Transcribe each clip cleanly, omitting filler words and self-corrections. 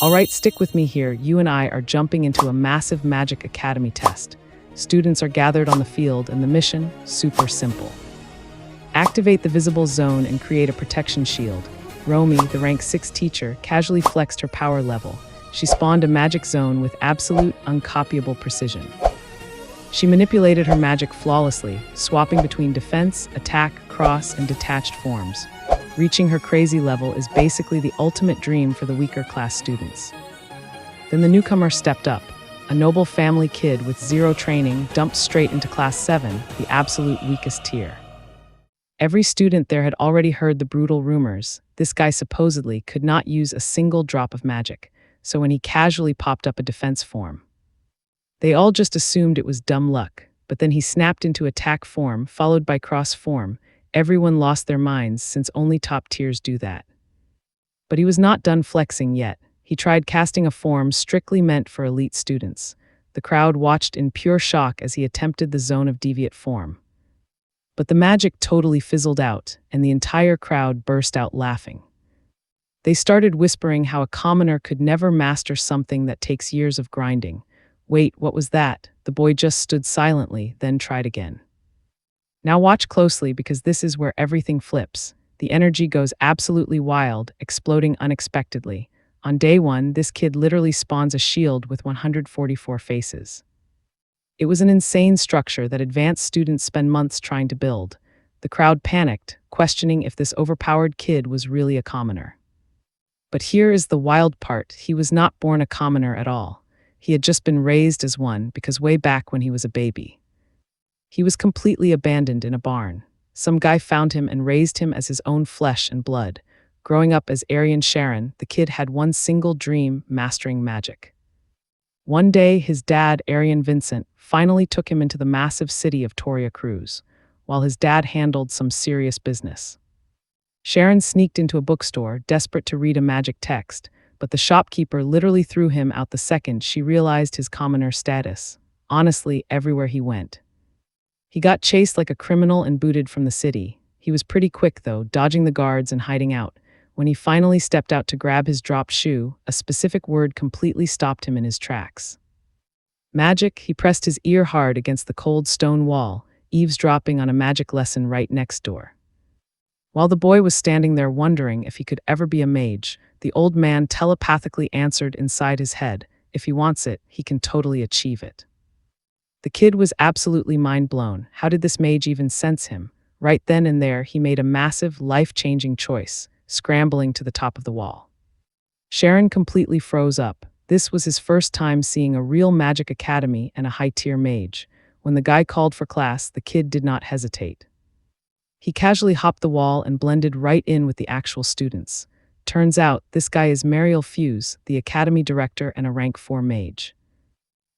Alright, stick with me here. You and I are jumping into a massive Magic Academy test. Students are gathered on the field and the mission, super simple. Activate the visible zone and create a protection shield. Romy, the rank 6 teacher, casually flexed her power level. She spawned a magic zone with absolute, uncopyable precision. She manipulated her magic flawlessly, swapping between defense, attack, cross, and detached forms. Reaching her crazy level is basically the ultimate dream for the weaker class students. Then the newcomer stepped up. A noble family kid with 0 training dumped straight into class 7, the absolute weakest tier. Every student there had already heard the brutal rumors. This guy supposedly could not use a single drop of magic, so when he casually popped up a defense form, they all just assumed it was dumb luck. But then he snapped into attack form, followed by cross form. Everyone lost their minds since only top tiers do that. But he was not done flexing yet. He tried casting a form strictly meant for elite students. The crowd watched in pure shock as he attempted the zone of deviate form. But the magic totally fizzled out, and the entire crowd burst out laughing. They started whispering how a commoner could never master something that takes years of grinding. Wait, what was that? The boy just stood silently, then tried again. Now watch closely because this is where everything flips. The energy goes absolutely wild, exploding unexpectedly. On day 1, this kid literally spawns a shield with 144 faces. It was an insane structure that advanced students spend months trying to build. The crowd panicked, questioning if this overpowered kid was really a commoner. But here is the wild part. He was not born a commoner at all. He had just been raised as one because way back when he was a baby. He was completely abandoned in a barn. Some guy found him and raised him as his own flesh and blood. Growing up as Aryan Sharon, the kid had one single dream: mastering magic. One day, his dad, Aryan Vincent, finally took him into the massive city of Toria Cruz, while his dad handled some serious business. Sharon sneaked into a bookstore, desperate to read a magic text, but the shopkeeper literally threw him out the second she realized his commoner status. Honestly, everywhere he went. He got chased like a criminal and booted from the city. He was pretty quick, though, dodging the guards and hiding out. When he finally stepped out to grab his dropped shoe, a specific word completely stopped him in his tracks. Magic. He pressed his ear hard against the cold stone wall, eavesdropping on a magic lesson right next door. While the boy was standing there wondering if he could ever be a mage, the old man telepathically answered inside his head, if he wants it, he can totally achieve it. The kid was absolutely mind-blown. How did this mage even sense him? Right then and there, he made a massive, life-changing choice, scrambling to the top of the wall. Sharon completely froze up. This was his first time seeing a real magic academy and a high-tier mage. When the guy called for class, the kid did not hesitate. He casually hopped the wall and blended right in with the actual students. Turns out, this guy is Mariel Fuse, the academy director and a rank 4 mage.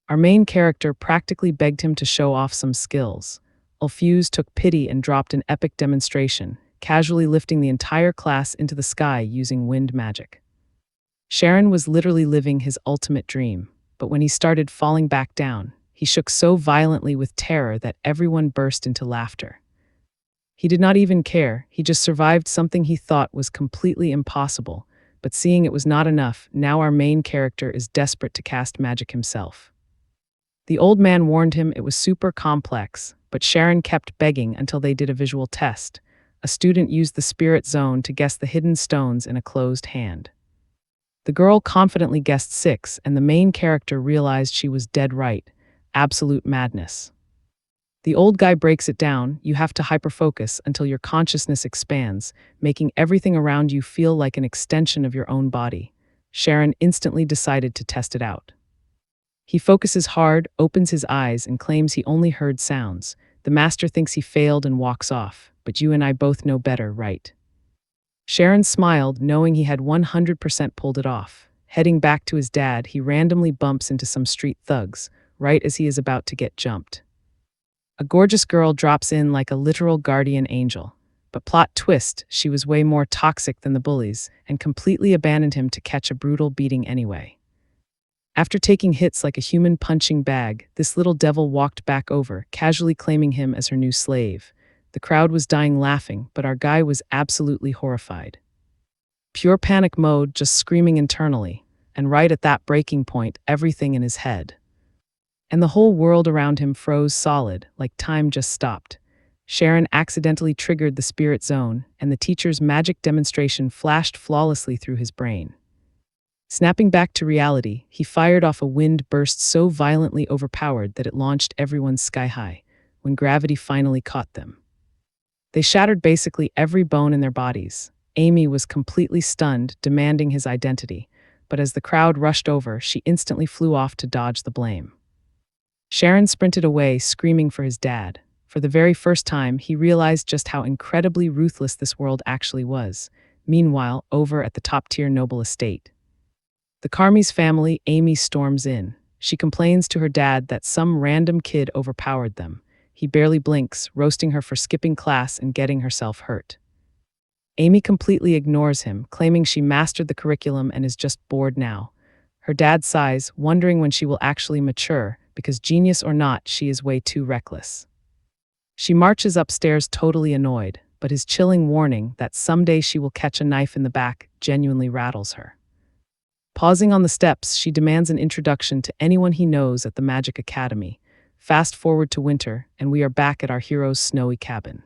Our main character practically begged him to show off some skills. Fuse took pity and dropped an epic demonstration, casually lifting the entire class into the sky using wind magic. Sharon was literally living his ultimate dream, but when he started falling back down, he shook so violently with terror that everyone burst into laughter. He did not even care. He just survived something he thought was completely impossible, but seeing it was not enough, now our main character is desperate to cast magic himself. The old man warned him it was super complex, but Sharon kept begging until they did a visual test. A student used the spirit zone to guess the hidden stones in a closed hand. The girl confidently guessed 6, and the main character realized she was dead right. Absolute madness. The old guy breaks it down. You have to hyperfocus until your consciousness expands, making everything around you feel like an extension of your own body. Sharon instantly decided to test it out. He focuses hard, opens his eyes, and claims he only heard sounds. The master thinks he failed and walks off, but you and I both know better, right? Sharon smiled, knowing he had 100% pulled it off. Heading back to his dad, he randomly bumps into some street thugs, right as he is about to get jumped. A gorgeous girl drops in like a literal guardian angel. But plot twist, she was way more toxic than the bullies and completely abandoned him to catch a brutal beating anyway. After taking hits like a human punching bag, this little devil walked back over, casually claiming him as her new slave. The crowd was dying laughing, but our guy was absolutely horrified. Pure panic mode, just screaming internally. and right at that breaking point, everything in his head and the whole world around him froze solid, like time just stopped. Sharon accidentally triggered the spirit zone, and the teacher's magic demonstration flashed flawlessly through his brain. Snapping back to reality, he fired off a wind burst so violently overpowered that it launched everyone sky high, when gravity finally caught them. They shattered basically every bone in their bodies. Amy was completely stunned, demanding his identity, but as the crowd rushed over, she instantly flew off to dodge the blame. Sharon sprinted away, screaming for his dad. For the very first time, he realized just how incredibly ruthless this world actually was. Meanwhile, over at the top-tier noble estate, the Carmy's family, Amy storms in. She complains to her dad that some random kid overpowered them. He barely blinks, roasting her for skipping class and getting herself hurt. Amy completely ignores him, claiming she mastered the curriculum and is just bored now. Her dad sighs, wondering when she will actually mature, because genius or not, she is way too reckless. She marches upstairs totally annoyed, but his chilling warning that someday she will catch a knife in the back genuinely rattles her. Pausing on the steps, she demands an introduction to anyone he knows at the Magic Academy. Fast forward to winter, and we are back at our hero's snowy cabin.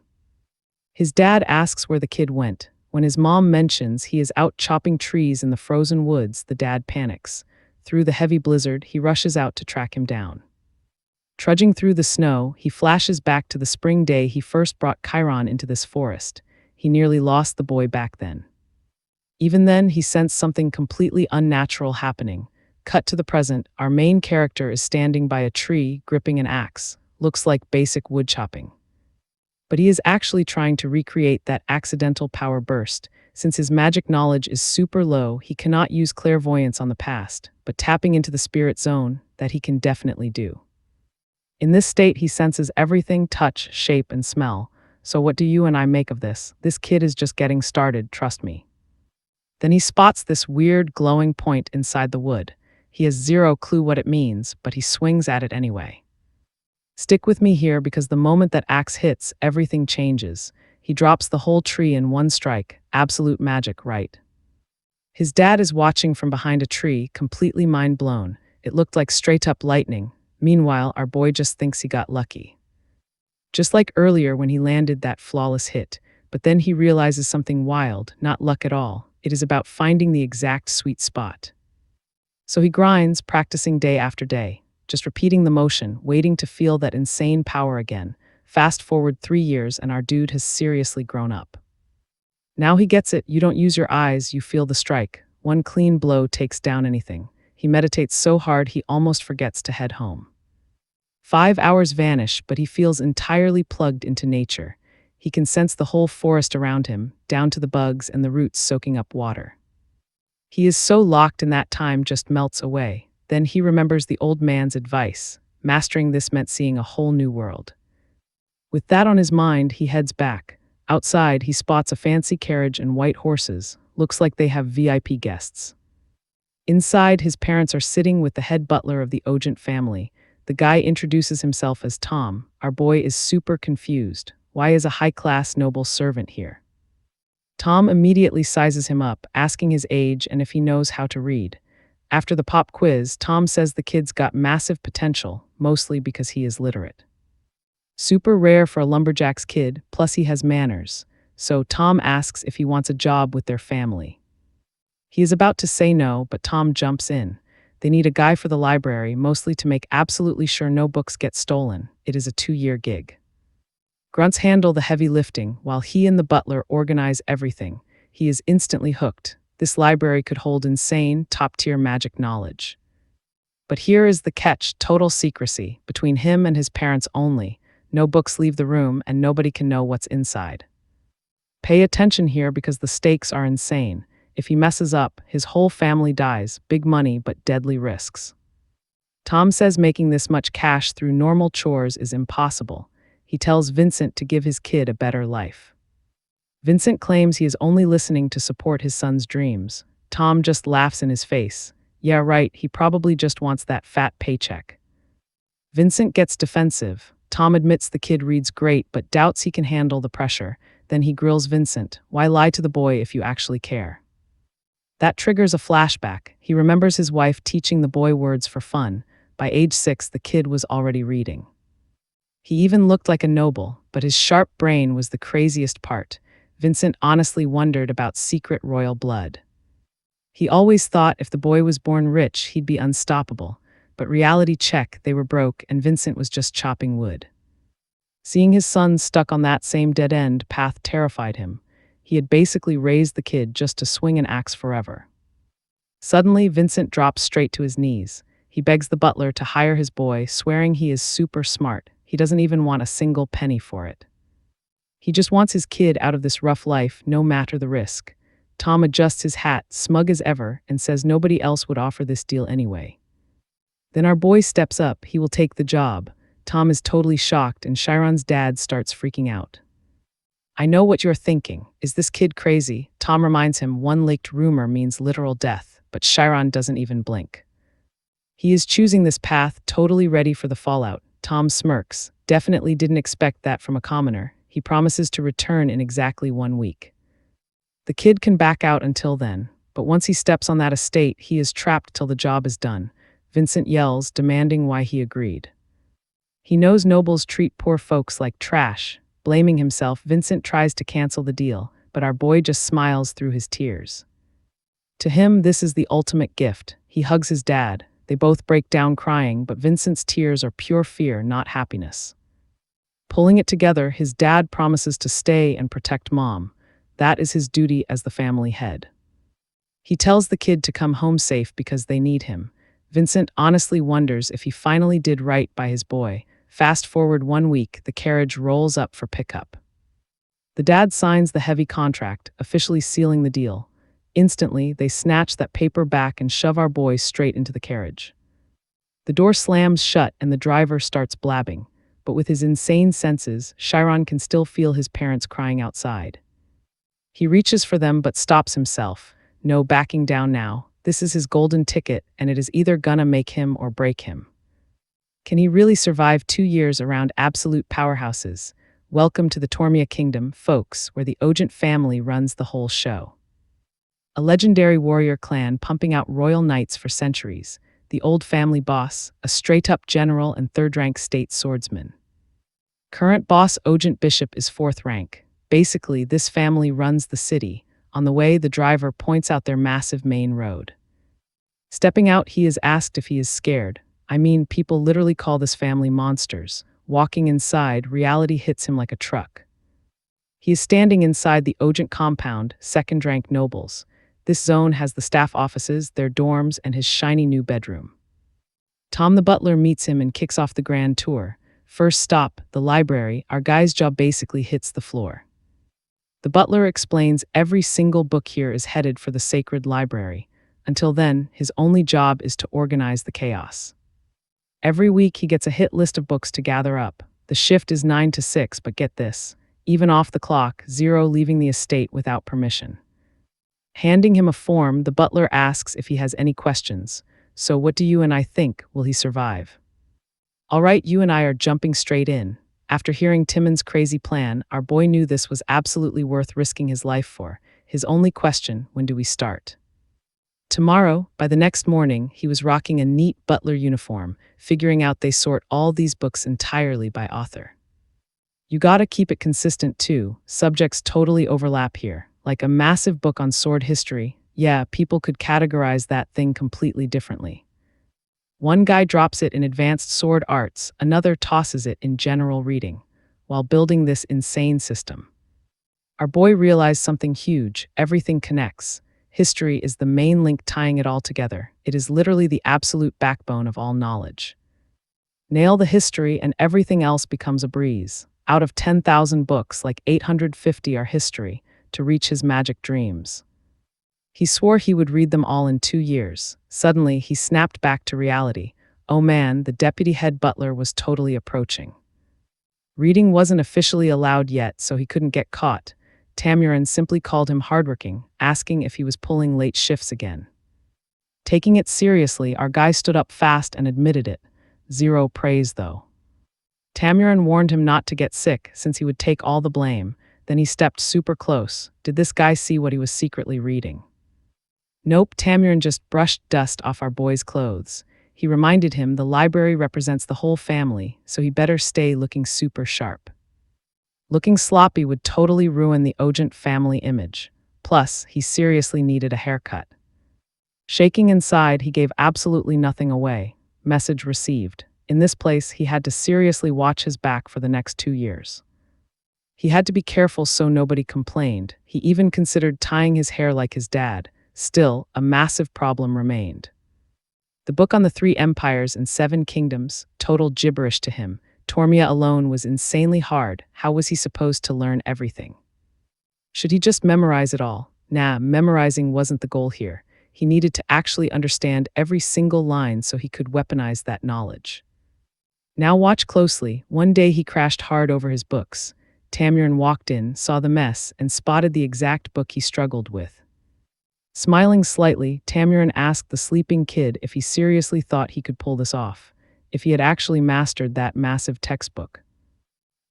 His dad asks where the kid went. When his mom mentions he is out chopping trees in the frozen woods, the dad panics. Through the heavy blizzard, he rushes out to track him down. Trudging through the snow, he flashes back to the spring day he first brought Chiron into this forest. He nearly lost the boy back then. Even then, he sensed something completely unnatural happening. Cut to the present, our main character is standing by a tree, gripping an axe. Looks like basic wood chopping. But he is actually trying to recreate that accidental power burst. Since his magic knowledge is super low, he cannot use clairvoyance on the past, but tapping into the spirit zone, that he can definitely do. In this state, he senses everything: touch, shape, and smell. So what do you and I make of this? This kid is just getting started, trust me. Then he spots this weird glowing point inside the wood. He has zero clue what it means, but he swings at it anyway. Stick with me here, because the moment that axe hits, everything changes. He drops the whole tree in one strike. Absolute magic, right? His dad is watching from behind a tree, completely mind blown. It looked like straight up lightning. Meanwhile, our boy just thinks he got lucky. Just like earlier when he landed that flawless hit. But then he realizes something wild, not luck at all. It is about finding the exact sweet spot. So he grinds, practicing day after day, just repeating the motion, waiting to feel that insane power again. Fast forward 3 years and our dude has seriously grown up. Now he gets it. You don't use your eyes, you feel the strike. One clean blow takes down anything. He meditates so hard he almost forgets to head home. 5 hours vanish, but he feels entirely plugged into nature. He can sense the whole forest around him, down to the bugs and the roots soaking up water. He is so locked in that time just melts away. Then he remembers the old man's advice. Mastering this meant seeing a whole new world. With that on his mind, he heads back. Outside, he spots a fancy carriage and white horses. Looks like they have VIP guests. Inside, his parents are sitting with the head butler of the Ogent family. The guy introduces himself as Tom. Our boy is super confused. Why is a high-class noble servant here? Tom immediately sizes him up, asking his age and if he knows how to read. After the pop quiz, Tom says the kid's got massive potential, mostly because he is literate. Super rare for a lumberjack's kid, plus he has manners. So Tom asks if he wants a job with their family. He is about to say no, but Tom jumps in. They need a guy for the library, mostly to make absolutely sure no books get stolen. It is a 2-year gig. Grunts handle the heavy lifting, while he and the butler organize everything. He is instantly hooked. This library could hold insane, top-tier magic knowledge. But here is the catch: total secrecy, between him and his parents only. No books leave the room, and nobody can know what's inside. Pay attention here, because the stakes are insane. If he messes up, his whole family dies. Big money, but deadly risks. Tom says making this much cash through normal chores is impossible. He tells Vincent to give his kid a better life. Vincent claims he is only listening to support his son's dreams. Tom just laughs in his face. Yeah, right, he probably just wants that fat paycheck. Vincent gets defensive. Tom admits the kid reads great, but doubts he can handle the pressure. Then he grills Vincent. Why lie to the boy if you actually care? That triggers a flashback. He remembers his wife teaching the boy words for fun. By age 6, the kid was already reading. He even looked like a noble, but his sharp brain was the craziest part. Vincent honestly wondered about secret royal blood. He always thought if the boy was born rich, he'd be unstoppable. But reality check, they were broke, and Vincent was just chopping wood. Seeing his son stuck on that same dead-end path terrified him. He had basically raised the kid just to swing an axe forever. Suddenly, Vincent drops straight to his knees. He begs the butler to hire his boy, swearing he is super smart. He doesn't even want a single penny for it. He just wants his kid out of this rough life, no matter the risk. Tom adjusts his hat, smug as ever, and says nobody else would offer this deal anyway. Then our boy steps up. He will take the job. Tom is totally shocked, and Chiron's dad starts freaking out. I know what you're thinking. Is this kid crazy? Tom reminds him one leaked rumor means literal death, but Chiron doesn't even blink. He is choosing this path, totally ready for the fallout. Tom smirks. Definitely didn't expect that from a commoner. He promises to return in exactly 1 week. The kid can back out until then, but once he steps on that estate, he is trapped till the job is done. Vincent yells, demanding why he agreed. He knows nobles treat poor folks like trash. Blaming himself, Vincent tries to cancel the deal, but our boy just smiles through his tears. To him, this is the ultimate gift. He hugs his dad. They both break down crying, but Vincent's tears are pure fear, not happiness. Pulling it together, his dad promises to stay and protect Mom. That is his duty as the family head. He tells the kid to come home safe because they need him. Vincent honestly wonders if he finally did right by his boy. Fast forward 1 week, the carriage rolls up for pickup. The dad signs the heavy contract, officially sealing the deal. Instantly, they snatch that paper back and shove our boy straight into the carriage. The door slams shut and the driver starts blabbing. But with his insane senses, Chiron can still feel his parents crying outside. He reaches for them but stops himself. No backing down now. This is his golden ticket, and it is either gonna make him or break him. Can he really survive 2 years around absolute powerhouses? Welcome to the Tormia Kingdom, folks, where the Ogent family runs the whole show. A legendary warrior clan pumping out royal knights for centuries. The old family boss, a straight-up general and third-rank state swordsman. Current boss Ogent Bishop is 4th rank. Basically, this family runs the city. On the way, the driver points out their massive main road. Stepping out, he is asked if he is scared. I mean, people literally call this family monsters. Walking inside, reality hits him like a truck. He is standing inside the Ogent compound, 2nd-rank nobles. This zone has the staff offices, their dorms, and his shiny new bedroom. Tom the butler meets him and kicks off the grand tour. First stop, the library. Our guy's jaw basically hits the floor. The butler explains every single book here is headed for the sacred library. Until then, his only job is to organize the chaos. Every week he gets a hit list of books to gather up. The shift is 9 to 6, but get this. Even off the clock, Zero leaving the estate without permission. Handing him a form, the butler asks if he has any questions. So what do you and I think? Will he survive? All right, you and I are jumping straight in. After hearing Timon's crazy plan, our boy knew this was absolutely worth risking his life for. His only question, when do we start? Tomorrow, by the next morning, he was rocking a neat butler uniform, figuring out they sort all these books entirely by author. You gotta keep it consistent too. Subjects totally overlap here. Like a massive book on sword history, yeah, people could categorize that thing completely differently. One guy drops it in advanced sword arts, another tosses it in general reading, while building this insane system. Our boy realized something huge. Everything connects. History is the main link tying it all together. It is literally the absolute backbone of all knowledge. Nail the history and everything else becomes a breeze. Out of 10,000 books, like 850 are history, to reach his magic dreams. He swore he would read them all in 2 years. Suddenly, he snapped back to reality. Oh man, the deputy head butler was totally approaching. Reading wasn't officially allowed yet, so he couldn't get caught. Tamuran simply called him hardworking, asking if he was pulling late shifts again. Taking it seriously, our guy stood up fast and admitted it. Zero praise, though. Tamuran warned him not to get sick, since he would take all the blame. Then he stepped super close. Did this guy see what he was secretly reading? Nope, Tamurin just brushed dust off our boy's clothes. He reminded him the library represents the whole family, so he better stay looking super sharp. Looking sloppy would totally ruin the Ogent family image. Plus, he seriously needed a haircut. Shaking inside, he gave absolutely nothing away. Message received. In this place, he had to seriously watch his back for the next 2 years. He had to be careful so nobody complained. He even considered tying his hair like his dad. Still, a massive problem remained. The book on the 3 empires and 7 kingdoms, total gibberish to him. Tormia alone was insanely hard. How was he supposed to learn everything? Should he just memorize it all? Nah, memorizing wasn't the goal here. He needed to actually understand every single line so he could weaponize that knowledge. Now watch closely. One day he crashed hard over his books. Tamurin walked in, saw the mess, and spotted the exact book he struggled with. Smiling slightly, Tamurin asked the sleeping kid if he seriously thought he could pull this off, if he had actually mastered that massive textbook.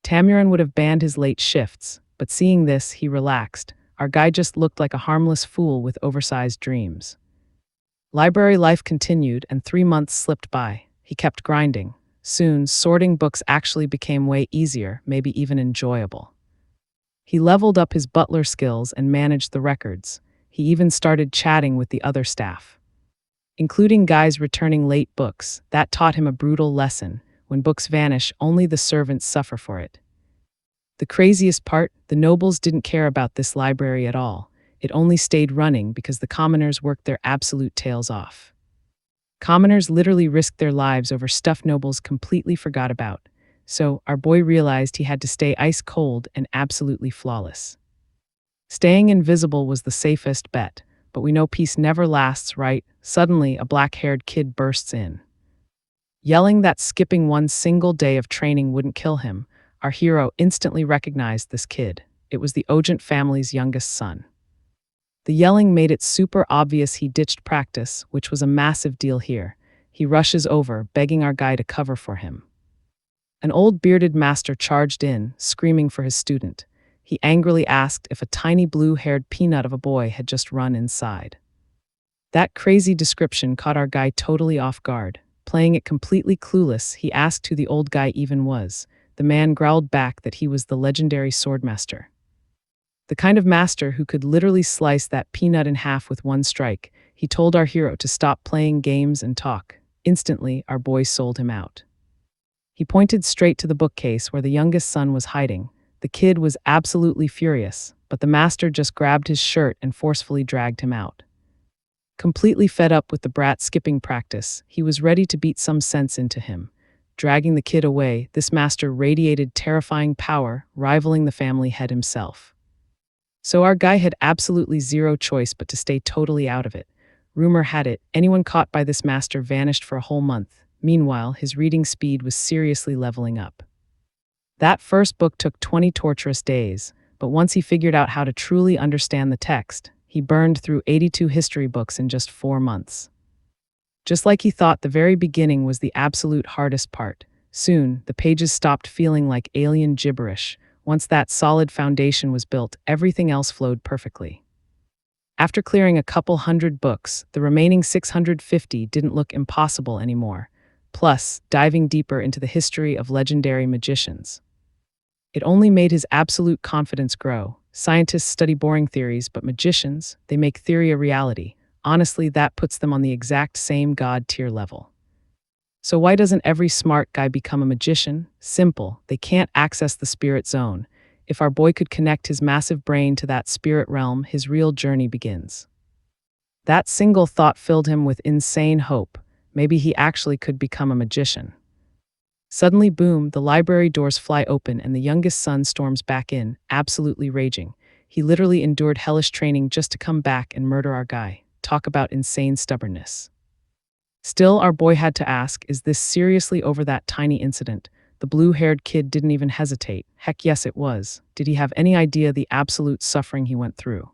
Tamurin would have banned his late shifts, but seeing this, he relaxed. Our guy just looked like a harmless fool with oversized dreams. Library life continued, and 3 months slipped by. He kept grinding. Soon, sorting books actually became way easier, maybe even enjoyable. He leveled up his butler skills and managed the records. He even started chatting with the other staff, including guys returning late books. That taught him a brutal lesson. When books vanish, only the servants suffer for it. The craziest part, the nobles didn't care about this library at all. It only stayed running because the commoners worked their absolute tails off. Commoners literally risked their lives over stuff nobles completely forgot about. So, our boy realized he had to stay ice cold and absolutely flawless. Staying invisible was the safest bet, but we know peace never lasts, right? Suddenly, a black-haired kid bursts in, yelling that skipping one single day of training wouldn't kill him. Our hero instantly recognized this kid. It was the Ogent family's youngest son. The yelling made it super obvious he ditched practice, which was a massive deal here. He rushes over, begging our guy to cover for him. An old bearded master charged in, screaming for his student. He angrily asked if a tiny blue-haired peanut of a boy had just run inside. That crazy description caught our guy totally off guard. Playing it completely clueless, he asked who the old guy even was. The man growled back that he was the legendary swordmaster. The kind of master who could literally slice that peanut in half with one strike. He told our hero to stop playing games and talk. Instantly, our boy sold him out. He pointed straight to the bookcase where the youngest son was hiding. The kid was absolutely furious, but the master just grabbed his shirt and forcefully dragged him out. Completely fed up with the brat skipping practice, he was ready to beat some sense into him. Dragging the kid away, this master radiated terrifying power, rivaling the family head himself. So our guy had absolutely zero choice but to stay totally out of it. Rumor had it, anyone caught by this master vanished for a whole month. Meanwhile, his reading speed was seriously leveling up. That first book took 20 torturous days, but once he figured out how to truly understand the text, he burned through 82 history books in just 4 months. Just like he thought, the very beginning was the absolute hardest part. Soon, the pages stopped feeling like alien gibberish. Once that solid foundation was built, everything else flowed perfectly. After clearing a couple hundred books, the remaining 650 didn't look impossible anymore. Plus, diving deeper into the history of legendary magicians, it only made his absolute confidence grow. Scientists study boring theories, but magicians, they make theory a reality. Honestly, that puts them on the exact same god-tier level. So why doesn't every smart guy become a magician? Simple, they can't access the spirit zone. If our boy could connect his massive brain to that spirit realm, his real journey begins. That single thought filled him with insane hope. Maybe he actually could become a magician. Suddenly, boom, the library doors fly open and the youngest son storms back in, absolutely raging. He literally endured hellish training just to come back and murder our guy. Talk about insane stubbornness. Still, our boy had to ask, is this seriously over that tiny incident? The blue-haired kid didn't even hesitate. Heck yes, it was. Did he have any idea the absolute suffering he went through?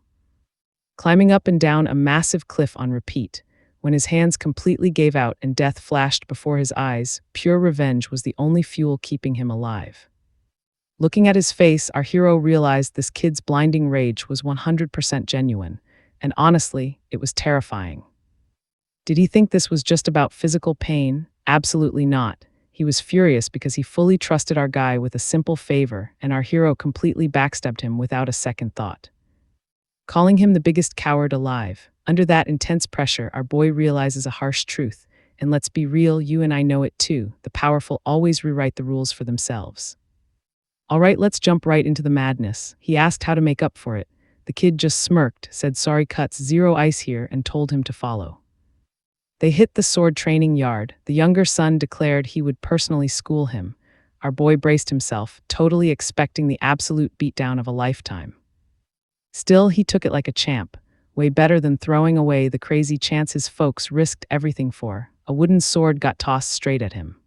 Climbing up and down a massive cliff on repeat. When his hands completely gave out and death flashed before his eyes, pure revenge was the only fuel keeping him alive. Looking at his face, our hero realized this kid's blinding rage was 100% genuine. and honestly, it was terrifying. Did he think this was just about physical pain? Absolutely not. He was furious because he fully trusted our guy with a simple favor, and our hero completely backstabbed him without a second thought. Calling him the biggest coward alive. Under that intense pressure, our boy realizes a harsh truth. And let's be real, you and I know it too. The powerful always rewrite the rules for themselves. All right, let's jump right into the madness. He asked how to make up for it. The kid just smirked, said sorry cuts, zero ice here, and told him to follow. They hit the sword training yard. The younger son declared he would personally school him. Our boy braced himself, totally expecting the absolute beatdown of a lifetime. Still, he took it like a champ, way better than throwing away the crazy chance his folks risked everything for. A wooden sword got tossed straight at him.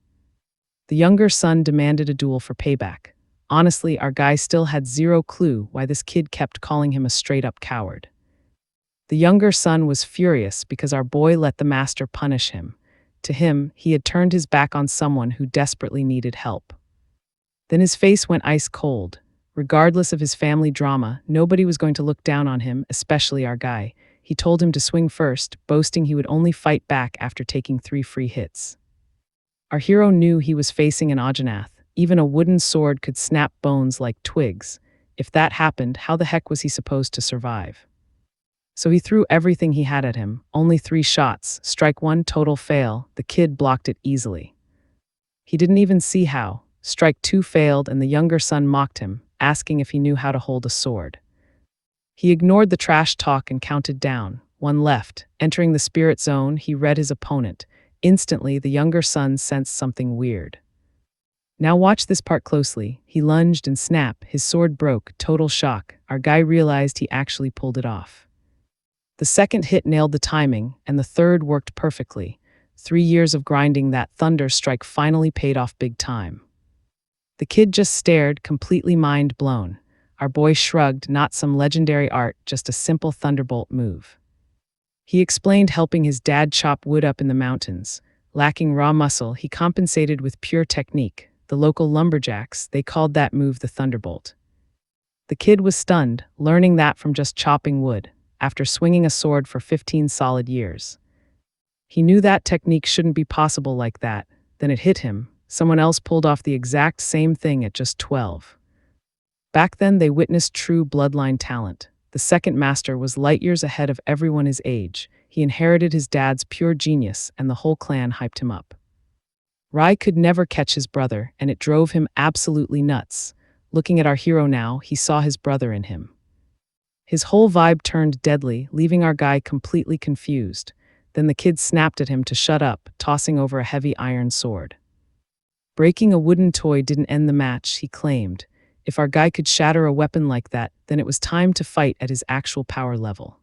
The younger son demanded a duel for payback. Honestly, our guy still had zero clue why this kid kept calling him a straight-up coward. The younger son was furious because our boy let the master punish him. To him, he had turned his back on someone who desperately needed help. Then his face went ice cold. Regardless of his family drama, nobody was going to look down on him, especially our guy. He told him to swing first, boasting he would only fight back after taking 3 free hits. Our hero knew he was facing an Ajanath. Even a wooden sword could snap bones like twigs. If that happened, how the heck was he supposed to survive? So he threw everything he had at him. Only 3 shots. Strike 1, total fail. The kid blocked it easily. He didn't even see how. Strike 2 failed, and the younger son mocked him, asking if he knew how to hold a sword. He ignored the trash talk and counted down. 1 left. Entering the spirit zone, he read his opponent. Instantly, the younger son sensed something weird. Now watch this part closely. He lunged and snap, his sword broke, total shock. Our guy realized he actually pulled it off. The second hit nailed the timing, and the third worked perfectly. 3 years of grinding that thunder strike finally paid off big time. The kid just stared, completely mind blown. Our boy shrugged, not some legendary art, just a simple thunderbolt move. He explained helping his dad chop wood up in the mountains. Lacking raw muscle, he compensated with pure technique. The local lumberjacks, they called that move the thunderbolt. The kid was stunned, learning that from just chopping wood, after swinging a sword for 15 solid years. He knew that technique shouldn't be possible like that. Then it hit him. Someone else pulled off the exact same thing at just 12. Back then, they witnessed true bloodline talent. The second master was light years ahead of everyone his age. He inherited his dad's pure genius, and the whole clan hyped him up. Rai could never catch his brother, and it drove him absolutely nuts. Looking at our hero now, he saw his brother in him. His whole vibe turned deadly, leaving our guy completely confused. Then the kid snapped at him to shut up, tossing over a heavy iron sword. Breaking a wooden toy didn't end the match, he claimed. If our guy could shatter a weapon like that, then it was time to fight at his actual power level.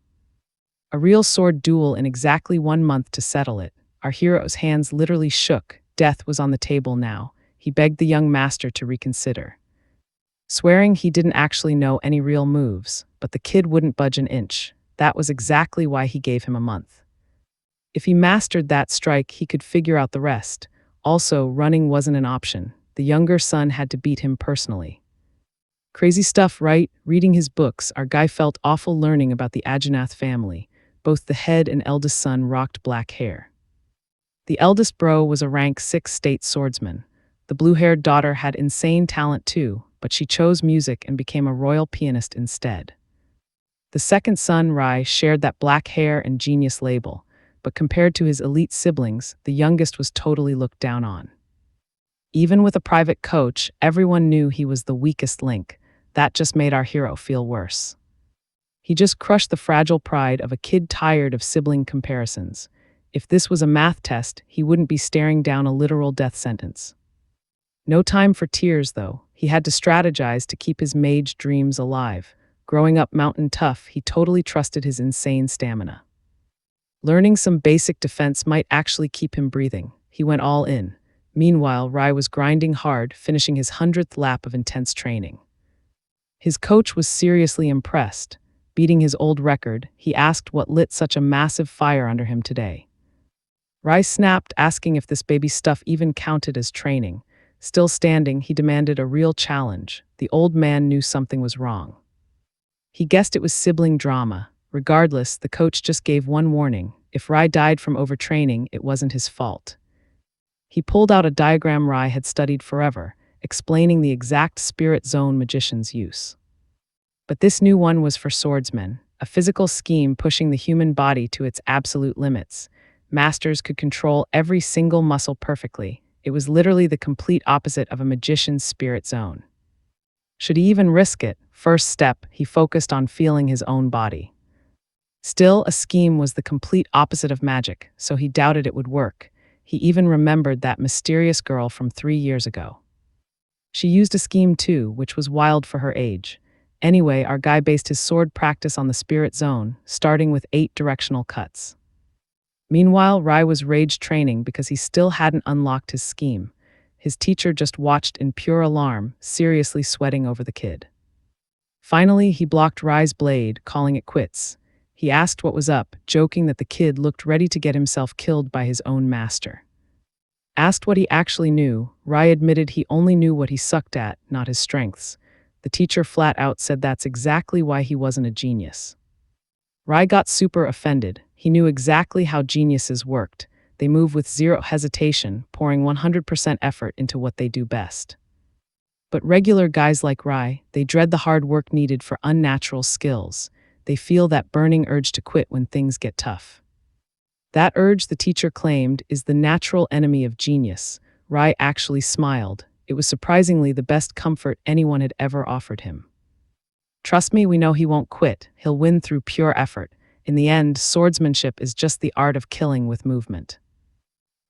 A real sword duel in exactly 1 month to settle it. Our hero's hands literally shook. Death was on the table now. He begged the young master to reconsider, swearing he didn't actually know any real moves, but the kid wouldn't budge an inch. That was exactly why he gave him a month. If he mastered that strike, he could figure out the rest. Also, running wasn't an option. The younger son had to beat him personally. Crazy stuff, right? Reading his books, our guy felt awful learning about the Ajanath family. Both the head and eldest son rocked black hair. The eldest bro was a rank 6 state swordsman. The blue-haired daughter had insane talent too, but she chose music and became a royal pianist instead. The second son, Rai, shared that black hair and genius label, but compared to his elite siblings, the youngest was totally looked down on. Even with a private coach, everyone knew he was the weakest link. That just made our hero feel worse. He just crushed the fragile pride of a kid tired of sibling comparisons. If this was a math test, he wouldn't be staring down a literal death sentence. No time for tears, though. He had to strategize to keep his mage dreams alive. Growing up mountain tough, he totally trusted his insane stamina. Learning some basic defense might actually keep him breathing. He went all in. Meanwhile, Rai was grinding hard, finishing his 100th lap of intense training. His coach was seriously impressed. Beating his old record, he asked what lit such a massive fire under him today. Rai snapped, asking if this baby stuff even counted as training. Still standing, he demanded a real challenge. The old man knew something was wrong. He guessed it was sibling drama. Regardless, the coach just gave one warning. If Rai died from overtraining, it wasn't his fault. He pulled out a diagram Rai had studied forever, explaining the exact spirit zone magicians use. But this new one was for swordsmen, a physical scheme pushing the human body to its absolute limits. Masters could control every single muscle perfectly. It was literally the complete opposite of a magician's spirit zone. Should he even risk it? First step, he focused on feeling his own body. Still, a scheme was the complete opposite of magic, so he doubted it would work. He even remembered that mysterious girl from 3 years ago. She used a scheme too, which was wild for her age. Anyway, our guy based his sword practice on the spirit zone, starting with 8 directional cuts. Meanwhile, Rai was rage training because he still hadn't unlocked his scheme. His teacher just watched in pure alarm, seriously sweating over the kid. Finally, he blocked Rai's blade, calling it quits. He asked what was up, joking that the kid looked ready to get himself killed by his own master. Asked what he actually knew, Rai admitted he only knew what he sucked at, not his strengths. The teacher flat out said that's exactly why he wasn't a genius. Rai got super offended. He knew exactly how geniuses worked. They move with zero hesitation, pouring 100% effort into what they do best. But regular guys like Rai, they dread the hard work needed for unnatural skills. They feel that burning urge to quit when things get tough. That urge, the teacher claimed, is the natural enemy of genius. Rai actually smiled. It was surprisingly the best comfort anyone had ever offered him. Trust me, we know he won't quit. He'll win through pure effort. In the end, swordsmanship is just the art of killing with movement.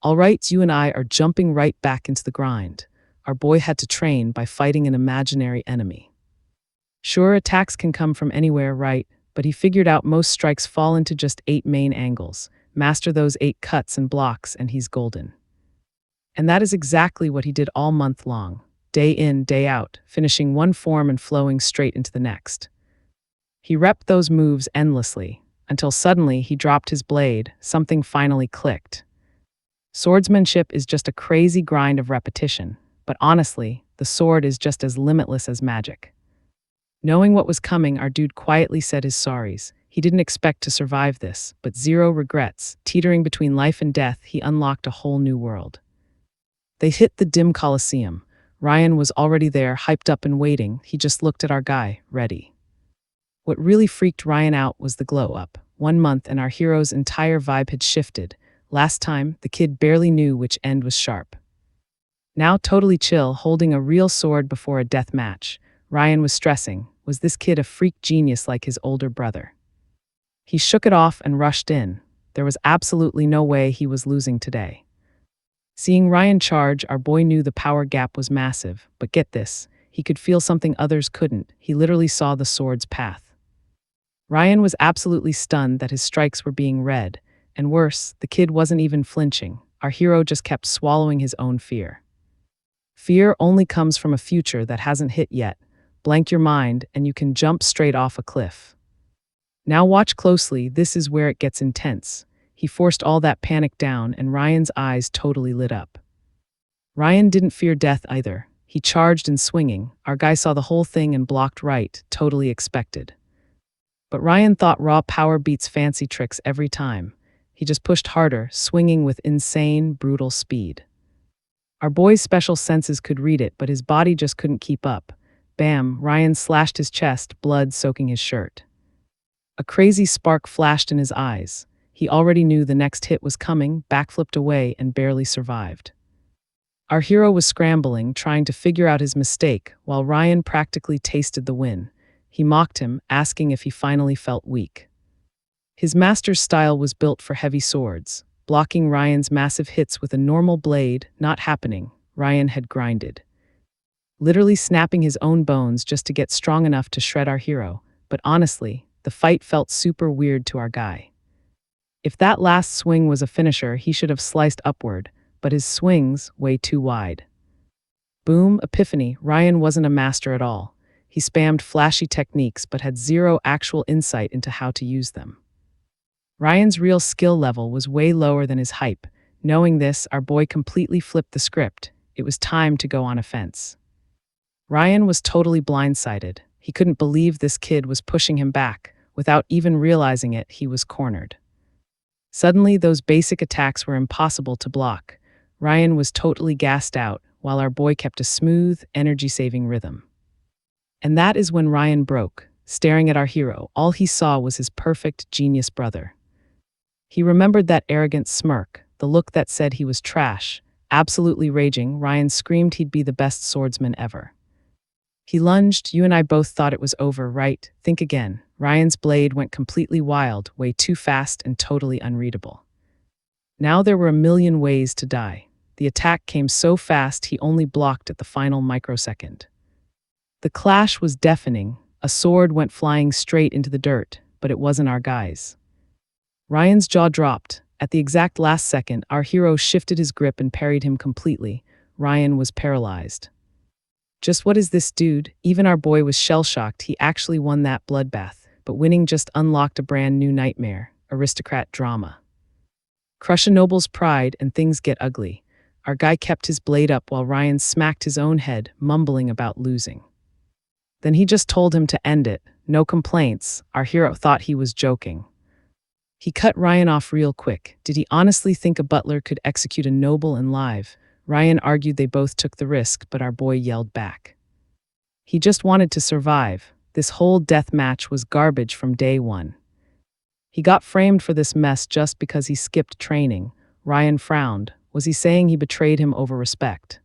All right, you and I are jumping right back into the grind. Our boy had to train by fighting an imaginary enemy. Sure, attacks can come from anywhere, right? But he figured out most strikes fall into just 8 main angles. Master those 8 cuts and blocks, and he's golden. And that is exactly what he did all month long, day in, day out, finishing one form and flowing straight into the next. He repped those moves endlessly, until suddenly he dropped his blade. Something finally clicked. Swordsmanship is just a crazy grind of repetition, but honestly, the sword is just as limitless as magic. Knowing what was coming, our dude quietly said his sorries. He didn't expect to survive this, but zero regrets. Teetering between life and death, he unlocked a whole new world. They hit the dim Coliseum. Ryan was already there, hyped up and waiting. He just looked at our guy, ready. What really freaked Ryan out was the glow-up. 1 month and our hero's entire vibe had shifted. Last time, the kid barely knew which end was sharp. Now totally chill, holding a real sword before a death match. Ryan was stressing. Was this kid a freak genius like his older brother? He shook it off and rushed in. There was absolutely no way he was losing today. Seeing Ryan charge, our boy knew the power gap was massive, but get this, he could feel something others couldn't. He literally saw the sword's path. Ryan was absolutely stunned that his strikes were being read, and worse, the kid wasn't even flinching. Our hero just kept swallowing his own fear. Fear only comes from a future that hasn't hit yet. Blank your mind, and you can jump straight off a cliff. Now watch closely, this is where it gets intense. He forced all that panic down, and Ryan's eyes totally lit up. Ryan didn't fear death either. He charged and swinging. Our guy saw the whole thing and blocked right, totally expected. But Ryan thought raw power beats fancy tricks every time. He just pushed harder, swinging with insane, brutal speed. Our boy's special senses could read it, but his body just couldn't keep up. Bam, Ryan slashed his chest, blood soaking his shirt. A crazy spark flashed in his eyes. He already knew the next hit was coming, backflipped away, and barely survived. Our hero was scrambling, trying to figure out his mistake, while Ryan practically tasted the win. He mocked him, asking if he finally felt weak. His master's style was built for heavy swords. Blocking Ryan's massive hits with a normal blade, not happening. Ryan had grinded. Literally snapping his own bones just to get strong enough to shred our hero. But honestly, the fight felt super weird to our guy. If that last swing was a finisher, he should have sliced upward, but his swings way too wide. Boom, epiphany, Ryan wasn't a master at all. He spammed flashy techniques but had zero actual insight into how to use them. Ryan's real skill level was way lower than his hype. Knowing this, our boy completely flipped the script. It was time to go on offense. Ryan was totally blindsided. He couldn't believe this kid was pushing him back. Without even realizing it, he was cornered. Suddenly, those basic attacks were impossible to block. Ryan was totally gassed out, while our boy kept a smooth, energy-saving rhythm. And that is when Ryan broke. Staring at our hero, all he saw was his perfect, genius brother. He remembered that arrogant smirk, the look that said he was trash. Absolutely raging, Ryan screamed he'd be the best swordsman ever. He lunged. You and I both thought it was over, right? Think again. Ryan's blade went completely wild, way too fast and totally unreadable. Now there were a million ways to die. The attack came so fast he only blocked at the final microsecond. The clash was deafening. A sword went flying straight into the dirt, but it wasn't our guy's. Ryan's jaw dropped. At the exact last second, our hero shifted his grip and parried him completely. Ryan was paralyzed. Just what is this, dude? Even our boy was shell-shocked. He actually won that bloodbath, but winning just unlocked a brand new nightmare, aristocrat drama. Crush a noble's pride and things get ugly. Our guy kept his blade up while Ryan smacked his own head, mumbling about losing. Then he just told him to end it. No complaints. Our hero thought he was joking. He cut Ryan off real quick. Did he honestly think a butler could execute a noble and live? Ryan argued they both took the risk, but our boy yelled back. He just wanted to survive. This whole death match was garbage from day one. He got framed for this mess just because he skipped training. Ryan frowned. Was he saying he betrayed him over respect?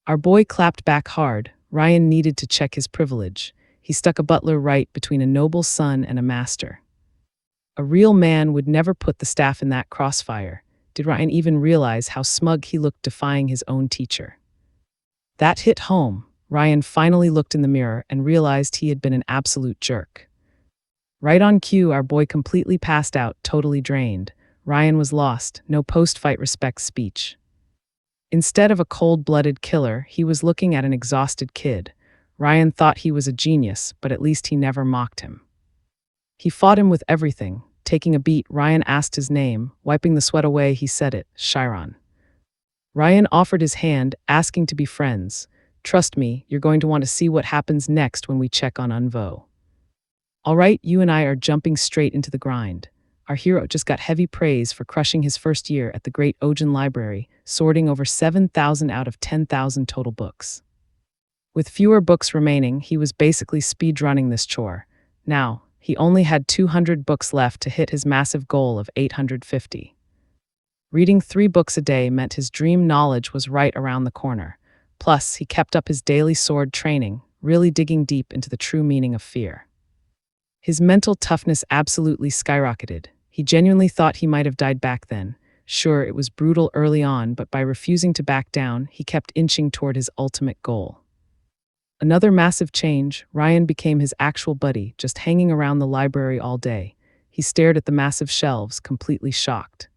Our boy clapped back hard. Ryan needed to check his privilege. He stuck a butler right between a noble's son and a master. A real man would never put the staff in that crossfire. Did Ryan even realize how smug he looked defying his own teacher? That hit home. Ryan finally looked in the mirror and realized he had been an absolute jerk. Right on cue, our boy completely passed out, totally drained. Ryan was lost, no post-fight respect speech. Instead of a cold-blooded killer, he was looking at an exhausted kid. Ryan thought he was a genius, but at least he never mocked him. He fought him with everything. Taking a beat, Ryan asked his name. Wiping the sweat away, he said it, Chiron. Ryan offered his hand, asking to be friends. Trust me, you're going to want to see what happens next when we check on Unvo. All right, you and I are jumping straight into the grind. Our hero just got heavy praise for crushing his first year at the Great Ojin Library, sorting over 7,000 out of 10,000 total books. With fewer books remaining, he was basically speedrunning this chore. Now, he only had 200 books left to hit his massive goal of 850. Reading 3 books a day meant his dream knowledge was right around the corner. Plus, he kept up his daily sword training, really digging deep into the true meaning of fear. His mental toughness absolutely skyrocketed. He genuinely thought he might have died back then. Sure, it was brutal early on, but by refusing to back down, he kept inching toward his ultimate goal. Another massive change, Ryan became his actual buddy, just hanging around the library all day. He stared at the massive shelves, completely shocked,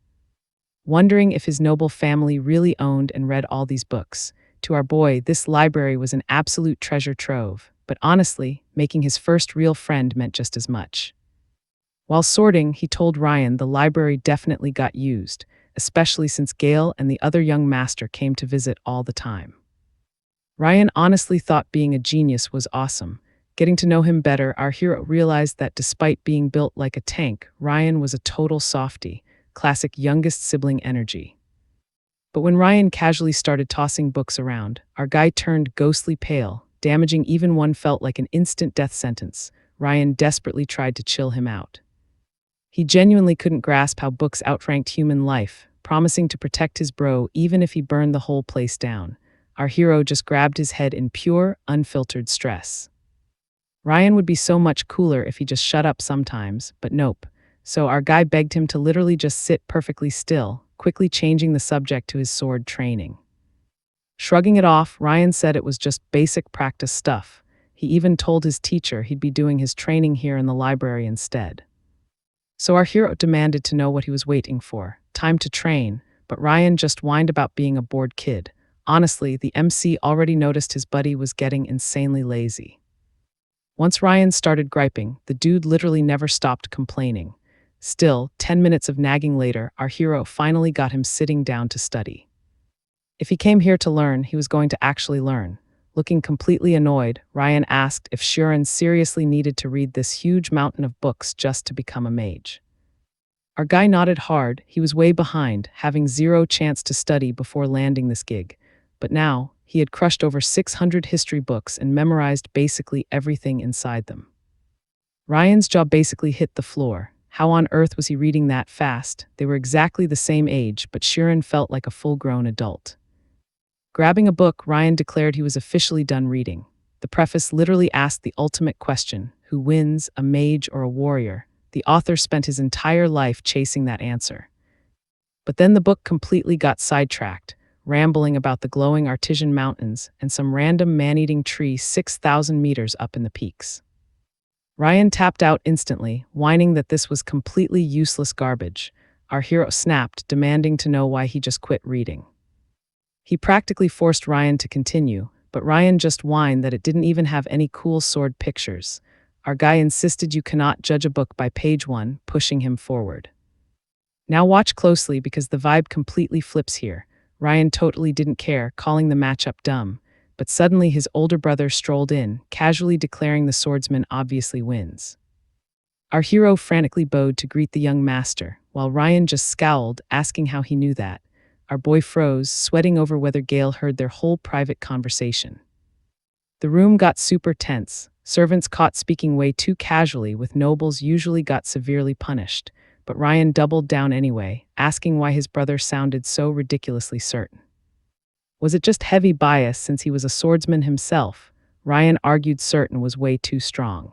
wondering if his noble family really owned and read all these books. To our boy, this library was an absolute treasure trove, but honestly, making his first real friend meant just as much. While sorting, he told Ryan the library definitely got used, especially since Gale and the other young master came to visit all the time. Ryan honestly thought being a genius was awesome. Getting to know him better, our hero realized that despite being built like a tank, Ryan was a total softie, classic youngest sibling energy. But when Ryan casually started tossing books around, our guy turned ghostly pale. Damaging even one felt like an instant death sentence. Ryan desperately tried to chill him out. He genuinely couldn't grasp how books outranked human life, promising to protect his bro even if he burned the whole place down. Our hero just grabbed his head in pure, unfiltered stress. Ryan would be so much cooler if he just shut up sometimes, but nope. So our guy begged him to literally just sit perfectly still, quickly changing the subject to his sword training. Shrugging it off, Ryan said it was just basic practice stuff. He even told his teacher he'd be doing his training here in the library instead. So our hero demanded to know what he was waiting for. Time to train, but Ryan just whined about being a bored kid. Honestly, the MC already noticed his buddy was getting insanely lazy. Once Ryan started griping, the dude literally never stopped complaining. Still, 10 minutes of nagging later, our hero finally got him sitting down to study. If he came here to learn, he was going to actually learn. Looking completely annoyed, Ryan asked if Shuren seriously needed to read this huge mountain of books just to become a mage. Our guy nodded hard. He was way behind, having zero chance to study before landing this gig. But now, he had crushed over 600 history books and memorized basically everything inside them. Ryan's jaw basically hit the floor. How on earth was he reading that fast? They were exactly the same age, but Shuren felt like a full-grown adult. Grabbing a book, Ryan declared he was officially done reading. The preface literally asked the ultimate question: who wins, a mage or a warrior? The author spent his entire life chasing that answer. But then the book completely got sidetracked, rambling about the glowing artesian mountains and some random man-eating tree 6,000 meters up in the peaks. Ryan tapped out instantly, whining that this was completely useless garbage. Our hero snapped, demanding to know why he just quit reading. He practically forced Ryan to continue, but Ryan just whined that it didn't even have any cool sword pictures. Our guy insisted you cannot judge a book by page 1, pushing him forward. Now watch closely because the vibe completely flips here. Ryan totally didn't care, calling the matchup dumb, but suddenly his older brother strolled in, casually declaring the swordsman obviously wins. Our hero frantically bowed to greet the young master, while Ryan just scowled, asking how he knew that. Our boy froze, sweating over whether Gale heard their whole private conversation. The room got super tense. Servants caught speaking way too casually with nobles usually got severely punished, but Ryan doubled down anyway, asking why his brother sounded so ridiculously certain. Was it just heavy bias since he was a swordsman himself? Ryan argued certain was way too strong.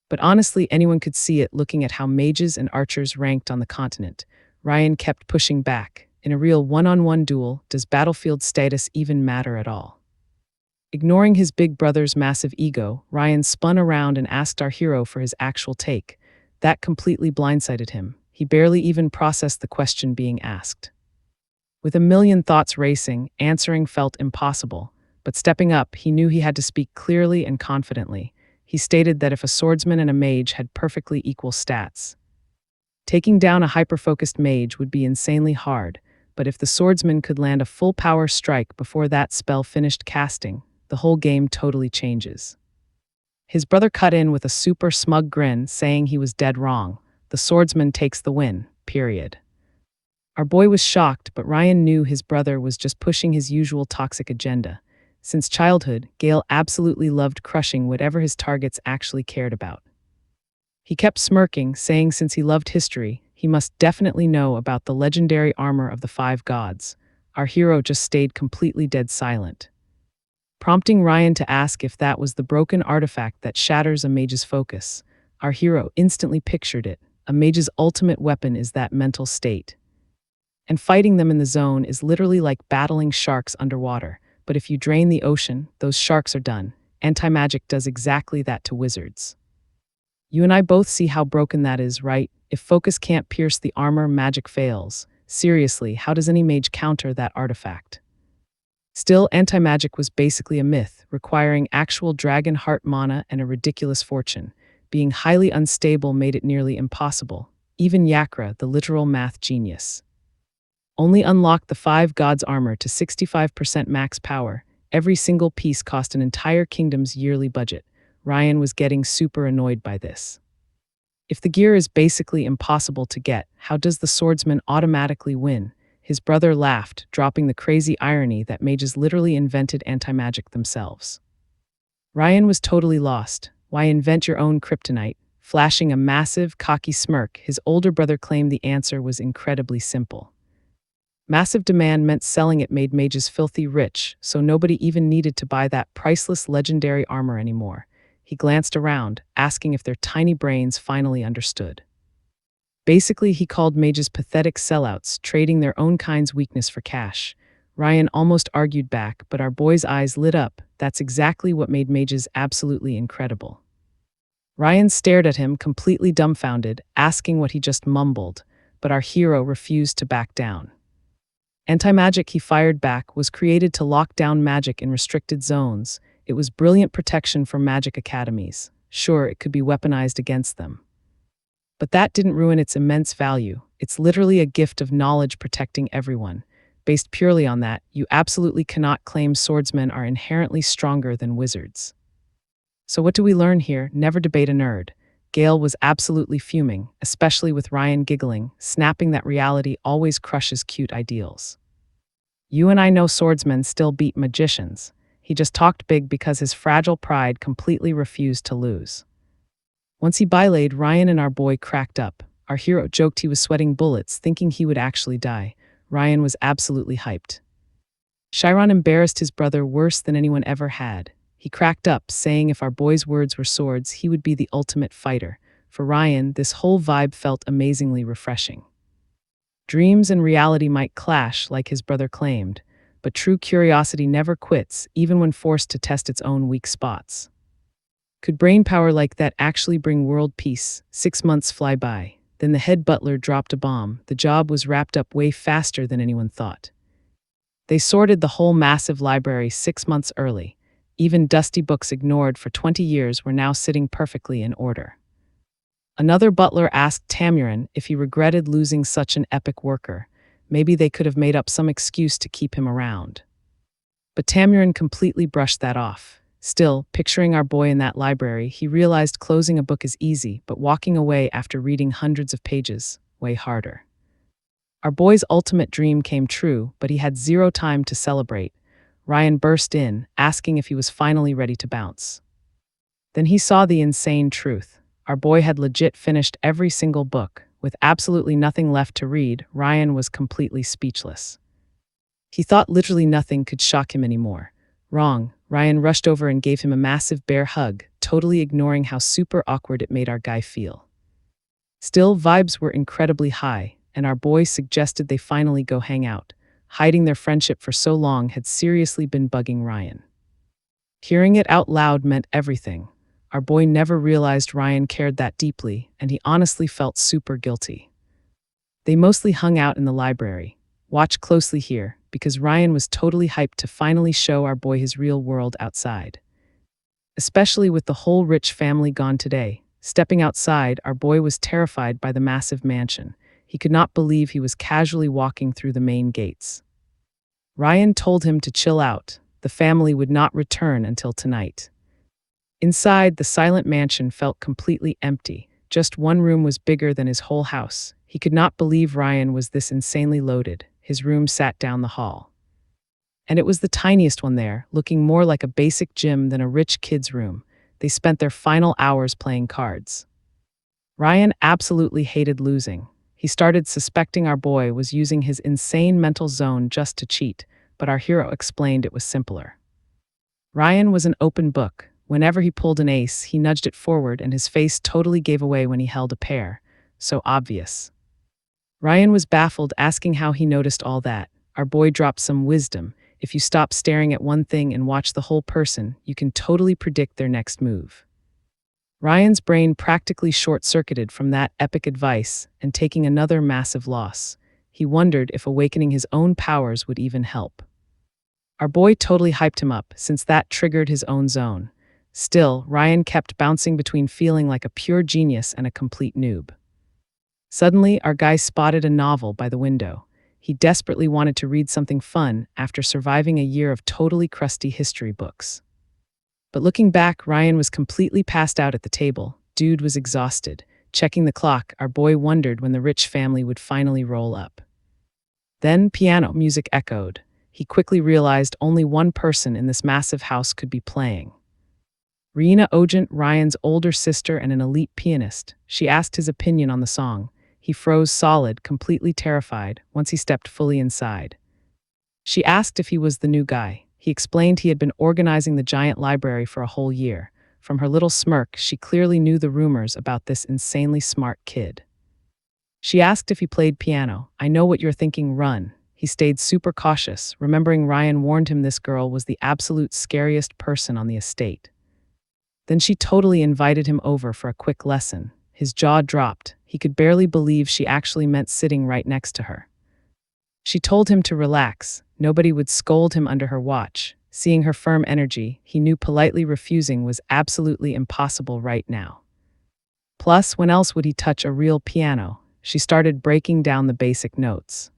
But honestly, anyone could see it looking at how mages and archers ranked on the continent. Ryan kept pushing back. In a real one-on-one duel, does battlefield status even matter at all? Ignoring his big brother's massive ego, Ryan spun around and asked our hero for his actual take. That completely blindsided him. He barely even processed the question being asked. With a million thoughts racing, answering felt impossible, but stepping up, he knew he had to speak clearly and confidently. He stated that if a swordsman and a mage had perfectly equal stats, taking down a hyper-focused mage would be insanely hard, but if the swordsman could land a full-power strike before that spell finished casting, the whole game totally changes. His brother cut in with a super smug grin, saying he was dead wrong. The swordsman takes the win, period. Our boy was shocked, but Ryan knew his brother was just pushing his usual toxic agenda. Since childhood, Gale absolutely loved crushing whatever his targets actually cared about. He kept smirking, saying since he loved history, he must definitely know about the legendary armor of the 5 gods. Our hero just stayed completely dead silent, prompting Ryan to ask if that was the broken artifact that shatters a mage's focus. Our hero instantly pictured it. A mage's ultimate weapon is that mental state. And fighting them in the zone is literally like battling sharks underwater. But if you drain the ocean, those sharks are done. Anti-magic does exactly that to wizards. You and I both see how broken that is, right? If focus can't pierce the armor, magic fails. Seriously, how does any mage counter that artifact? Still, anti-magic was basically a myth, requiring actual dragon heart mana and a ridiculous fortune. Being highly unstable made it nearly impossible. Even Yakra, the literal math genius, only unlocked the 5 gods armor to 65% max power. Every single piece cost an entire kingdom's yearly budget. Ryan was getting super annoyed by this. If the gear is basically impossible to get, how does the swordsman automatically win? His brother laughed, dropping the crazy irony that mages literally invented anti-magic themselves. Ryan was totally lost. Why invent your own kryptonite? Flashing a massive, cocky smirk, his older brother claimed the answer was incredibly simple. Massive demand meant selling it made mages filthy rich, so nobody even needed to buy that priceless legendary armor anymore. He glanced around, asking if their tiny brains finally understood. Basically, he called mages pathetic sellouts, trading their own kind's weakness for cash. Ryan almost argued back, but our boy's eyes lit up. That's exactly what made mages absolutely incredible. Ryan stared at him, completely dumbfounded, asking what he just mumbled, but our hero refused to back down. Anti-magic, he fired back, was created to lock down magic in restricted zones. It was brilliant protection from magic academies. Sure, it could be weaponized against them, but that didn't ruin its immense value. It's literally a gift of knowledge protecting everyone. Based purely on that, you absolutely cannot claim swordsmen are inherently stronger than wizards. So what do we learn here? Never debate a nerd. Gale was absolutely fuming, especially with Ryan giggling, snapping that reality always crushes cute ideals. You and I know swordsmen still beat magicians. He just talked big because his fragile pride completely refused to lose. Once he bylaid, Ryan and our boy cracked up. Our hero joked he was sweating bullets, thinking he would actually die. Ryan was absolutely hyped. Chiron embarrassed his brother worse than anyone ever had. He cracked up, saying if our boy's words were swords, he would be the ultimate fighter. For Ryan, this whole vibe felt amazingly refreshing. Dreams and reality might clash, like his brother claimed, but true curiosity never quits, even when forced to test its own weak spots. Could brainpower like that actually bring world peace? 6 months fly by. Then the head butler dropped a bomb. The job was wrapped up way faster than anyone thought. They sorted the whole massive library 6 months early. Even dusty books ignored for 20 years were now sitting perfectly in order. Another butler asked Tamurin if he regretted losing such an epic worker. Maybe they could have made up some excuse to keep him around. But Tamurin completely brushed that off. Still, picturing our boy in that library, he realized closing a book is easy, but walking away after reading hundreds of pages, way harder. Our boy's ultimate dream came true, but he had zero time to celebrate. Ryan burst in, asking if he was finally ready to bounce. Then he saw the insane truth. Our boy had legit finished every single book. With absolutely nothing left to read, Ryan was completely speechless. He thought literally nothing could shock him anymore. Wrong. Ryan rushed over and gave him a massive bear hug, totally ignoring how super awkward it made our guy feel. Still, vibes were incredibly high, and our boy suggested they finally go hang out. Hiding their friendship for so long had seriously been bugging Ryan. Hearing it out loud meant everything. Our boy never realized Ryan cared that deeply, and he honestly felt super guilty. They mostly hung out in the library. Watch closely here, because Ryan was totally hyped to finally show our boy his real world outside. Especially with the whole rich family gone today. Stepping outside, our boy was terrified by the massive mansion. He could not believe he was casually walking through the main gates. Ryan told him to chill out. The family would not return until tonight. Inside, the silent mansion felt completely empty. Just one room was bigger than his whole house. He could not believe Ryan was this insanely loaded. His room sat down the hall. And it was the tiniest one there, looking more like a basic gym than a rich kid's room. They spent their final hours playing cards. Ryan absolutely hated losing. He started suspecting our boy was using his insane mental zone just to cheat, but our hero explained it was simpler. Ryan was an open book. Whenever he pulled an ace, he nudged it forward and his face totally gave away when he held a pair. So obvious. Ryan was baffled, asking how he noticed all that. Our boy dropped some wisdom. If you stop staring at one thing and watch the whole person, you can totally predict their next move. Ryan's brain practically short-circuited from that epic advice and taking another massive loss. He wondered if awakening his own powers would even help. Our boy totally hyped him up, since that triggered his own zone. Still, Ryan kept bouncing between feeling like a pure genius and a complete noob. Suddenly, our guy spotted a novel by the window. He desperately wanted to read something fun after surviving a year of totally crusty history books. But looking back, Ryan was completely passed out at the table. Dude was exhausted. Checking the clock, our boy wondered when the rich family would finally roll up. Then piano music echoed. He quickly realized only one person in this massive house could be playing. Riina Ogent, Ryan's older sister and an elite pianist. She asked his opinion on the song. He froze solid, completely terrified, once he stepped fully inside. She asked if he was the new guy. He explained he had been organizing the giant library for a whole year. From her little smirk, she clearly knew the rumors about this insanely smart kid. She asked if he played piano. I know what you're thinking, run. He stayed super cautious, remembering Ryan warned him this girl was the absolute scariest person on the estate. Then she totally invited him over for a quick lesson. His jaw dropped. He could barely believe she actually meant sitting right next to her. She told him to relax. Nobody would scold him under her watch. Seeing her firm energy, he knew politely refusing was absolutely impossible right now. Plus, when else would he touch a real piano? She started breaking down the basic notes.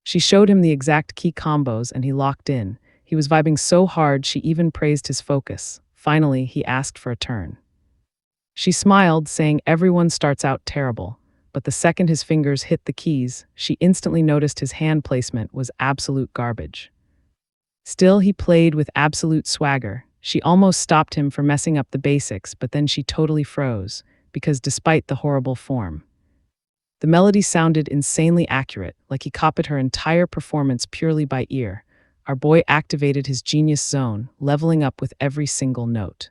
She showed him the exact key combos and he locked in. He was vibing so hard she even praised his focus. Finally, he asked for a turn. She smiled, saying everyone starts out terrible, but the second his fingers hit the keys, she instantly noticed his hand placement was absolute garbage. Still, he played with absolute swagger. She almost stopped him for messing up the basics, but then she totally froze, because despite the horrible form, the melody sounded insanely accurate, like he copied her entire performance purely by ear. Our boy activated his genius zone, leveling up with every single note.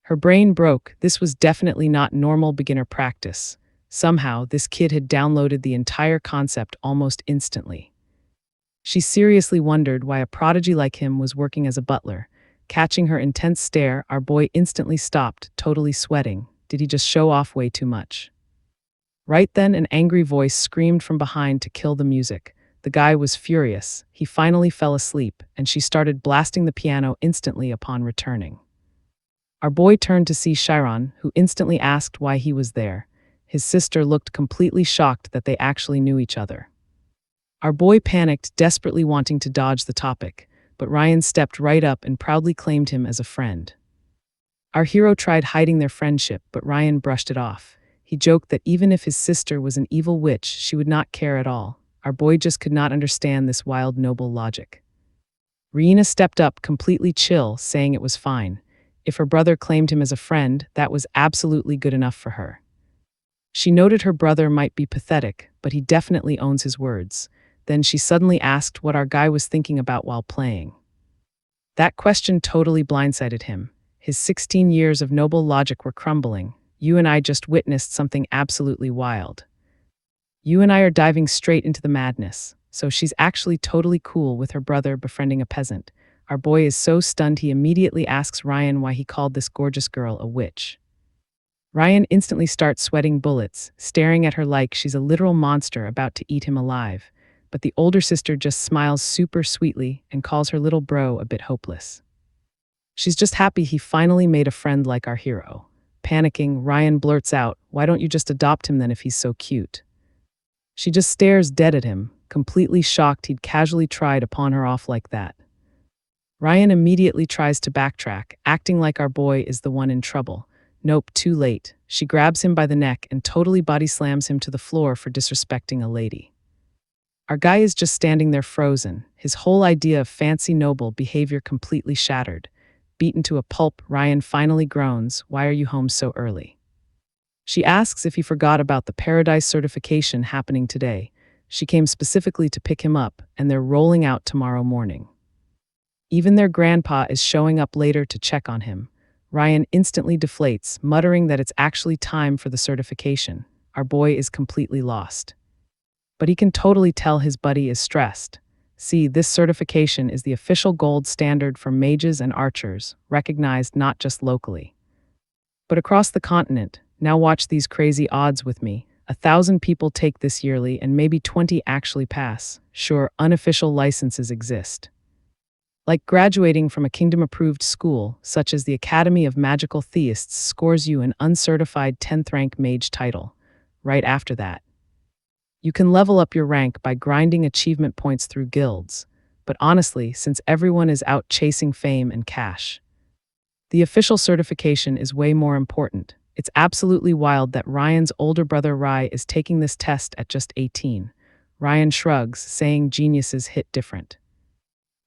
Her brain broke. This was definitely not normal beginner practice. Somehow, this kid had downloaded the entire concept almost instantly. She seriously wondered why a prodigy like him was working as a butler. Catching her intense stare, our boy instantly stopped, totally sweating. Did he just show off way too much? Right then, an angry voice screamed from behind to kill the music. The guy was furious. He finally fell asleep, and she started blasting the piano instantly upon returning. Our boy turned to see Chiron, who instantly asked why he was there. His sister looked completely shocked that they actually knew each other. Our boy panicked, desperately wanting to dodge the topic, but Ryan stepped right up and proudly claimed him as a friend. Our hero tried hiding their friendship, but Ryan brushed it off. He joked that even if his sister was an evil witch, she would not care at all. Our boy just could not understand this wild, noble logic. Riina stepped up, completely chill, saying it was fine. If her brother claimed him as a friend, that was absolutely good enough for her. She noted her brother might be pathetic, but he definitely owns his words. Then she suddenly asked what our guy was thinking about while playing. That question totally blindsided him. His 16 years of noble logic were crumbling. You and I just witnessed something absolutely wild. You and I are diving straight into the madness. So she's actually totally cool with her brother befriending a peasant. Our boy is so stunned he immediately asks Ryan why he called this gorgeous girl a witch. Ryan instantly starts sweating bullets, staring at her like she's a literal monster about to eat him alive. But the older sister just smiles super sweetly and calls her little bro a bit hopeless. She's just happy he finally made a friend like our hero. Panicking, Ryan blurts out, "Why don't you just adopt him then if he's so cute?" She just stares dead at him, completely shocked he'd casually tried to pawn her off like that. Ryan immediately tries to backtrack, acting like our boy is the one in trouble. Nope, too late. She grabs him by the neck and totally body slams him to the floor for disrespecting a lady. Our guy is just standing there frozen, his whole idea of fancy noble behavior completely shattered. Beaten to a pulp, Ryan finally groans, "Why are you home so early?" She asks if he forgot about the Paradise certification happening today. She came specifically to pick him up, and they're rolling out tomorrow morning. Even their grandpa is showing up later to check on him. Ryan instantly deflates, muttering that it's actually time for the certification. Our boy is completely lost. But he can totally tell his buddy is stressed. See, this certification is the official gold standard for mages and archers, recognized not just locally, but across the continent. Now watch these crazy odds with me. 1,000 people take this yearly and maybe 20 actually pass. Sure, unofficial licenses exist. Like graduating from a kingdom-approved school, such as the Academy of Magical Theists, scores you an uncertified 10th rank mage title. Right after that, you can level up your rank by grinding achievement points through guilds. But honestly, since everyone is out chasing fame and cash, the official certification is way more important. It's absolutely wild that Ryan's older brother Rai is taking this test at just 18. Ryan shrugs, saying geniuses hit different,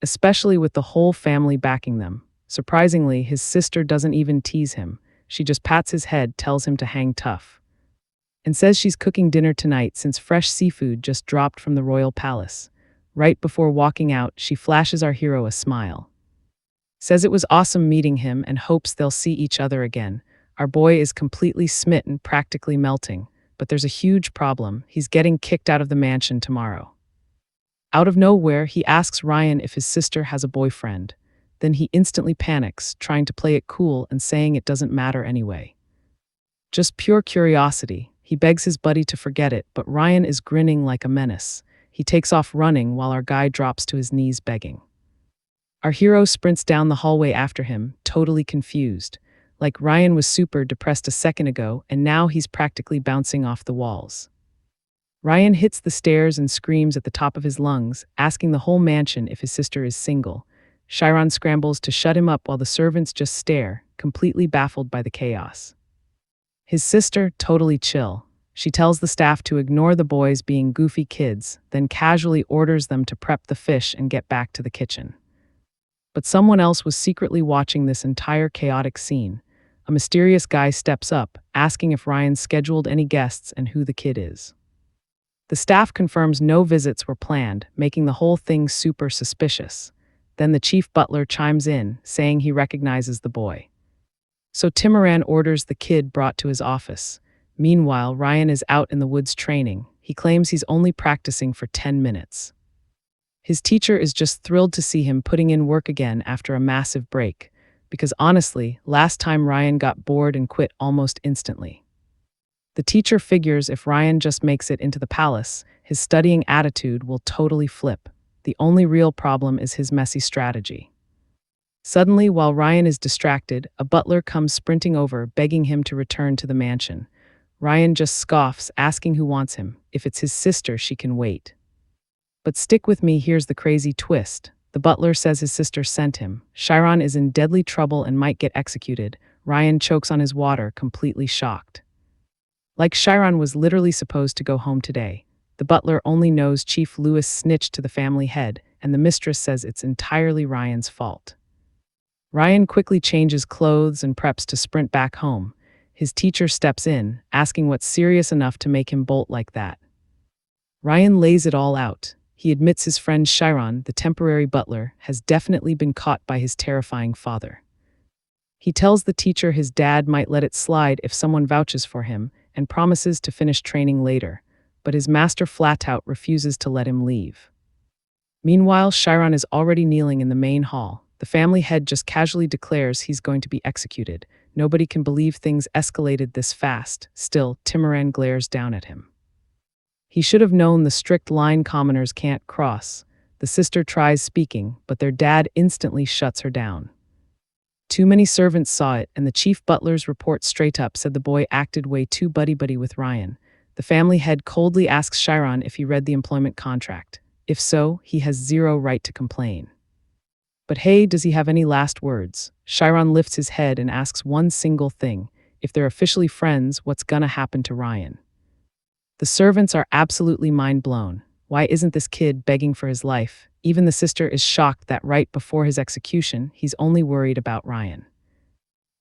especially with the whole family backing them. Surprisingly, his sister doesn't even tease him. She just pats his head, tells him to hang tough, and says she's cooking dinner tonight since fresh seafood just dropped from the royal palace. Right before walking out, she flashes our hero a smile, says it was awesome meeting him and hopes they'll see each other again. Our boy is completely smitten, practically melting, but there's a huge problem. He's getting kicked out of the mansion tomorrow. Out of nowhere, he asks Ryan if his sister has a boyfriend. Then he instantly panics, trying to play it cool and saying it doesn't matter anyway. Just pure curiosity. He begs his buddy to forget it, but Ryan is grinning like a menace. He takes off running while our guy drops to his knees begging. Our hero sprints down the hallway after him, totally confused. Like Ryan was super depressed a second ago, and now he's practically bouncing off the walls. Ryan hits the stairs and screams at the top of his lungs, asking the whole mansion if his sister is single. Chiron scrambles to shut him up while the servants just stare, completely baffled by the chaos. His sister, totally chill. She tells the staff to ignore the boys being goofy kids, then casually orders them to prep the fish and get back to the kitchen. But someone else was secretly watching this entire chaotic scene. A mysterious guy steps up, asking if Ryan scheduled any guests and who the kid is. The staff confirms no visits were planned, making the whole thing super suspicious. Then the chief butler chimes in, saying he recognizes the boy. So Timoran orders the kid brought to his office. Meanwhile, Ryan is out in the woods training. He claims he's only practicing for 10 minutes. His teacher is just thrilled to see him putting in work again after a massive break, because honestly, last time Ryan got bored and quit almost instantly. The teacher figures if Ryan just makes it into the palace, his studying attitude will totally flip. The only real problem is his messy strategy. Suddenly, while Ryan is distracted, a butler comes sprinting over, begging him to return to the mansion. Ryan just scoffs, asking who wants him. If it's his sister, she can wait. But stick with me, here's the crazy twist. The butler says his sister sent him. Chiron is in deadly trouble and might get executed. Ryan chokes on his water, completely shocked. Like Chiron was literally supposed to go home today. The butler only knows Chief Lewis snitched to the family head, and the mistress says it's entirely Ryan's fault. Ryan quickly changes clothes and preps to sprint back home. His teacher steps in, asking what's serious enough to make him bolt like that. Ryan lays it all out. He admits his friend Chiron, the temporary butler, has definitely been caught by his terrifying father. He tells the teacher his dad might let it slide if someone vouches for him, and promises to finish training later, but his master flat-out refuses to let him leave. Meanwhile, Chiron is already kneeling in the main hall. The family head just casually declares he's going to be executed. Nobody can believe things escalated this fast. Still, Timoran glares down at him. He should have known the strict line commoners can't cross. The sister tries speaking, but their dad instantly shuts her down. Too many servants saw it, and the chief butler's report straight up said the boy acted way too buddy-buddy with Ryan. The family head coldly asks Chiron if he read the employment contract. If so, he has zero right to complain. But hey, does he have any last words? Chiron lifts his head and asks one single thing. If they're officially friends, what's gonna happen to Ryan? The servants are absolutely mind-blown. Why isn't this kid begging for his life? Even the sister is shocked that right before his execution, he's only worried about Ryan.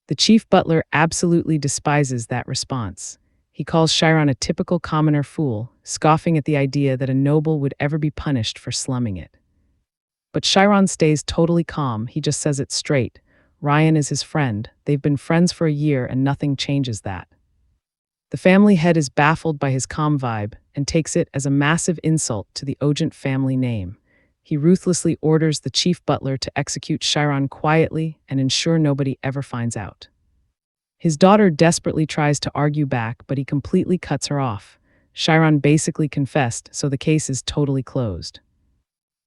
The chief butler absolutely despises that response. He calls Chiron a typical commoner fool, scoffing at the idea that a noble would ever be punished for slumming it. But Chiron stays totally calm. He just says it straight. Ryan is his friend. They've been friends for a year and nothing changes that. The family head is baffled by his calm vibe and takes it as a massive insult to the Ogent family name. He ruthlessly orders the chief butler to execute Chiron quietly and ensure nobody ever finds out. His daughter desperately tries to argue back, but he completely cuts her off. Chiron basically confessed, so the case is totally closed.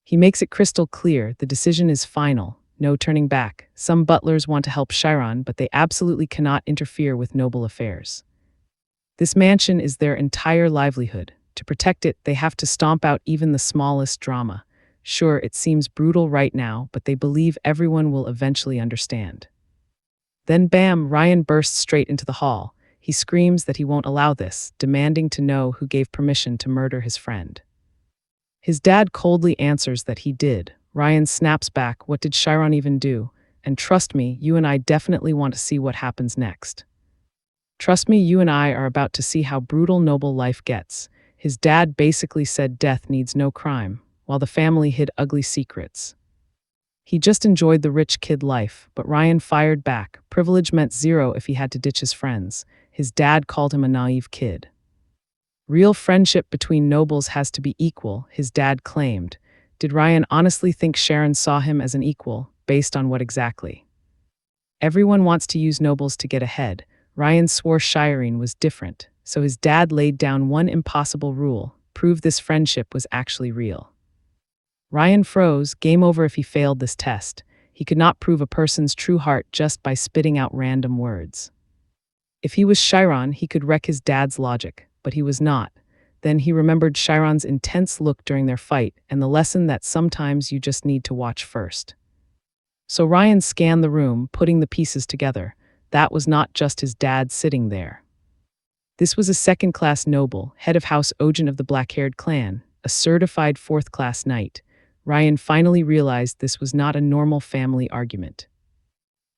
He makes it crystal clear the decision is final, no turning back. Some butlers want to help Chiron, but they absolutely cannot interfere with noble affairs. This mansion is their entire livelihood. To protect it, they have to stomp out even the smallest drama. Sure, it seems brutal right now, but they believe everyone will eventually understand. Then bam, Ryan bursts straight into the hall. He screams that he won't allow this, demanding to know who gave permission to murder his friend. His dad coldly answers that he did. Ryan snaps back, what did Chiron even do? And trust me, you and I definitely want to see what happens next. Trust me, you and I are about to see how brutal noble life gets. His dad basically said death needs no crime, while the family hid ugly secrets. He just enjoyed the rich kid life, but Ryan fired back. Privilege meant zero if he had to ditch his friends. His dad called him a naive kid. Real friendship between nobles has to be equal, his dad claimed. Did Ryan honestly think Sharon saw him as an equal, based on what exactly? Everyone wants to use nobles to get ahead. Ryan swore Chiron was different, so his dad laid down one impossible rule: prove this friendship was actually real. Ryan froze, game over if he failed this test. He could not prove a person's true heart just by spitting out random words. If he was Chiron, he could wreck his dad's logic, but he was not. Then he remembered Chiron's intense look during their fight and the lesson that sometimes you just need to watch first. So Ryan scanned the room, putting the pieces together. That was not just his dad sitting there. This was a second-class noble, head of House Ojin of the black-haired clan, a certified fourth-class knight. Ryan finally realized this was not a normal family argument.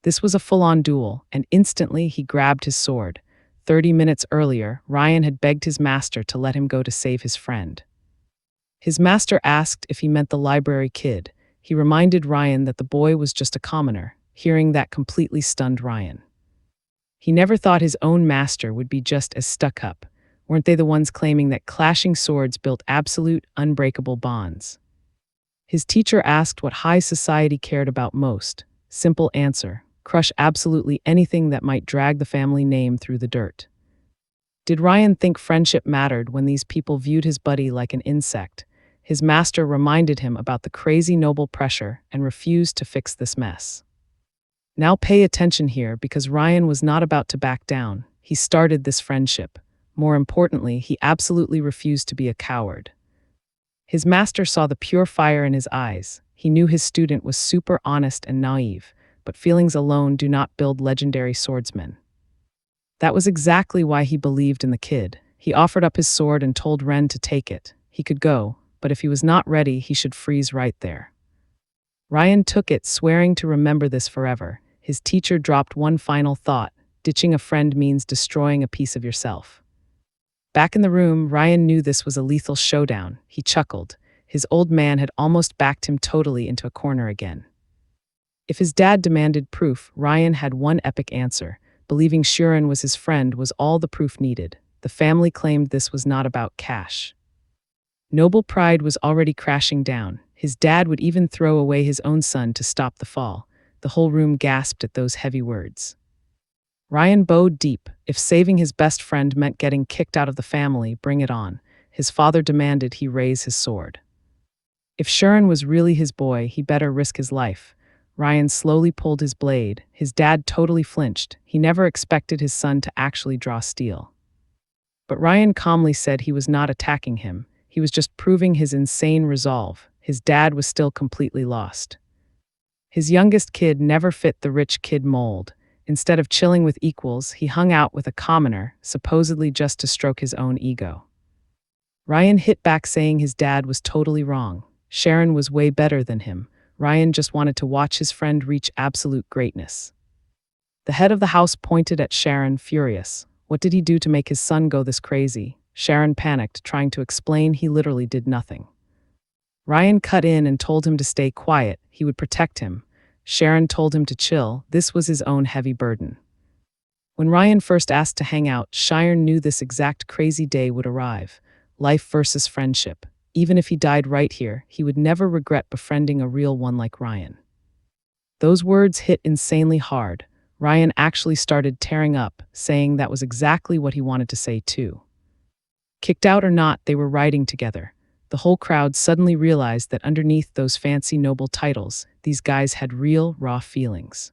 This was a full-on duel, and instantly he grabbed his sword. 30 minutes earlier, Ryan had begged his master to let him go to save his friend. His master asked if he meant the library kid. He reminded Ryan that the boy was just a commoner. Hearing that completely stunned Ryan. He never thought his own master would be just as stuck up. Weren't they the ones claiming that clashing swords built absolute, unbreakable bonds? His teacher asked what high society cared about most. Simple answer: crush absolutely anything that might drag the family name through the dirt. Did Ryan think friendship mattered when these people viewed his buddy like an insect? His master reminded him about the crazy noble pressure and refused to fix this mess. Now pay attention here, because Ryan was not about to back down. He started this friendship. More importantly, he absolutely refused to be a coward. His master saw the pure fire in his eyes. He knew his student was super honest and naive, but feelings alone do not build legendary swordsmen. That was exactly why he believed in the kid. He offered up his sword and told Ren to take it. He could go, but if he was not ready, he should freeze right there. Ryan took it, swearing to remember this forever. His teacher dropped one final thought: ditching a friend means destroying a piece of yourself. Back in the room, Ryan knew this was a lethal showdown. He chuckled. His old man had almost backed him totally into a corner again. If his dad demanded proof, Ryan had one epic answer. Believing Chiron was his friend was all the proof needed. The family claimed this was not about cash. Noble pride was already crashing down. His dad would even throw away his own son to stop the fall. The whole room gasped at those heavy words. Ryan bowed deep. If saving his best friend meant getting kicked out of the family, bring it on. His father demanded he raise his sword. If Chiron was really his boy, he better risk his life. Ryan slowly pulled his blade. His dad totally flinched. He never expected his son to actually draw steel. But Ryan calmly said he was not attacking him. He was just proving his insane resolve. His dad was still completely lost. His youngest kid never fit the rich kid mold. Instead of chilling with equals, he hung out with a commoner, supposedly just to stroke his own ego. Ryan hit back, saying his dad was totally wrong. Chiron was way better than him. Ryan just wanted to watch his friend reach absolute greatness. The head of the house pointed at Chiron, furious. What did he do to make his son go this crazy? Chiron panicked, trying to explain he literally did nothing. Ryan cut in and told him to stay quiet. He would protect him. Chiron told him to chill. This was his own heavy burden. When Ryan first asked to hang out, Chiron knew this exact crazy day would arrive. Life versus friendship. Even if he died right here, he would never regret befriending a real one like Ryan. Those words hit insanely hard. Ryan actually started tearing up, saying that was exactly what he wanted to say too. Kicked out or not, they were riding together. The whole crowd suddenly realized that underneath those fancy noble titles, these guys had real, raw feelings.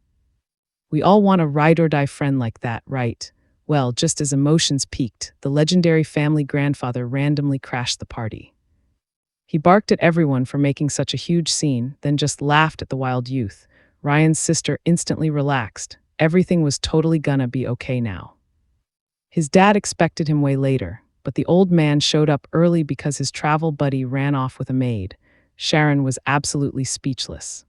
We all want a ride-or-die friend like that, right? Well, just as emotions peaked, the legendary family grandfather randomly crashed the party. He barked at everyone for making such a huge scene, then just laughed at the wild youth. Ryan's sister instantly relaxed. Everything was totally gonna be okay now. His dad expected him way later, but the old man showed up early because his travel buddy ran off with a maid. Chiron was absolutely speechless.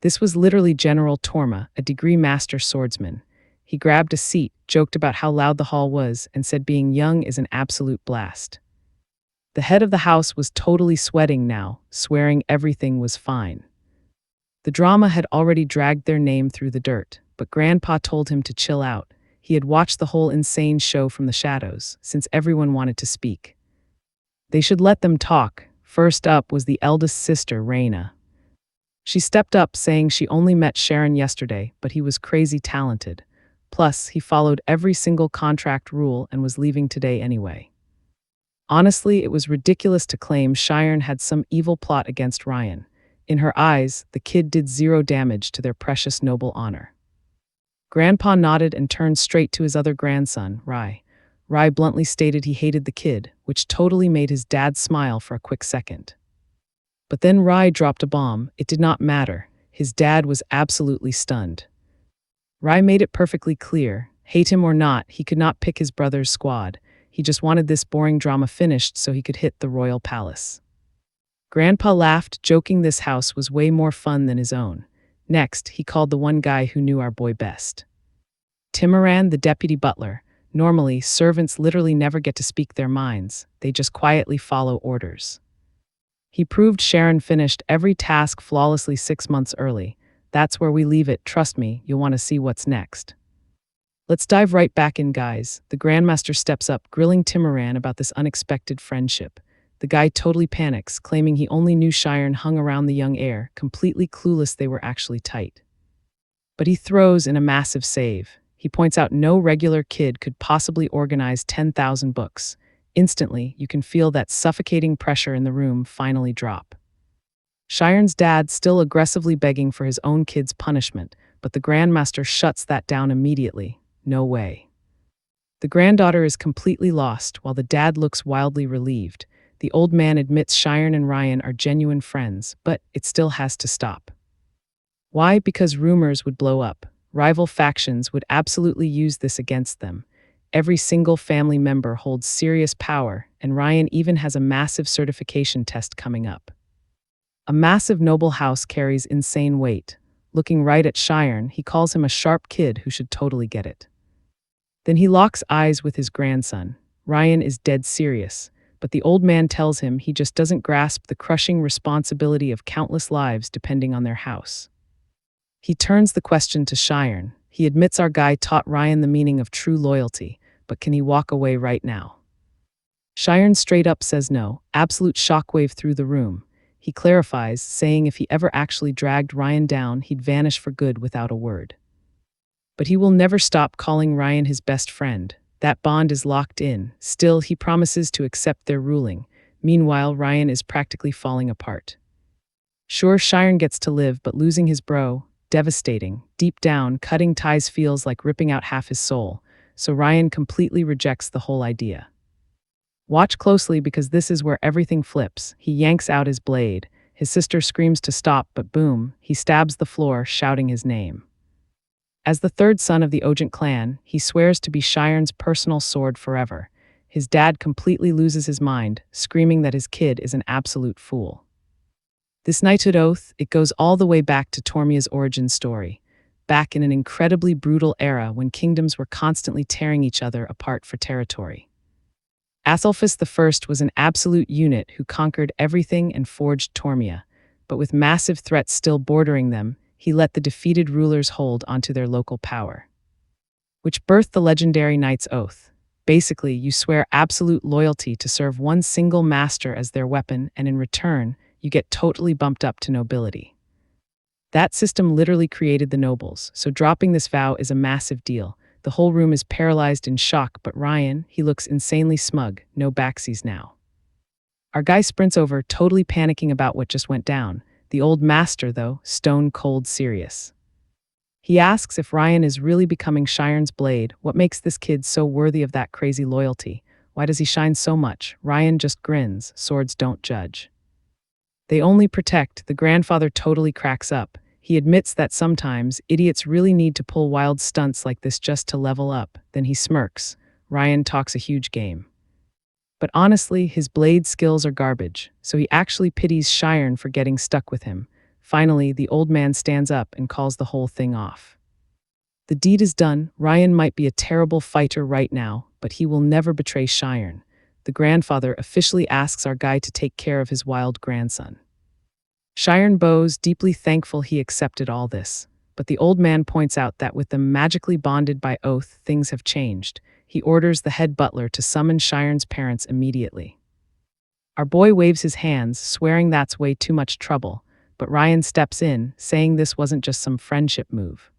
This was literally General Torma, a degree master swordsman. He grabbed a seat, joked about how loud the hall was, and said being young is an absolute blast. The head of the house was totally sweating now, swearing everything was fine. The drama had already dragged their name through the dirt, but Grandpa told him to chill out. He had watched the whole insane show from the shadows, since everyone wanted to speak. They should let them talk. First up was the eldest sister, Raina. She stepped up, saying she only met Chiron yesterday, but he was crazy talented. Plus, he followed every single contract rule and was leaving today anyway. Honestly, it was ridiculous to claim Chiron had some evil plot against Ryan. In her eyes, the kid did zero damage to their precious noble honor. Grandpa nodded and turned straight to his other grandson, Rai. Rai bluntly stated he hated the kid, which totally made his dad smile for a quick second. But then Rai dropped a bomb. It did not matter. His dad was absolutely stunned. Rai made it perfectly clear. Hate him or not, he could not pick his brother's squad. He just wanted this boring drama finished so he could hit the royal palace. Grandpa laughed, joking this house was way more fun than his own. Next, he called the one guy who knew our boy best. Timoran, the deputy butler. Normally, servants literally never get to speak their minds. They just quietly follow orders. He proved Sharon finished every task flawlessly 6 months early. That's where we leave it. Trust me, you'll want to see what's next. Let's dive right back in, guys. The Grandmaster steps up, grilling Timoran about this unexpected friendship. The guy totally panics, claiming he only knew Sharon hung around the young heir, completely clueless they were actually tight. But he throws in a massive save. He points out no regular kid could possibly organize 10,000 books. Instantly, you can feel that suffocating pressure in the room finally drop. Sharon's dad still aggressively begging for his own kid's punishment, but the Grandmaster shuts that down immediately. No way. The granddaughter is completely lost, while the dad looks wildly relieved. The old man admits Sharon and Ryan are genuine friends, but it still has to stop. Why? Because rumors would blow up. Rival factions would absolutely use this against them. Every single family member holds serious power, and Ryan even has a massive certification test coming up. A massive noble house carries insane weight. Looking right at Sharon, he calls him a sharp kid who should totally get it. Then he locks eyes with his grandson. Ryan is dead serious, but the old man tells him he just doesn't grasp the crushing responsibility of countless lives depending on their house. He turns the question to Sharon. He admits our guy taught Ryan the meaning of true loyalty, but can he walk away right now? Sharon straight up says no, absolute shockwave through the room. He clarifies, saying if he ever actually dragged Ryan down, he'd vanish for good without a word. But he will never stop calling Ryan his best friend. That bond is locked in. Still, he promises to accept their ruling. Meanwhile, Ryan is practically falling apart. Sure, Sharon gets to live, but losing his bro, devastating. Deep down, cutting ties feels like ripping out half his soul, so Ryan completely rejects the whole idea. Watch closely because this is where everything flips. He yanks out his blade. His sister screams to stop, but boom, he stabs the floor, shouting his name. As the third son of the Ojent clan, he swears to be Sharon's personal sword forever. His dad completely loses his mind, screaming that his kid is an absolute fool. This knighthood oath, it goes all the way back to Tormia's origin story, back in an incredibly brutal era when kingdoms were constantly tearing each other apart for territory. Athelphus I was an absolute unit who conquered everything and forged Tormia, but with massive threats still bordering them, he let the defeated rulers hold onto their local power. Which birthed the legendary Knight's Oath. Basically, you swear absolute loyalty to serve one single master as their weapon, and in return, you get totally bumped up to nobility. That system literally created the nobles, so dropping this vow is a massive deal. The whole room is paralyzed in shock, but Ryan, he looks insanely smug, no backsies now. Our guy sprints over, totally panicking about what just went down. The old master, though, stone cold serious. He asks if Ryan is really becoming Sharon's blade. What makes this kid so worthy of that crazy loyalty? Why does he shine so much? Ryan just grins, swords don't judge. They only protect. The grandfather totally cracks up. He admits that sometimes idiots really need to pull wild stunts like this just to level up. Then he smirks. Ryan talks a huge game. But honestly, his blade skills are garbage, so he actually pities Sharon for getting stuck with him. Finally, the old man stands up and calls the whole thing off. The deed is done. Ryan might be a terrible fighter right now, but he will never betray Sharon. The grandfather officially asks our guy to take care of his wild grandson. Sharon bows, deeply thankful he accepted all this, but the old man points out that with them magically bonded by oath, things have changed. He orders the head butler to summon Sharon's parents immediately. Our boy waves his hands, swearing that's way too much trouble, but Ryan steps in, saying this wasn't just some friendship move.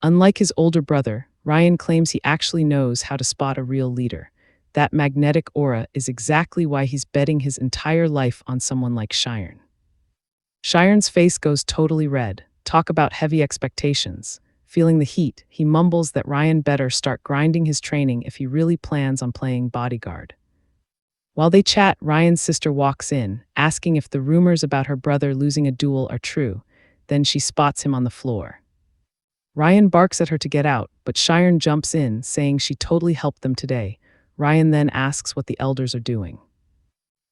Unlike his older brother, Ryan claims he actually knows how to spot a real leader. That magnetic aura is exactly why he's betting his entire life on someone like Sharon. Sharon's face goes totally red. Talk about heavy expectations. Feeling the heat, he mumbles that Ryan better start grinding his training if he really plans on playing bodyguard. While they chat, Ryan's sister walks in, asking if the rumors about her brother losing a duel are true. Then she spots him on the floor. Ryan barks at her to get out, but Shiren jumps in, saying she totally helped them today. Ryan then asks what the elders are doing.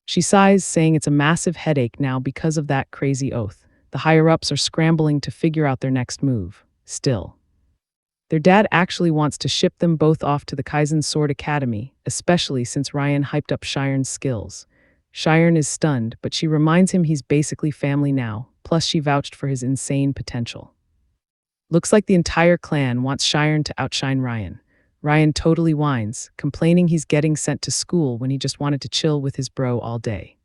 She sighs, saying it's a massive headache now because of that crazy oath. The higher-ups are scrambling to figure out their next move. Still, their dad actually wants to ship them both off to the Kaizen Sword Academy, especially since Ryan hyped up Shiren's skills. Shiren is stunned, but she reminds him he's basically family now, plus she vouched for his insane potential. Looks like the entire clan wants Shiren to outshine Ryan. Ryan totally whines, complaining he's getting sent to school when he just wanted to chill with his bro all day.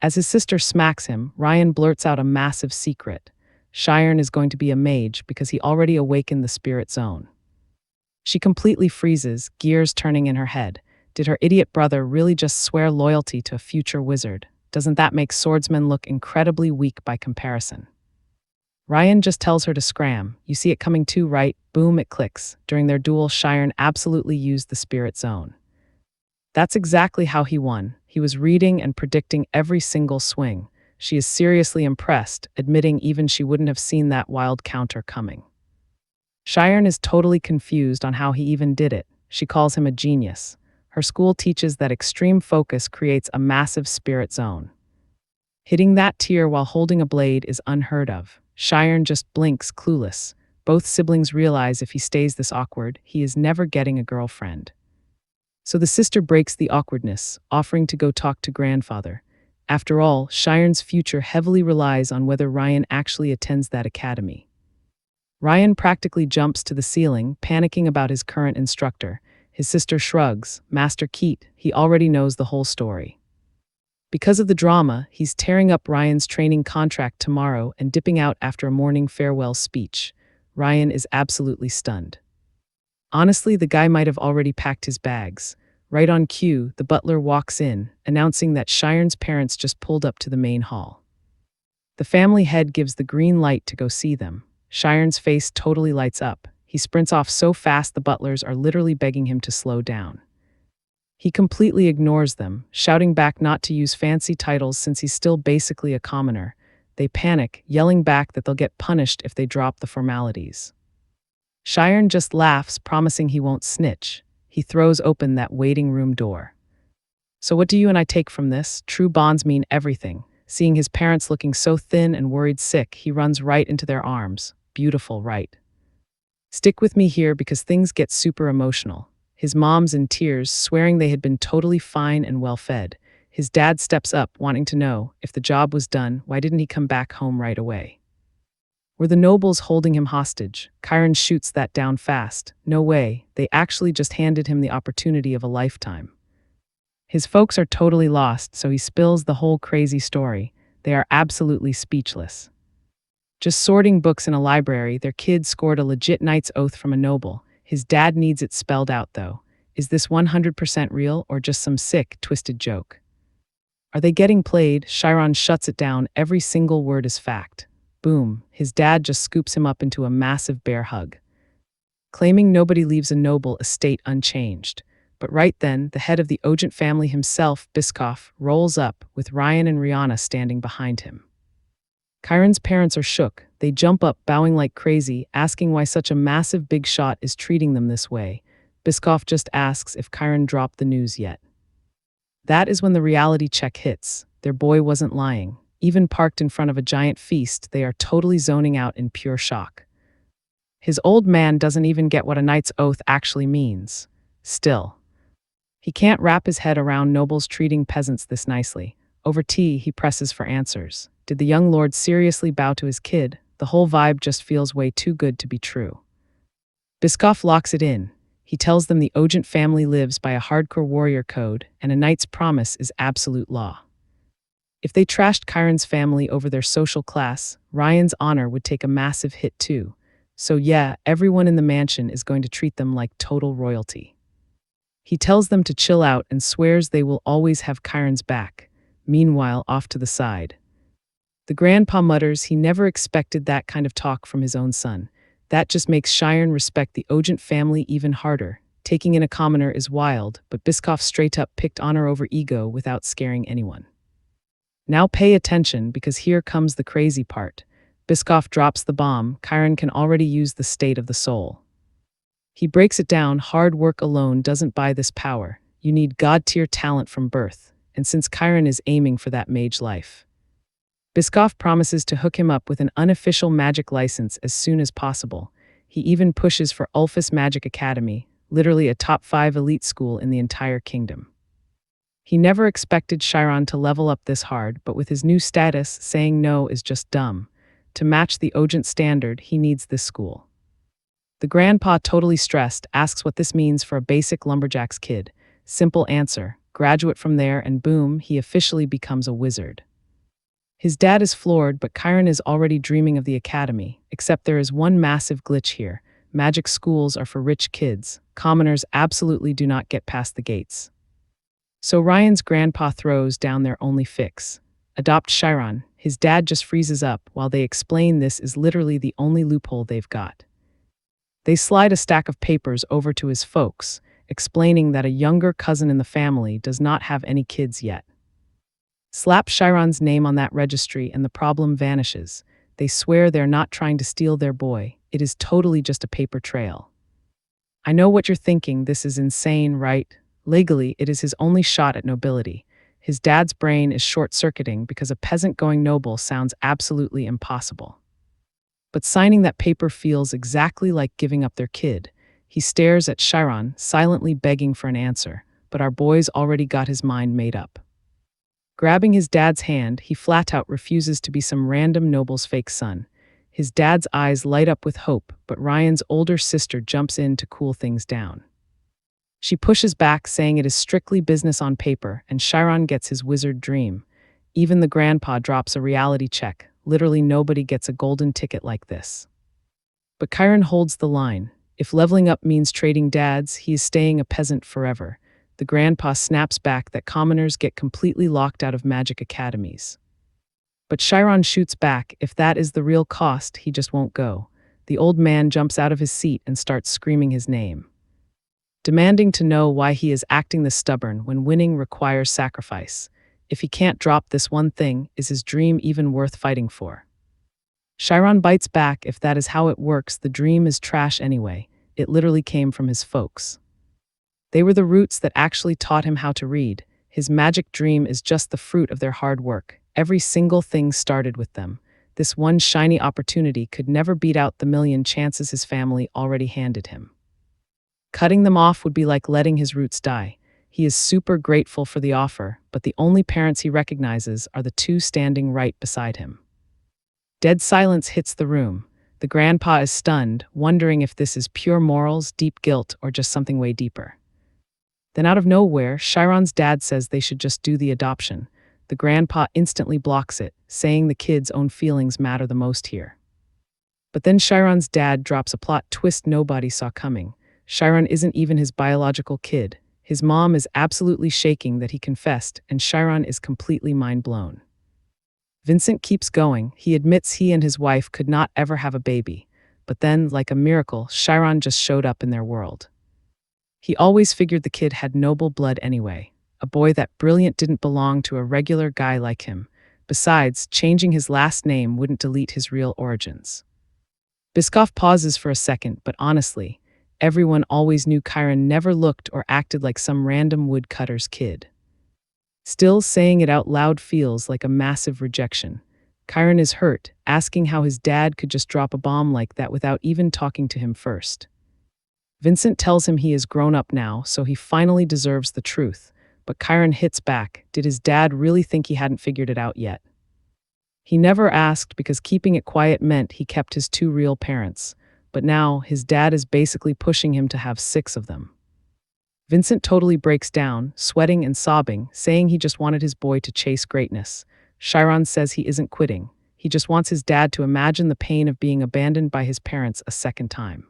As his sister smacks him, Ryan blurts out a massive secret. Shiren is going to be a mage because he already awakened the spirit zone. She completely freezes, gears turning in her head. Did her idiot brother really just swear loyalty to a future wizard? Doesn't that make swordsmen look incredibly weak by comparison? Ryan just tells her to scram. You see it coming too, right? Boom, it clicks. During their duel, Shiren absolutely used the spirit zone. That's exactly how he won. He was reading and predicting every single swing. She is seriously impressed, admitting even she wouldn't have seen that wild counter coming. Shiren is totally confused on how he even did it. She calls him a genius. Her school teaches that extreme focus creates a massive spirit zone. Hitting that tier while holding a blade is unheard of. Shiren just blinks, clueless. Both siblings realize if he stays this awkward, he is never getting a girlfriend. So the sister breaks the awkwardness, offering to go talk to grandfather. After all, Shiren's future heavily relies on whether Ryan actually attends that academy. Ryan practically jumps to the ceiling, panicking about his current instructor. His sister shrugs. Master Keat, he already knows the whole story. Because of the drama, he's tearing up Ryan's training contract tomorrow and dipping out after a morning farewell speech. Ryan is absolutely stunned. Honestly, the guy might have already packed his bags. Right on cue, the butler walks in, announcing that Shiren's parents just pulled up to the main hall. The family head gives the green light to go see them. Shiren's face totally lights up. He sprints off so fast the butlers are literally begging him to slow down. He completely ignores them, shouting back not to use fancy titles since he's still basically a commoner. They panic, yelling back that they'll get punished if they drop the formalities. Shiren just laughs, promising he won't snitch. He throws open that waiting room door. So what do you and I take from this? True bonds mean everything. Seeing his parents looking so thin and worried sick, he runs right into their arms. Beautiful, right? Stick with me here because things get super emotional. His mom's in tears, swearing they had been totally fine and well-fed. His dad steps up, wanting to know, if the job was done, why didn't he come back home right away? Were the nobles holding him hostage? Chiron shoots that down fast. No way, they actually just handed him the opportunity of a lifetime. His folks are totally lost, so he spills the whole crazy story. They are absolutely speechless. Just sorting books in a library, their kid scored a legit knight's oath from a noble. His dad needs it spelled out, though. Is this 100% real or just some sick, twisted joke? Are they getting played? Chiron shuts it down. Every single word is fact. Boom, his dad just scoops him up into a massive bear hug, claiming nobody leaves a noble estate unchanged. But right then, the head of the Ogent family himself, Biskov, rolls up, with Ryan and Rihanna standing behind him. Chiron's parents are shook. They jump up, bowing like crazy, asking why such a massive big shot is treating them this way. Biskov just asks if Chiron dropped the news yet. That is when the reality check hits. Their boy wasn't lying. Even parked in front of a giant feast, they are totally zoning out in pure shock. His old man doesn't even get what a knight's oath actually means. Still, he can't wrap his head around nobles treating peasants this nicely. Over tea, he presses for answers. Did the young lord seriously bow to his kid? The whole vibe just feels way too good to be true. Biskov locks it in. He tells them the Ogent family lives by a hardcore warrior code, and a knight's promise is absolute law. If they trashed Chiron's family over their social class, Ryan's honor would take a massive hit too. So yeah, everyone in the mansion is going to treat them like total royalty. He tells them to chill out and swears they will always have Chiron's back. Meanwhile, off to the side, the grandpa mutters he never expected that kind of talk from his own son. That just makes Shiren respect the Ogent family even harder. Taking in a commoner is wild, but Biscoff straight up picked honor over ego without scaring anyone. Now pay attention, because here comes the crazy part. Biscoff drops the bomb. Chiron can already use the state of the soul. He breaks it down. Hard work alone doesn't buy this power. You need god-tier talent from birth, and since Chiron is aiming for that mage life, Biscoff promises to hook him up with an unofficial magic license as soon as possible. He even pushes for Ulphus Magic Academy, literally a top 5 elite school in the entire kingdom. He never expected Chiron to level up this hard, but with his new status, saying no is just dumb. To match the Ogent standard, he needs this school. The grandpa, totally stressed, asks what this means for a basic lumberjack's kid. Simple answer: graduate from there, and boom, he officially becomes a wizard. His dad is floored, but Chiron is already dreaming of the academy, except there is one massive glitch here. Magic schools are for rich kids. Commoners absolutely do not get past the gates. So Ryan's grandpa throws down their only fix: adopt Chiron. His dad just freezes up while they explain this is literally the only loophole they've got. They slide a stack of papers over to his folks, explaining that a younger cousin in the family does not have any kids yet. Slap Chiron's name on that registry and the problem vanishes. They swear they're not trying to steal their boy. It is totally just a paper trail. I know what you're thinking. This is insane, right? Legally, it is his only shot at nobility. His dad's brain is short-circuiting because a peasant going noble sounds absolutely impossible. But signing that paper feels exactly like giving up their kid. He stares at Chiron, silently begging for an answer, but our boy's already got his mind made up. Grabbing his dad's hand, he flat-out refuses to be some random noble's fake son. His dad's eyes light up with hope, but Ryan's older sister jumps in to cool things down. She pushes back, saying it is strictly business on paper, and Chiron gets his wizard dream. Even the grandpa drops a reality check. Literally nobody gets a golden ticket like this. But Chiron holds the line. If leveling up means trading dads, he is staying a peasant forever. The grandpa snaps back that commoners get completely locked out of magic academies. But Chiron shoots back. If that is the real cost, he just won't go. The old man jumps out of his seat and starts screaming his name, demanding to know why he is acting this stubborn when winning requires sacrifice. If he can't drop this one thing, is his dream even worth fighting for? Chiron bites back. If that is how it works, the dream is trash anyway. It literally came from his folks. They were the roots that actually taught him how to read. His magic dream is just the fruit of their hard work. Every single thing started with them. This one shiny opportunity could never beat out the million chances his family already handed him. Cutting them off would be like letting his roots die. He is super grateful for the offer, but the only parents he recognizes are the two standing right beside him. Dead silence hits the room. The grandpa is stunned, wondering if this is pure morals, deep guilt, or just something way deeper. Then out of nowhere, Chiron's dad says they should just do the adoption. The grandpa instantly blocks it, saying the kid's own feelings matter the most here. But then Chiron's dad drops a plot twist nobody saw coming. Chiron isn't even his biological kid. His mom is absolutely shaking that he confessed, and Chiron is completely mind-blown. Vincent keeps going. He admits he and his wife could not ever have a baby. But then, like a miracle, Chiron just showed up in their world. He always figured the kid had noble blood anyway. A boy that brilliant didn't belong to a regular guy like him. Besides, changing his last name wouldn't delete his real origins. Biscoff pauses for a second, but honestly, everyone always knew Chiron never looked or acted like some random woodcutter's kid. Still, saying it out loud feels like a massive rejection. Chiron is hurt, asking how his dad could just drop a bomb like that without even talking to him first. Vincent tells him he is grown up now, so he finally deserves the truth. But Chiron hits back. Did his dad really think he hadn't figured it out yet? He never asked because keeping it quiet meant he kept his two real parents. But now, his dad is basically pushing him to have 6 of them. Vincent totally breaks down, sweating and sobbing, saying he just wanted his boy to chase greatness. Chiron says he isn't quitting. He just wants his dad to imagine the pain of being abandoned by his parents a second time.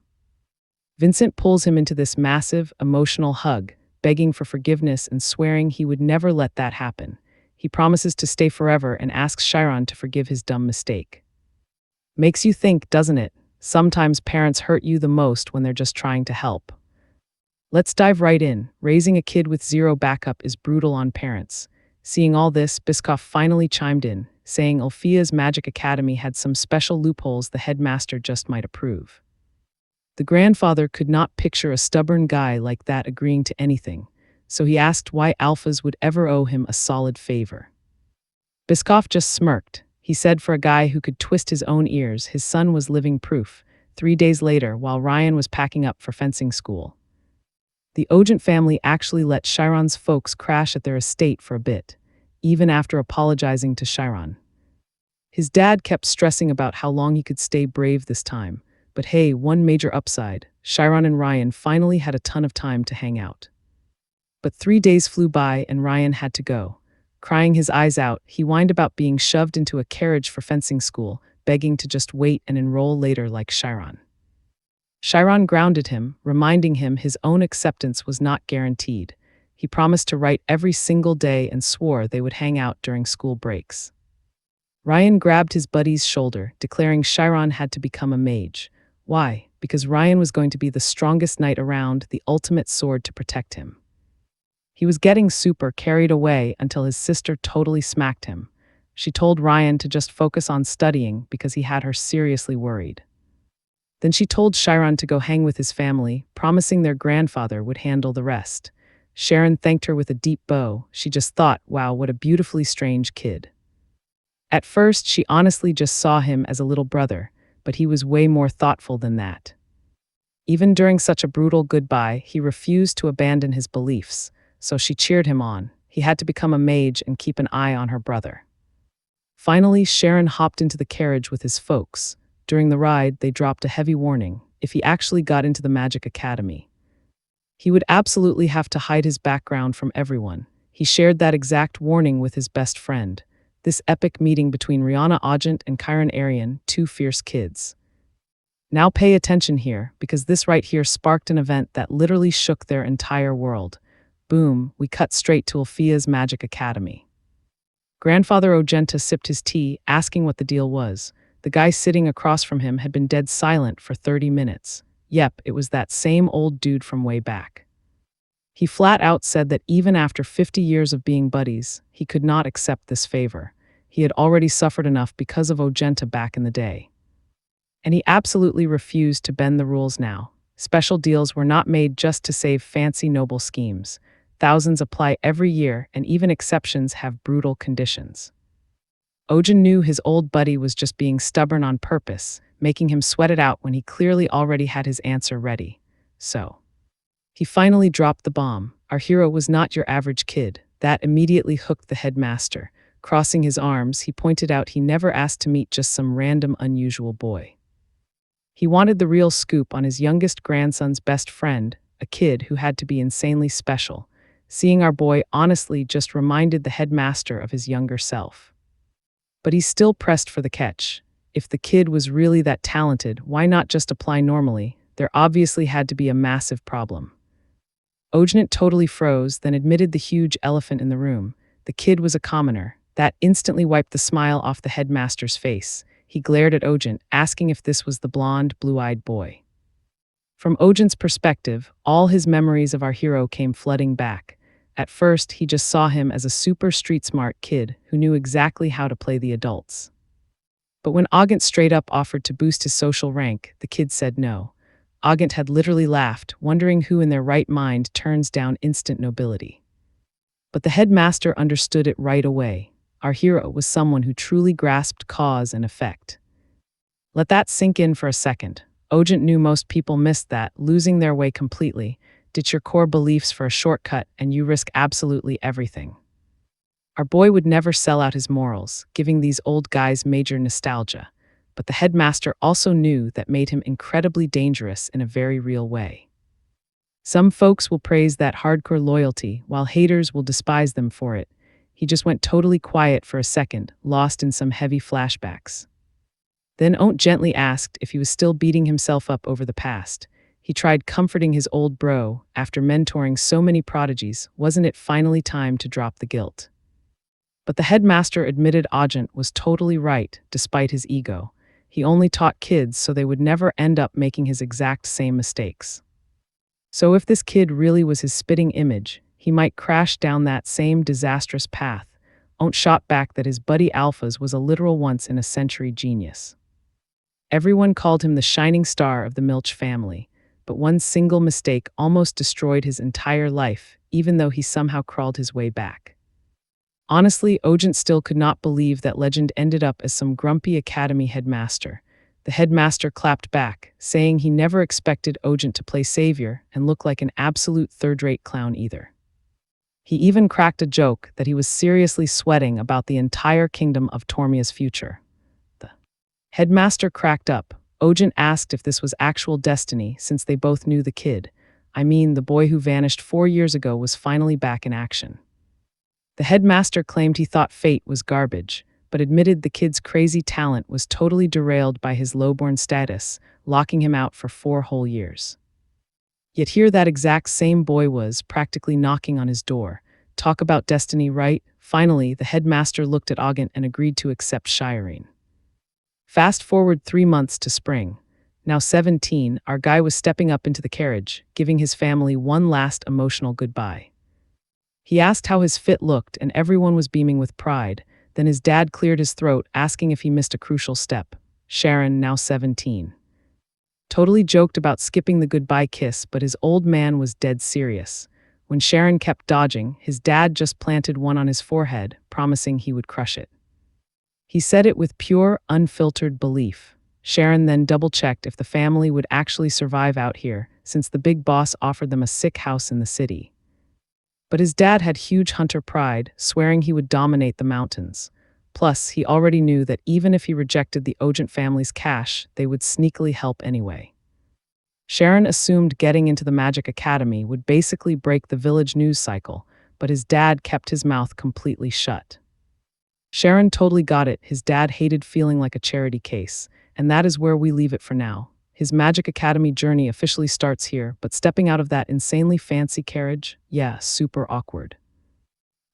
Vincent pulls him into this massive, emotional hug, begging for forgiveness and swearing he would never let that happen. He promises to stay forever and asks Chiron to forgive his dumb mistake. Makes you think, doesn't it? Sometimes parents hurt you the most when they're just trying to help. Let's dive right in. Raising a kid with zero backup is brutal on parents. Seeing all this, Biskov finally chimed in, saying Ulfia's Magic Academy had some special loopholes the headmaster just might approve. The grandfather could not picture a stubborn guy like that agreeing to anything, so he asked why alphas would ever owe him a solid favor. Biskov just smirked. He said for a guy who could twist his own ears, his son was living proof, 3 days later while Ryan was packing up for fencing school. The Ogent family actually let Chiron's folks crash at their estate for a bit, even after apologizing to Chiron. His dad kept stressing about how long he could stay brave this time, but hey, one major upside, Chiron and Ryan finally had a ton of time to hang out. But 3 days flew by and Ryan had to go. Crying his eyes out, he whined about being shoved into a carriage for fencing school, begging to just wait and enroll later like Chiron. Chiron grounded him, reminding him his own acceptance was not guaranteed. He promised to write every single day and swore they would hang out during school breaks. Ryan grabbed his buddy's shoulder, declaring Chiron had to become a mage. Why? Because Ryan was going to be the strongest knight around, the ultimate sword to protect him. He was getting super carried away until his sister totally smacked him. She told Ryan to just focus on studying because he had her seriously worried. Then she told Chiron to go hang with his family, promising their grandfather would handle the rest. Sharon thanked her with a deep bow. She just thought, wow, what a beautifully strange kid. At first, she honestly just saw him as a little brother, but he was way more thoughtful than that. Even during such a brutal goodbye, he refused to abandon his beliefs, so she cheered him on. He had to become a mage and keep an eye on her brother. Finally, Sharon hopped into the carriage with his folks. During the ride, they dropped a heavy warning: if he actually got into the Magic Academy, he would absolutely have to hide his background from everyone. He shared that exact warning with his best friend. This epic meeting between Rihanna Ogent and Chiron Arian, two fierce kids. Now pay attention here, because this right here sparked an event that literally shook their entire world. Boom, we cut straight to Ulfia's Magic Academy. Grandfather Ogenta sipped his tea, asking what the deal was. The guy sitting across from him had been dead silent for 30 minutes. Yep, it was that same old dude from way back. He flat out said that even after 50 years of being buddies, he could not accept this favor. He had already suffered enough because of Ogenta back in the day. And he absolutely refused to bend the rules now. Special deals were not made just to save fancy noble schemes. Thousands apply every year, and even exceptions have brutal conditions. Ogen knew his old buddy was just being stubborn on purpose, making him sweat it out when he clearly already had his answer ready. So he finally dropped the bomb. Our hero was not your average kid. That immediately hooked the headmaster. Crossing his arms, he pointed out he never asked to meet just some random unusual boy. He wanted the real scoop on his youngest grandson's best friend, a kid who had to be insanely special. Seeing our boy honestly just reminded the headmaster of his younger self. But he still pressed for the catch. If the kid was really that talented, why not just apply normally? There obviously had to be a massive problem. Ogent totally froze, then admitted the huge elephant in the room. The kid was a commoner. That instantly wiped the smile off the headmaster's face. He glared at Ogent, asking if this was the blonde, blue-eyed boy. From Ogent's perspective, all his memories of our hero came flooding back. At first, he just saw him as a super street-smart kid who knew exactly how to play the adults. But when Ogent straight up offered to boost his social rank, the kid said no. Ogent had literally laughed, wondering who in their right mind turns down instant nobility. But the headmaster understood it right away. Our hero was someone who truly grasped cause and effect. Let that sink in for a second. Ogent knew most people missed that, losing their way completely. Ditch your core beliefs for a shortcut, and you risk absolutely everything. Our boy would never sell out his morals, giving these old guys major nostalgia. But the headmaster also knew that made him incredibly dangerous in a very real way. Some folks will praise that hardcore loyalty, while haters will despise them for it. He just went totally quiet for a second, lost in some heavy flashbacks. Then Ont gently asked if he was still beating himself up over the past. He tried comforting his old bro. After mentoring so many prodigies, wasn't it finally time to drop the guilt? But the headmaster admitted Ogent was totally right, despite his ego. He only taught kids so they would never end up making his exact same mistakes. So if this kid really was his spitting image, he might crash down that same disastrous path. Ont shot back that his buddy Alphas was a literal once-in-a-century genius. Everyone called him the shining star of the Milch family, but one single mistake almost destroyed his entire life, even though he somehow crawled his way back. Honestly, Ogent still could not believe that Legend ended up as some grumpy academy headmaster. The headmaster clapped back, saying he never expected Ogent to play savior and look like an absolute third-rate clown either. He even cracked a joke that he was seriously sweating about the entire kingdom of Tormia's future. The headmaster cracked up. Ogent asked if this was actual destiny since they both knew the kid. I mean, the boy who vanished 4 years ago was finally back in action. The headmaster claimed he thought fate was garbage, but admitted the kid's crazy talent was totally derailed by his lowborn status, locking him out for 4 whole years. Yet here that exact same boy was, practically knocking on his door. Talk about destiny, right? Finally, the headmaster looked at Ogent and agreed to accept Shireen. Fast forward 3 months to spring. Now 17, our guy was stepping up into the carriage, giving his family one last emotional goodbye. He asked how his fit looked, and everyone was beaming with pride. Then his dad cleared his throat, asking if he missed a crucial step. Sharon, now 17. Totally joked about skipping the goodbye kiss, but his old man was dead serious. When Sharon kept dodging, his dad just planted one on his forehead, promising he would crush it. He said it with pure, unfiltered belief. Sharon then double-checked if the family would actually survive out here, since the big boss offered them a sick house in the city. But his dad had huge hunter pride, swearing he would dominate the mountains. Plus, he already knew that even if he rejected the Ogent family's cash, they would sneakily help anyway. Sharon assumed getting into the Magic Academy would basically break the village news cycle, but his dad kept his mouth completely shut. Sharon totally got it. His dad hated feeling like a charity case, and that is where we leave it for now. His Magic Academy journey officially starts here, but stepping out of that insanely fancy carriage, yeah, super awkward.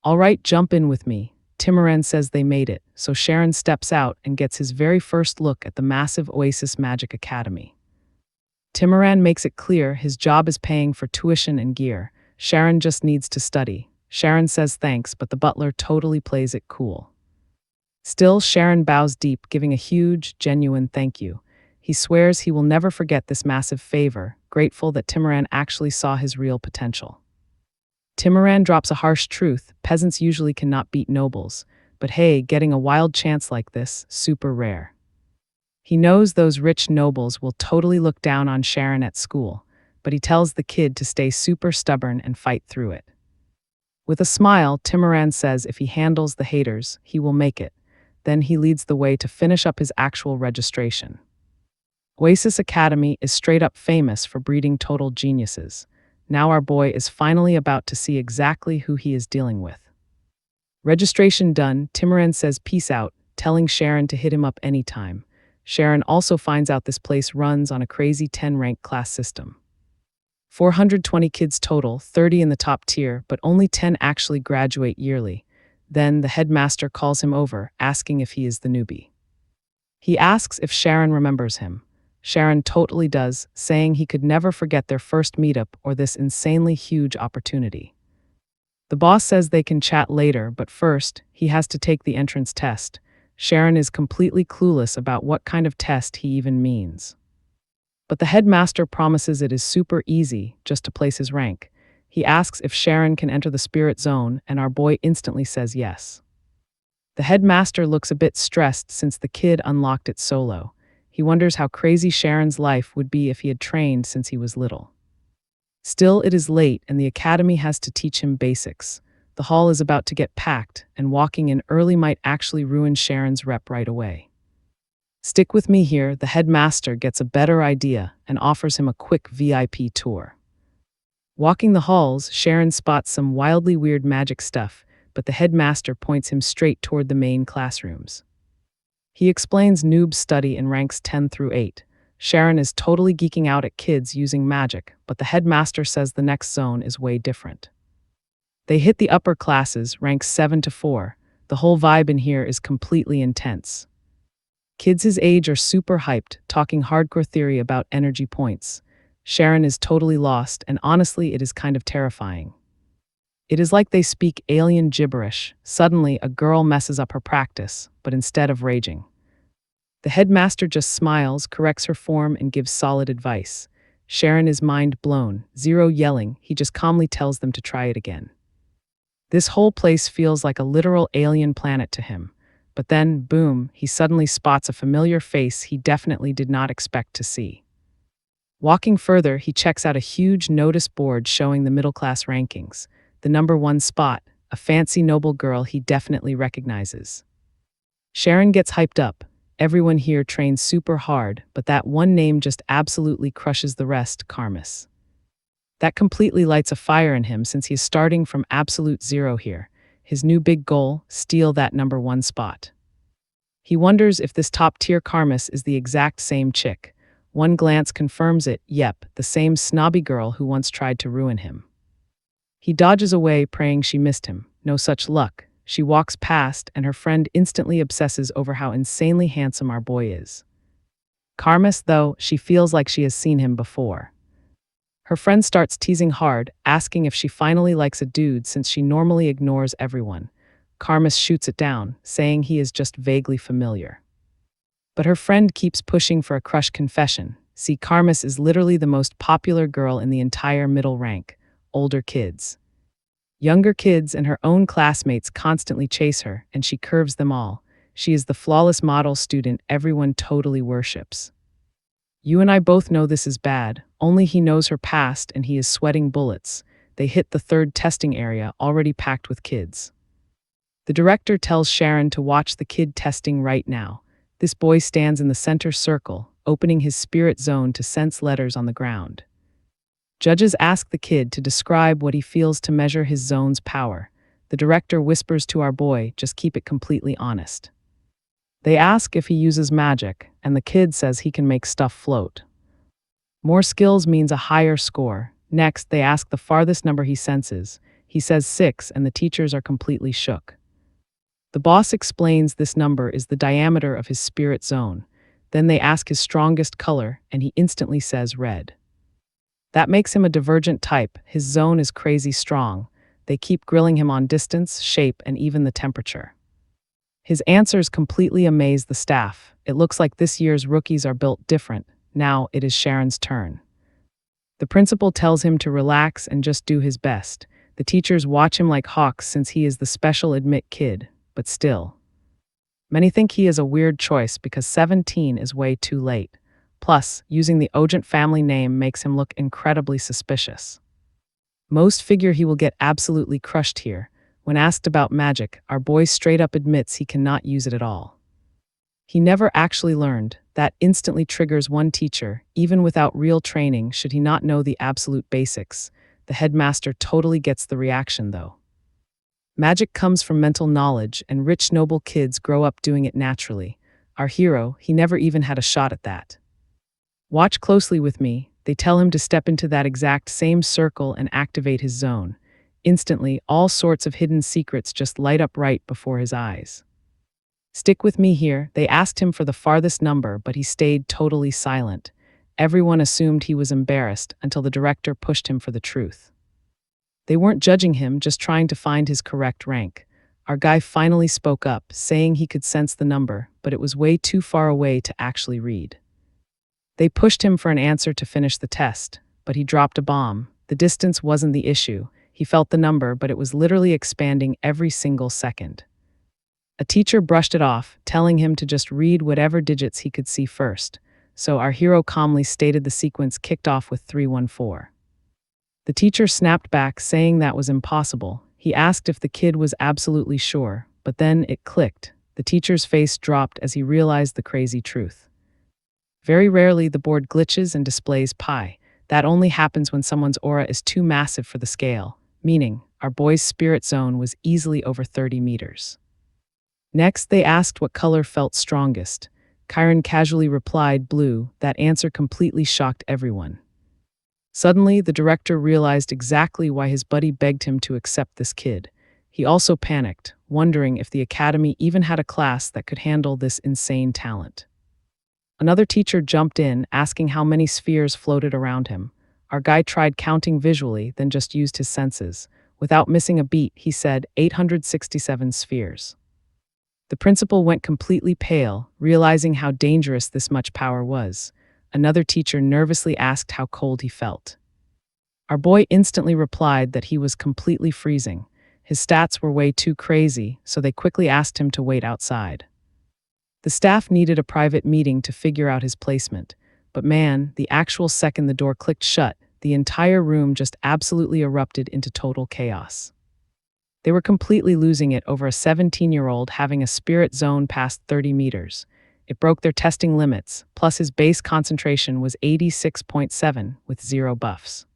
All right, jump in with me. Timoran says they made it, so Sharon steps out and gets his very first look at the massive Oasis Magic Academy. Timoran makes it clear his job is paying for tuition and gear. Sharon just needs to study. Sharon says thanks, but the butler totally plays it cool. Still, Sharon bows deep, giving a huge, genuine thank you. He swears he will never forget this massive favor, grateful that Timoran actually saw his real potential. Timoran drops a harsh truth: peasants usually cannot beat nobles, but hey, getting a wild chance like this, super rare. He knows those rich nobles will totally look down on Sharon at school, but he tells the kid to stay super stubborn and fight through it. With a smile, Timoran says if he handles the haters, he will make it. Then he leads the way to finish up his actual registration. Oasis Academy is straight up famous for breeding total geniuses. Now our boy is finally about to see exactly who he is dealing with. Registration done, Timoran says peace out, telling Sharon to hit him up anytime. Sharon also finds out this place runs on a crazy 10-rank class system. 420 kids total, 30 in the top tier, but only 10 actually graduate yearly. Then the headmaster calls him over, asking if he is the newbie. He asks if Sharon remembers him. Sharon totally does, saying he could never forget their first meetup or this insanely huge opportunity. The boss says they can chat later, but first, he has to take the entrance test. Sharon is completely clueless about what kind of test he even means. But the headmaster promises it is super easy, just to place his rank. He asks if Sharon can enter the spirit zone, and our boy instantly says yes. The headmaster looks a bit stressed since the kid unlocked it solo. He wonders how crazy Sharon's life would be if he had trained since he was little. Still, it is late, and the academy has to teach him basics. The hall is about to get packed, and walking in early might actually ruin Sharon's rep right away. Stick with me here. The headmaster gets a better idea and offers him a quick VIP tour. Walking the halls, Sharon spots some wildly weird magic stuff, but the headmaster points him straight toward the main classrooms. He explains noobs study in ranks 10 through 8. Sharon is totally geeking out at kids using magic, but the headmaster says the next zone is way different. They hit the upper classes, ranks 7 to 4. The whole vibe in here is completely intense. Kids his age are super hyped, talking hardcore theory about energy points. Sharon is totally lost, and honestly, it is kind of terrifying. It is like they speak alien gibberish. Suddenly, a girl messes up her practice, but instead of raging, the headmaster just smiles, corrects her form, and gives solid advice. Sharon is mind blown. Zero yelling, he just calmly tells them to try it again. This whole place feels like a literal alien planet to him. But then, boom, he suddenly spots a familiar face he definitely did not expect to see. Walking further, he checks out a huge notice board showing the middle-class rankings. The #1 spot, a fancy noble girl he definitely recognizes. Sharon gets hyped up. Everyone here trains super hard, but that one name just absolutely crushes the rest, Karmas. That completely lights a fire in him since he is starting from absolute zero here. His new big goal, steal that #1 spot. He wonders if this top-tier Karmas is the exact same chick. One glance confirms it, yep, the same snobby girl who once tried to ruin him. He dodges away, praying she missed him. No such luck. She walks past, and her friend instantly obsesses over how insanely handsome our boy is. Karmas, though, she feels like she has seen him before. Her friend starts teasing hard, asking if she finally likes a dude since she normally ignores everyone. Karmas shoots it down, saying he is just vaguely familiar. But her friend keeps pushing for a crush confession. See, Karmas is literally the most popular girl in the entire middle rank. Older kids. Younger kids and her own classmates constantly chase her, and she curves them all. She is the flawless model student everyone totally worships. You and I both know this is bad, only he knows her past and he is sweating bullets. They hit the third testing area, already packed with kids. The director tells Sharon to watch the kid testing right now. This boy stands in the center circle, opening his spirit zone to sense letters on the ground. Judges ask the kid to describe what he feels to measure his zone's power. The director whispers to our boy, just keep it completely honest. They ask if he uses magic, and the kid says he can make stuff float. More skills means a higher score. Next, they ask the farthest number he senses. He says 6, and the teachers are completely shook. The boss explains this number is the diameter of his spirit zone. Then they ask his strongest color, and he instantly says red. That makes him a divergent type. His zone is crazy strong. They keep grilling him on distance, shape, and even the temperature. His answers completely amaze the staff. It looks like this year's rookies are built different. Now it is Sharon's turn. The principal tells him to relax and just do his best. The teachers watch him like hawks since he is the special admit kid, but still. Many think he is a weird choice because 17 is way too late. Plus, using the Ojent family name makes him look incredibly suspicious. Most figure he will get absolutely crushed here. When asked about magic, our boy straight up admits he cannot use it at all. He never actually learned. That instantly triggers one teacher, even without real training, should he not know the absolute basics. The headmaster totally gets the reaction, though. Magic comes from mental knowledge, and rich noble kids grow up doing it naturally. Our hero, he never even had a shot at that. Watch closely with me. They tell him to step into that exact same circle and activate his zone. Instantly, all sorts of hidden secrets just light up right before his eyes. Stick with me here. They asked him for the farthest number, but he stayed totally silent. Everyone assumed he was embarrassed until the director pushed him for the truth. They weren't judging him, just trying to find his correct rank. Our guy finally spoke up, saying he could sense the number, but it was way too far away to actually read. They pushed him for an answer to finish the test, but he dropped a bomb. The distance wasn't the issue. He felt the number, but it was literally expanding every single second. A teacher brushed it off, telling him to just read whatever digits he could see first. So our hero calmly stated the sequence kicked off with 314. The teacher snapped back, saying that was impossible. He asked if the kid was absolutely sure, but then it clicked. The teacher's face dropped as he realized the crazy truth. Very rarely the board glitches and displays pi. That only happens when someone's aura is too massive for the scale, meaning our boy's spirit zone was easily over 30 meters. Next, they asked what color felt strongest. Kyron casually replied blue. That answer completely shocked everyone. Suddenly, the director realized exactly why his buddy begged him to accept this kid. He also panicked, wondering if the academy even had a class that could handle this insane talent. Another teacher jumped in, asking how many spheres floated around him. Our guy tried counting visually, then just used his senses. Without missing a beat, he said 867 spheres. The principal went completely pale, realizing how dangerous this much power was. Another teacher nervously asked how cold he felt. Our boy instantly replied that he was completely freezing. His stats were way too crazy, so they quickly asked him to wait outside. The staff needed a private meeting to figure out his placement. But man, the actual second the door clicked shut, the entire room just absolutely erupted into total chaos. They were completely losing it over a 17-year-old having a spirit zone past 30 meters. It broke their testing limits, plus his base concentration was 86.7 with 0 buffs.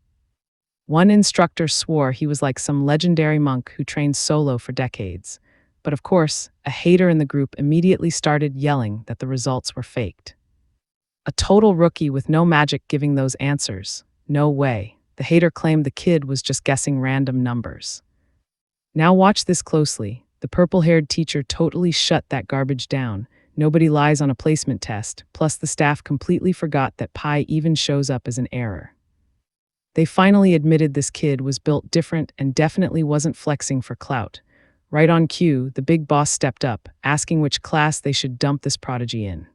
One instructor swore he was like some legendary monk who trained solo for decades. But of course, a hater in the group immediately started yelling that the results were faked. A total rookie with no magic giving those answers. No way. The hater claimed the kid was just guessing random numbers. Now watch this closely. The purple-haired teacher totally shut that garbage down. Nobody lies on a placement test, plus the staff completely forgot that pi even shows up as an error. They finally admitted this kid was built different and definitely wasn't flexing for clout. Right on cue, the big boss stepped up, asking which class they should dump this prodigy in.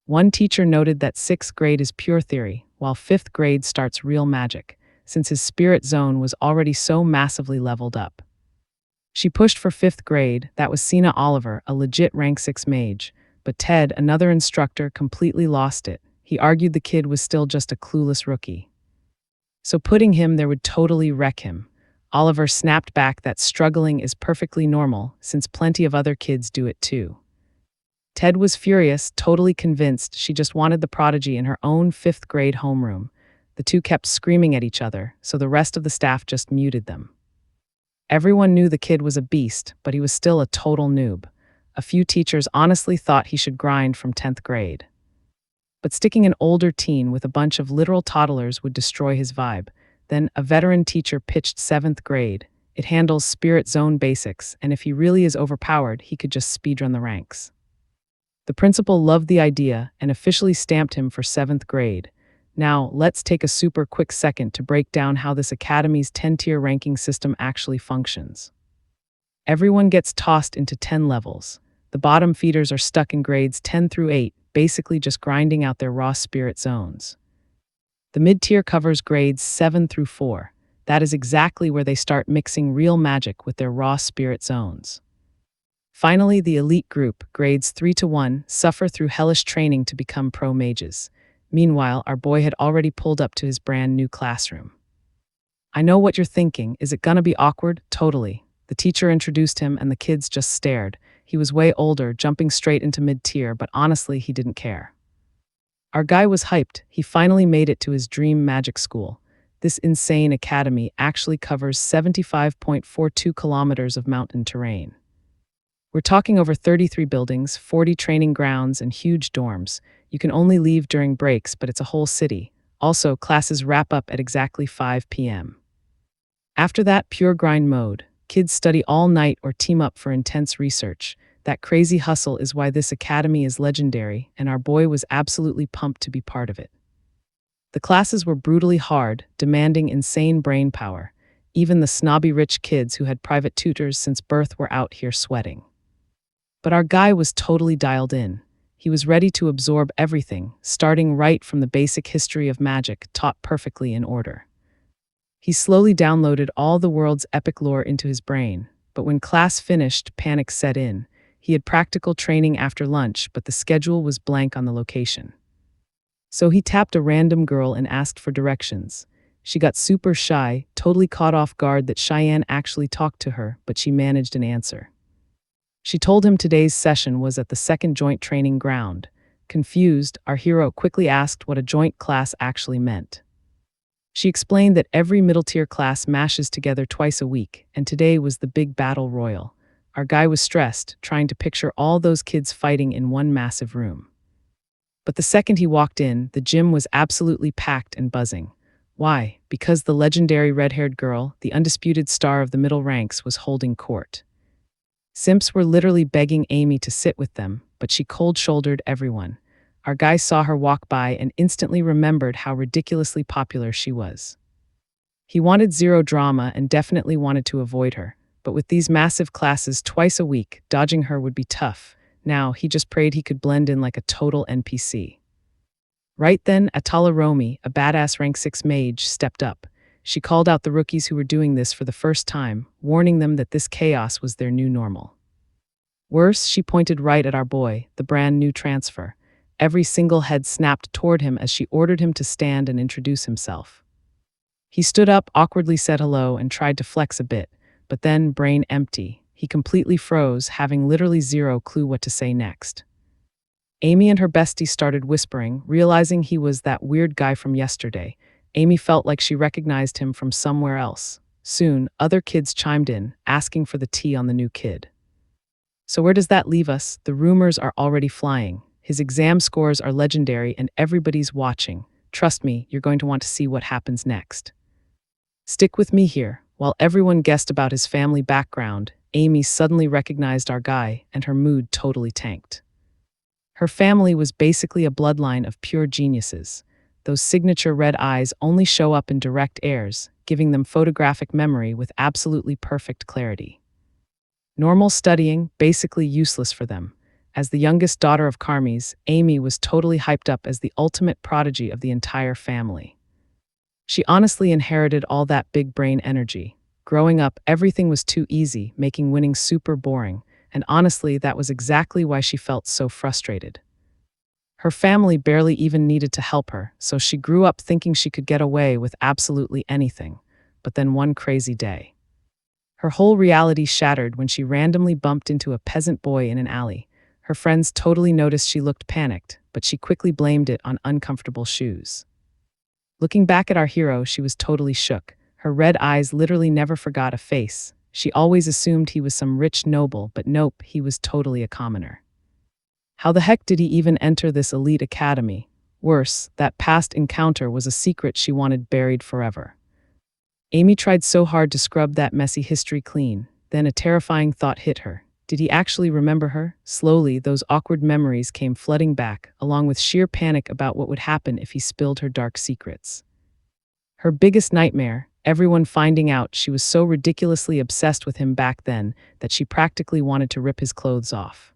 One teacher noted that 6th grade is pure theory, while 5th grade starts real magic, since his spirit zone was already so massively leveled up. She pushed for 5th grade, that was Sina Oliver, a legit rank 6 mage, but Ted, another instructor, completely lost it. He argued the kid was still just a clueless rookie. So putting him there would totally wreck him. Oliver snapped back that struggling is perfectly normal, since plenty of other kids do it too. Ted was furious, totally convinced she just wanted the prodigy in her own 5th grade homeroom. The two kept screaming at each other, so the rest of the staff just muted them. Everyone knew the kid was a beast, but he was still a total noob. A few teachers honestly thought he should grind from 10th grade. But sticking an older teen with a bunch of literal toddlers would destroy his vibe. Then a veteran teacher pitched 7th grade. It handles spirit zone basics, and if he really is overpowered, he could just speedrun the ranks. The principal loved the idea and officially stamped him for 7th grade. Now, let's take a super quick second to break down how this academy's 10-tier ranking system actually functions. Everyone gets tossed into 10 levels. The bottom feeders are stuck in grades 10 through 8, basically just grinding out their raw spirit zones. The mid-tier covers grades 7 through 4. That is exactly where they start mixing real magic with their raw spirit zones. Finally, the elite group, grades 3 to 1, suffer through hellish training to become pro mages. Meanwhile, our boy had already pulled up to his brand new classroom. I know what you're thinking. Is it gonna be awkward? Totally. The teacher introduced him and the kids just stared. He was way older, jumping straight into mid-tier, but honestly, he didn't care. Our guy was hyped. He finally made it to his dream magic school. This insane academy actually covers 75.42 kilometers of mountain terrain. We're talking over 33 buildings, 40 training grounds, and huge dorms. You can only leave during breaks, but it's a whole city. Also, classes wrap up at exactly 5 p.m. After that, pure grind mode. Kids study all night or team up for intense research. That crazy hustle is why this academy is legendary, and our boy was absolutely pumped to be part of it. The classes were brutally hard, demanding insane brain power. Even the snobby rich kids who had private tutors since birth were out here sweating. But our guy was totally dialed in. He was ready to absorb everything, starting right from the basic history of magic, taught perfectly in order. He slowly downloaded all the world's epic lore into his brain, but when class finished, panic set in. He had practical training after lunch, but the schedule was blank on the location. So he tapped a random girl and asked for directions. She got super shy, totally caught off guard that Cheyenne actually talked to her, but she managed an answer. She told him today's session was at the second joint training ground. Confused, our hero quickly asked what a joint class actually meant. She explained that every middle-tier class mashes together twice a week, and today was the big battle royal. Our guy was stressed, trying to picture all those kids fighting in one massive room. But the second he walked in, the gym was absolutely packed and buzzing. Why? Because the legendary red-haired girl, the undisputed star of the middle ranks, was holding court. Simps were literally begging Amy to sit with them, but she cold-shouldered everyone. our guy saw her walk by and instantly remembered how ridiculously popular she was. He wanted zero drama and definitely wanted to avoid her, but with these massive classes twice a week, dodging her would be tough. Now, he just prayed he could blend in like a total NPC. Right then, Atala Romi, a badass rank 6 mage, stepped up. She called out the rookies who were doing this for the first time, warning them that this chaos was their new normal. Worse, she pointed right at our boy, the brand new transfer. Every single head snapped toward him as she ordered him to stand and introduce himself. He stood up, awkwardly said hello, and tried to flex a bit, but then, brain empty, he completely froze, having literally zero clue what to say next. Amy and her bestie started whispering, realizing he was that weird guy from yesterday. Amy felt like she recognized him from somewhere else. Soon, other kids chimed in, asking for the tea on the new kid. So where does that leave us? The rumors are already flying. His exam scores are legendary and everybody's watching. Trust me, you're going to want to see what happens next. Stick with me here. While everyone guessed about his family background, Amy suddenly recognized our guy and her mood totally tanked. Her family was basically a bloodline of pure geniuses. Those signature red eyes only show up in direct airs, giving them photographic memory with absolutely perfect clarity. Normal studying, basically useless for them. As the youngest daughter of Carmies, Amy was totally hyped up as the ultimate prodigy of the entire family. She honestly inherited all that big brain energy. Growing up, everything was too easy, making winning super boring, and honestly, that was exactly why she felt so frustrated. Her family barely even needed to help her, so she grew up thinking she could get away with absolutely anything. But then one crazy day, her whole reality shattered when she randomly bumped into a peasant boy in an alley. Her friends totally noticed she looked panicked, but she quickly blamed it on uncomfortable shoes. Looking back at our hero, she was totally shook. Her red eyes literally never forgot a face. She always assumed he was some rich noble, but nope, he was totally a commoner. How the heck did he even enter this elite academy? Worse, that past encounter was a secret she wanted buried forever. Amy tried so hard to scrub that messy history clean. Then a terrifying thought hit her. Did he actually remember her? Slowly, those awkward memories came flooding back, along with sheer panic about what would happen if he spilled her dark secrets. Her biggest nightmare, everyone finding out she was so ridiculously obsessed with him back then that she practically wanted to rip his clothes off.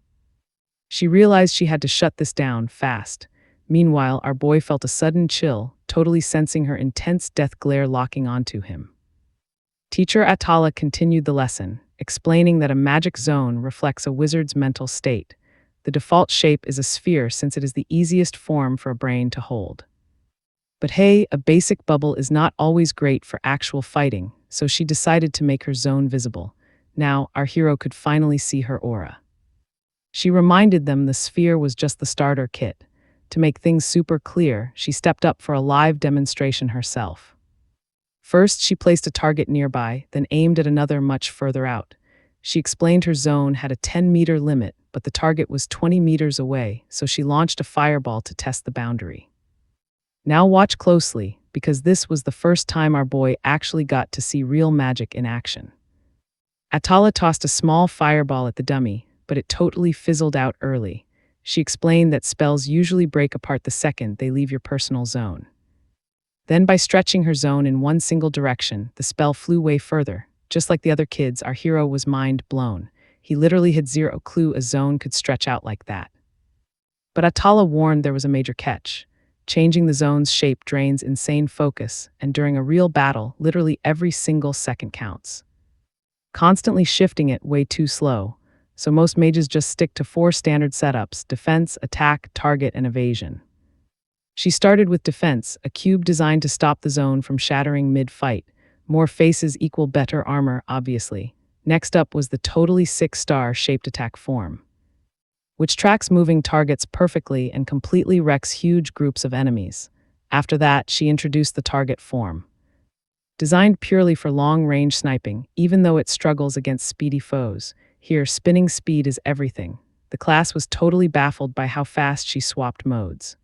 She realized she had to shut this down fast. Meanwhile, our boy felt a sudden chill, totally sensing her intense death glare locking onto him. Teacher Atala continued the lesson, explaining that a magic zone reflects a wizard's mental state. The default shape is a sphere since it is the easiest form for a brain to hold. But hey, a basic bubble is not always great for actual fighting, so she decided to make her zone visible. Now, our hero could finally see her aura. She reminded them the sphere was just the starter kit. To make things super clear, she stepped up for a live demonstration herself. First, she placed a target nearby, then aimed at another much further out. She explained her zone had a 10-meter limit, but the target was 20 meters away, so she launched a fireball to test the boundary. Now watch closely, because this was the first time our boy actually got to see real magic in action. Atala tossed a small fireball at the dummy, but it totally fizzled out early. She explained that spells usually break apart the second they leave your personal zone. Then by stretching her zone in one single direction, the spell flew way further. Just like the other kids, our hero was mind blown. He literally had zero clue a zone could stretch out like that. But Atala warned there was a major catch. Changing the zone's shape drains insane focus, and during a real battle, literally every single second counts. Constantly shifting it way too slow, so most mages just stick to 4 standard setups: defense, attack, target, and evasion. She started with defense, a cube designed to stop the zone from shattering mid-fight. More faces equal better armor, obviously. Next up was the totally 6-star shaped attack form, which tracks moving targets perfectly and completely wrecks huge groups of enemies. After that, she introduced the target form, designed purely for long-range sniping, even though it struggles against speedy foes. Here, spinning speed is everything. The class was totally baffled by how fast she swapped modes.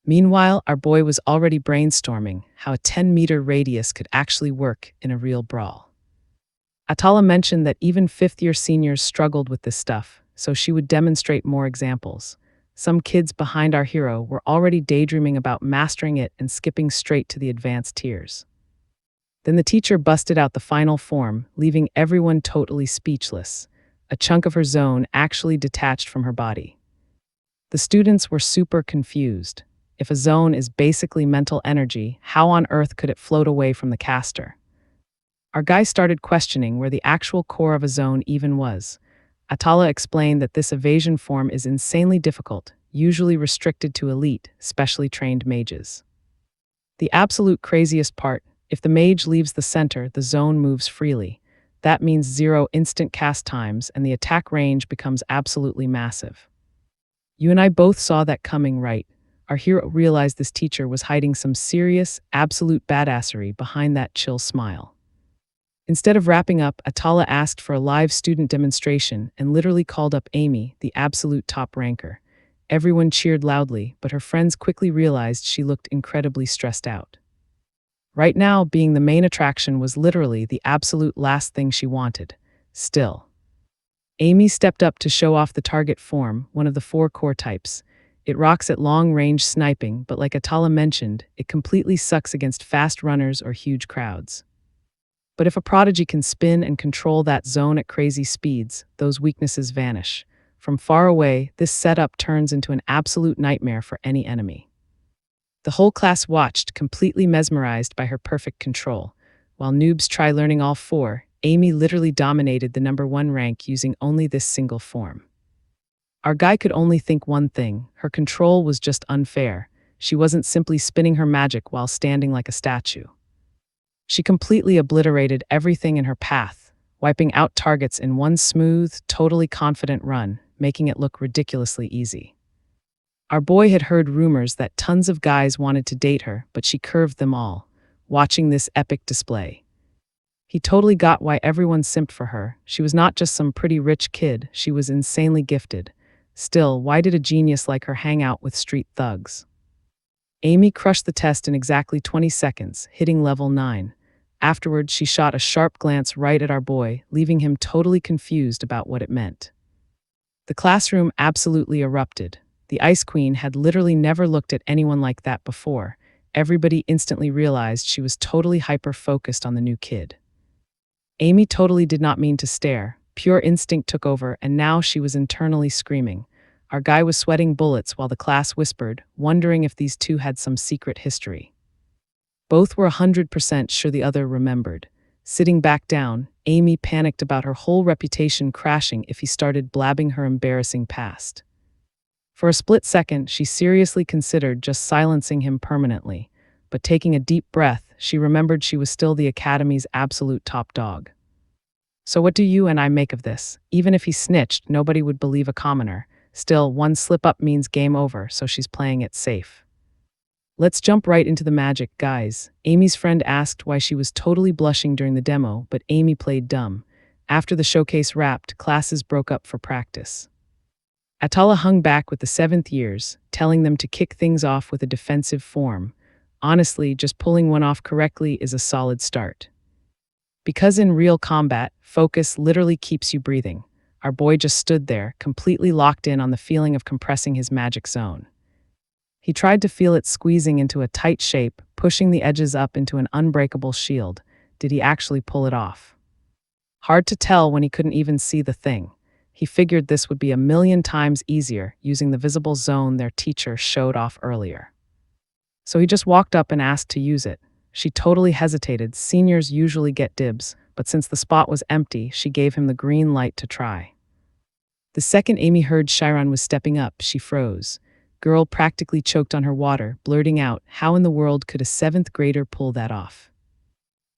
Meanwhile, our boy was already brainstorming how a 10-meter radius could actually work in a real brawl. Atala mentioned that even 5th-year seniors struggled with this stuff, so she would demonstrate more examples. some kids behind our hero were already daydreaming about mastering it and skipping straight to the advanced tiers. Then the teacher busted out the final form, leaving everyone totally speechless. A chunk of her zone actually detached from her body. The students were super confused. If a zone is basically mental energy, how on earth could it float away from the caster? Our guy started questioning where the actual core of a zone even was. Atala explained that this evasion form is insanely difficult, usually restricted to elite, specially trained mages. The absolute craziest part, if the mage leaves the center, the zone moves freely. That means 0 instant cast times and the attack range becomes absolutely massive. You and I both saw that coming, right? Our hero realized this teacher was hiding some serious, absolute badassery behind that chill smile. Instead of wrapping up, Atala asked for a live student demonstration and literally called up Amy, the absolute top ranker. Everyone cheered loudly, but her friends quickly realized she looked incredibly stressed out. Right now, being the main attraction was literally the absolute last thing she wanted. Still, Amy stepped up to show off the target form, one of the 4 core types. It rocks at long-range sniping, but like Atala mentioned, it completely sucks against fast runners or huge crowds. But if a prodigy can spin and control that zone at crazy speeds, those weaknesses vanish. From far away, this setup turns into an absolute nightmare for any enemy. The whole class watched, completely mesmerized by her perfect control. While noobs try learning all 4, Amy literally dominated the #1 rank using only this single form. Our guy could only think one thing: her control was just unfair. She wasn't simply spinning her magic while standing like a statue. She completely obliterated everything in her path, wiping out targets in one smooth, totally confident run, making it look ridiculously easy. Our boy had heard rumors that tons of guys wanted to date her, but she curved them all, watching this epic display. He totally got why everyone simped for her. She was not just some pretty rich kid, she was insanely gifted. Still, why did a genius like her hang out with street thugs? Amy crushed the test in exactly 20 seconds, hitting level 9. Afterwards, she shot a sharp glance right at our boy, leaving him totally confused about what it meant. The classroom absolutely erupted. The Ice Queen had literally never looked at anyone like that before. Everybody instantly realized she was totally hyper-focused on the new kid. Amy totally did not mean to stare. Pure instinct took over, and now she was internally screaming. Our guy was sweating bullets while the class whispered, wondering if these two had some secret history. Both were 100% sure the other remembered. Sitting back down, Amy panicked about her whole reputation crashing if he started blabbing her embarrassing past. For a split second, she seriously considered just silencing him permanently, but taking a deep breath, she remembered she was still the Academy's absolute top dog. So what do you and I make of this? Even if he snitched, nobody would believe a commoner. Still, one slip-up means game over, so she's playing it safe. Let's jump right into the magic, guys. Amy's friend asked why she was totally blushing during the demo, but Amy played dumb. After the showcase wrapped, classes broke up for practice. Atala hung back with the 7th years, telling them to kick things off with a defensive form. Honestly, just pulling one off correctly is a solid start. Because in real combat, focus literally keeps you breathing. Our boy just stood there, completely locked in on the feeling of compressing his magic zone. He tried to feel it squeezing into a tight shape, pushing the edges up into an unbreakable shield. Did he actually pull it off? Hard to tell when he couldn't even see the thing. He figured this would be 1,000,000 times easier using the visible zone their teacher showed off earlier. So he just walked up and asked to use it. She totally hesitated. Seniors usually get dibs, but since the spot was empty, she gave him the green light to try. The second Amy heard Chiron was stepping up, she froze. Girl practically choked on her water, blurting out, how in the world could a 7th grader pull that off?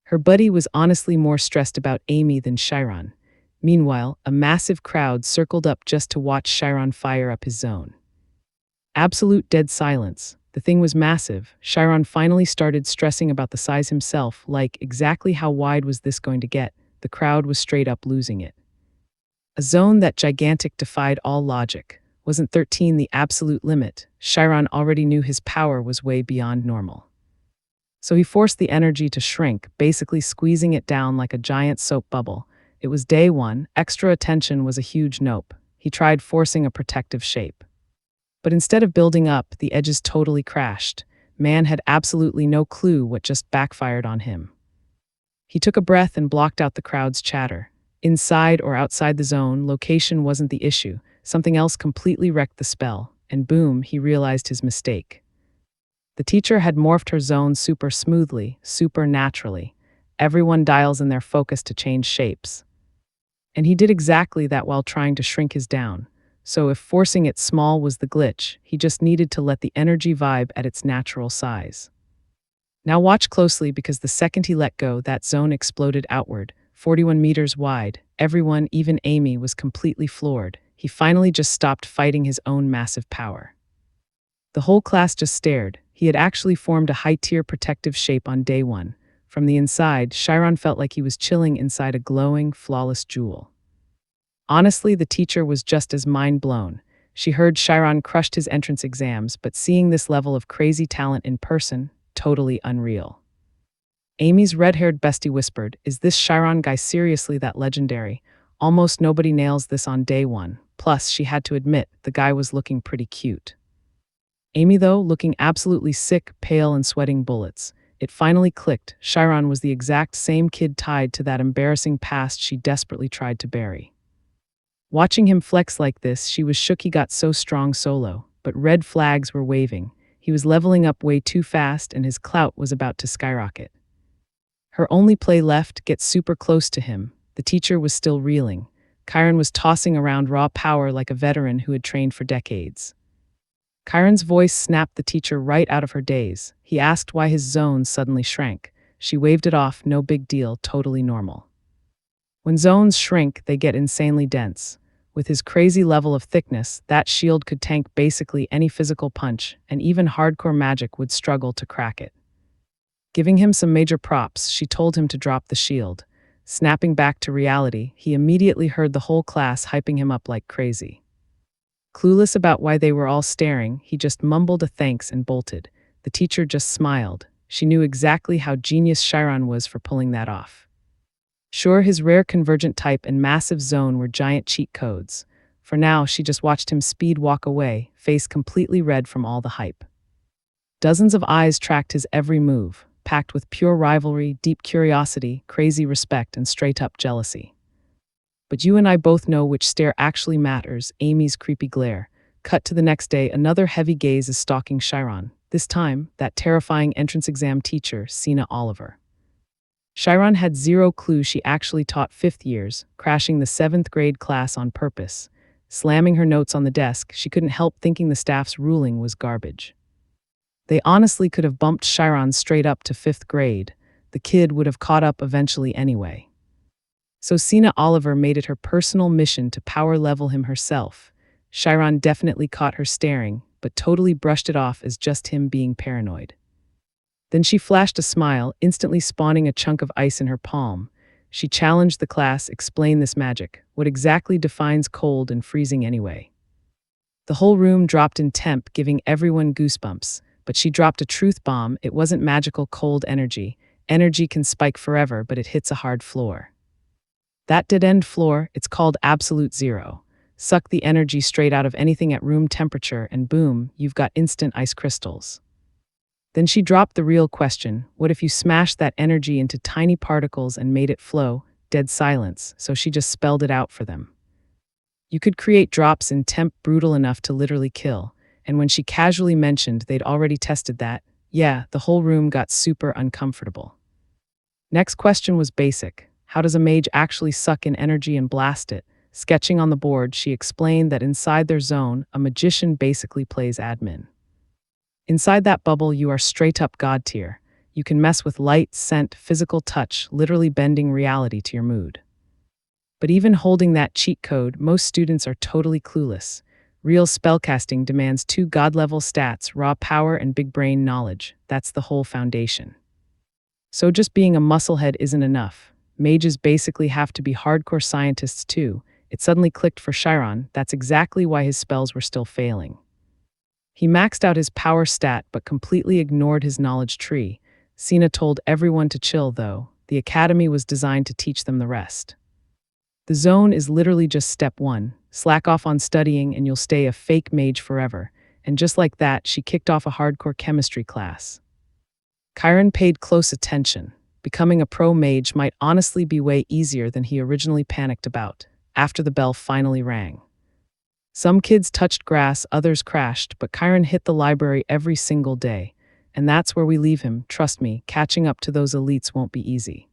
Her buddy was honestly more stressed about Amy than Chiron. Meanwhile, a massive crowd circled up just to watch Chiron fire up his zone. Absolute dead silence. The thing was massive. Chiron finally started stressing about the size himself, like exactly how wide was this going to get? The crowd was straight up losing it. A zone that gigantic defied all logic. Wasn't 13 the absolute limit? Chiron already knew his power was way beyond normal. So he forced the energy to shrink, basically squeezing it down like a giant soap bubble. It was day 1, extra attention was a huge nope. He tried forcing a protective shape. But instead of building up, the edges totally crashed. Man had absolutely no clue what just backfired on him. He took a breath and blocked out the crowd's chatter. Inside or outside the zone, location wasn't the issue. Something else completely wrecked the spell, and boom, he realized his mistake. The teacher had morphed her zone super smoothly, super naturally. Everyone dials in their focus to change shapes. And he did exactly that while trying to shrink his down. So if forcing it small was the glitch, he just needed to let the energy vibe at its natural size. Now watch closely because the second he let go, that zone exploded outward, 41 meters wide. Everyone, even Amy, was completely floored. He finally just stopped fighting his own massive power. The whole class just stared. He had actually formed a high-tier protective shape on day one. From the inside, Chiron felt like he was chilling inside a glowing, flawless jewel. Honestly, the teacher was just as mind-blown. She heard Chiron crushed his entrance exams, but seeing this level of crazy talent in person, totally unreal. Amy's red-haired bestie whispered, "Is this Chiron guy seriously that legendary? Almost nobody nails this on day one." Plus, she had to admit, the guy was looking pretty cute. Amy, though, looking absolutely sick, pale, and sweating bullets. It finally clicked. Chiron was the exact same kid tied to that embarrassing past she desperately tried to bury. Watching him flex like this, she was shook he got so strong solo, but red flags were waving. He was leveling up way too fast and his clout was about to skyrocket. Her only play left, get super close to him. The teacher was still reeling. Chiron was tossing around raw power like a veteran who had trained for decades. Chiron's voice snapped the teacher right out of her daze. He asked why his zones suddenly shrank. She waved it off, no big deal, totally normal. When zones shrink, they get insanely dense. With his crazy level of thickness, that shield could tank basically any physical punch, and even hardcore magic would struggle to crack it. Giving him some major props, she told him to drop the shield. Snapping back to reality, he immediately heard the whole class hyping him up like crazy. Clueless about why they were all staring, he just mumbled a thanks and bolted. The teacher just smiled. She knew exactly how genius Chiron was for pulling that off. Sure, his rare convergent type and massive zone were giant cheat codes. For now, she just watched him speed walk away, face completely red from all the hype. Dozens of eyes tracked his every move, packed with pure rivalry, deep curiosity, crazy respect, and straight-up jealousy. But you and I both know which stare actually matters, Amy's creepy glare. Cut to the next day, another heavy gaze is stalking Chiron. This time, that terrifying entrance exam teacher, Sina Oliver. Chiron had zero clue she actually taught fifth years, crashing the 7th grade class on purpose. Slamming her notes on the desk, she couldn't help thinking the staff's ruling was garbage. They honestly could have bumped Chiron straight up to 5th grade. The kid would have caught up eventually anyway. So Sina Oliver made it her personal mission to power level him herself. Chiron definitely caught her staring, but totally brushed it off as just him being paranoid. Then she flashed a smile, instantly spawning a chunk of ice in her palm. She challenged the class, explain this magic. What exactly defines cold and freezing anyway? The whole room dropped in temp, giving everyone goosebumps. But she dropped a truth bomb. It wasn't magical cold energy. Energy can spike forever, but it hits a hard floor. That dead-end floor, it's called absolute zero. Suck the energy straight out of anything at room temperature and boom, you've got instant ice crystals. Then she dropped the real question, what if you smashed that energy into tiny particles and made it flow? Dead silence, so she just spelled it out for them. You could create drops in temp brutal enough to literally kill, and when she casually mentioned they'd already tested that, yeah, the whole room got super uncomfortable. Next question was basic. How does a mage actually suck in energy and blast it? Sketching on the board, she explained that inside their zone, a magician basically plays admin. Inside that bubble, you are straight-up god tier. You can mess with light, scent, physical touch, literally bending reality to your mood. But even holding that cheat code, most students are totally clueless. Real spellcasting demands 2 god-level stats, raw power and big brain knowledge. That's the whole foundation. So just being a musclehead isn't enough. Mages basically have to be hardcore scientists too. It suddenly clicked for Chiron. That's exactly why his spells were still failing. He maxed out his power stat but completely ignored his knowledge tree. Sina told everyone to chill though. The academy was designed to teach them the rest. The zone is literally just step 1. Slack off on studying and you'll stay a fake mage forever. and just like that, she kicked off a hardcore chemistry class. Chiron paid close attention. Becoming a pro mage might honestly be way easier than he originally panicked about, after the bell finally rang. Some kids touched grass, others crashed, but Chiron hit the library every single day. And that's where we leave him, trust me, catching up to those elites won't be easy.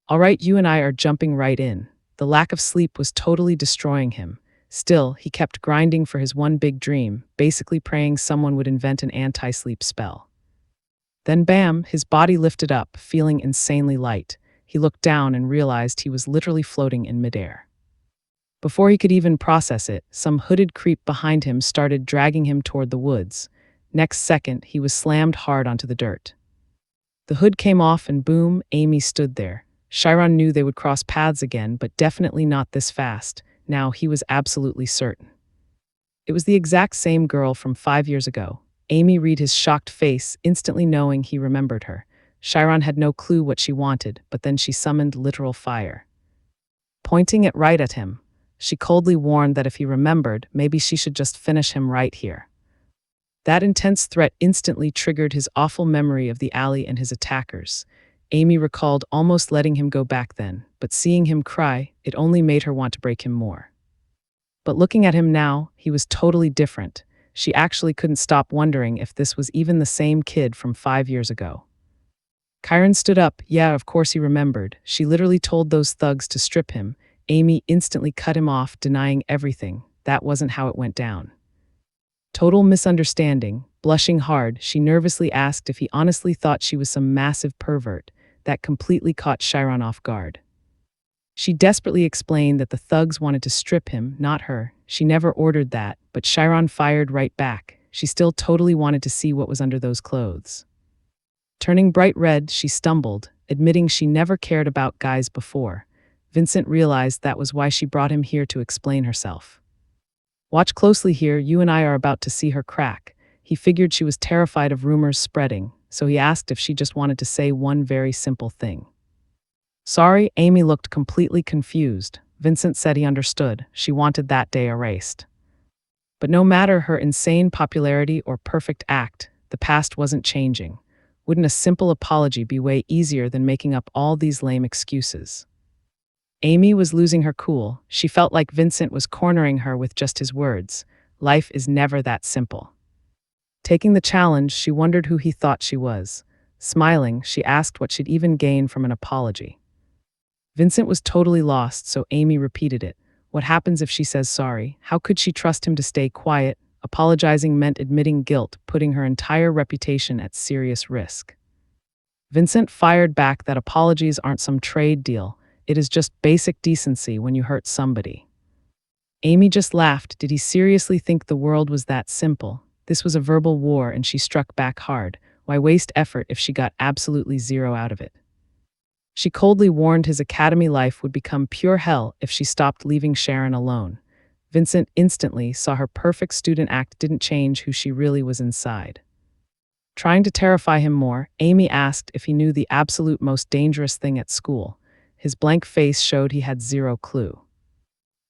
All right, you and I are jumping right in. The lack of sleep was totally destroying him. Still, he kept grinding for his one big dream, basically praying someone would invent an anti-sleep spell. Then bam, his body lifted up, feeling insanely light. He looked down and realized he was literally floating in midair. Before he could even process it, some hooded creep behind him started dragging him toward the woods. Next second, he was slammed hard onto the dirt. The hood came off and boom, Amy stood there. Chiron knew they would cross paths again, but definitely not this fast. Now he was absolutely certain. It was the exact same girl from 5 years ago. Amy read his shocked face, instantly knowing he remembered her. Chiron had no clue what she wanted, but then she summoned literal fire. Pointing it right at him, she coldly warned that if he remembered, maybe she should just finish him right here. That intense threat instantly triggered his awful memory of the alley and his attackers. Amy recalled almost letting him go back then, but seeing him cry, it only made her want to break him more. But looking at him now, he was totally different. She actually couldn't stop wondering if this was even the same kid from 5 years ago. Chiron stood up. Yeah, of course he remembered. She literally told those thugs to strip him. Amy instantly cut him off, denying everything. That wasn't how it went down. Total misunderstanding. Blushing hard, she nervously asked if he honestly thought she was some massive pervert. That completely caught Chiron off guard. She desperately explained that the thugs wanted to strip him, not her. She never ordered that, but Chiron fired right back. She still totally wanted to see what was under those clothes. Turning bright red, she stumbled, admitting she never cared about guys before. Vincent realized that was why she brought him here to explain herself. Watch closely here, you and I are about to see her crack. He figured she was terrified of rumors spreading, so he asked if she just wanted to say one very simple thing. Sorry, Amy looked completely confused. Vincent said he understood. She wanted that day erased. But no matter her insane popularity or perfect act, the past wasn't changing. Wouldn't a simple apology be way easier than making up all these lame excuses? Amy was losing her cool. She felt like Vincent was cornering her with just his words. Life is never that simple. Taking the challenge, she wondered who he thought she was. Smiling, she asked what she'd even gain from an apology. Vincent was totally lost, so Amy repeated it. What happens if she says sorry? How could she trust him to stay quiet? Apologizing meant admitting guilt, putting her entire reputation at serious risk. Vincent fired back that apologies aren't some trade deal. It is just basic decency when you hurt somebody. Amy just laughed. Did he seriously think the world was that simple? This was a verbal war and she struck back hard. Why waste effort if she got absolutely zero out of it? She coldly warned his academy life would become pure hell if she stopped leaving Sharon alone. Vincent instantly saw her perfect student act didn't change who she really was inside. Trying to terrify him more, Amy asked if he knew the absolute most dangerous thing at school. His blank face showed he had zero clue.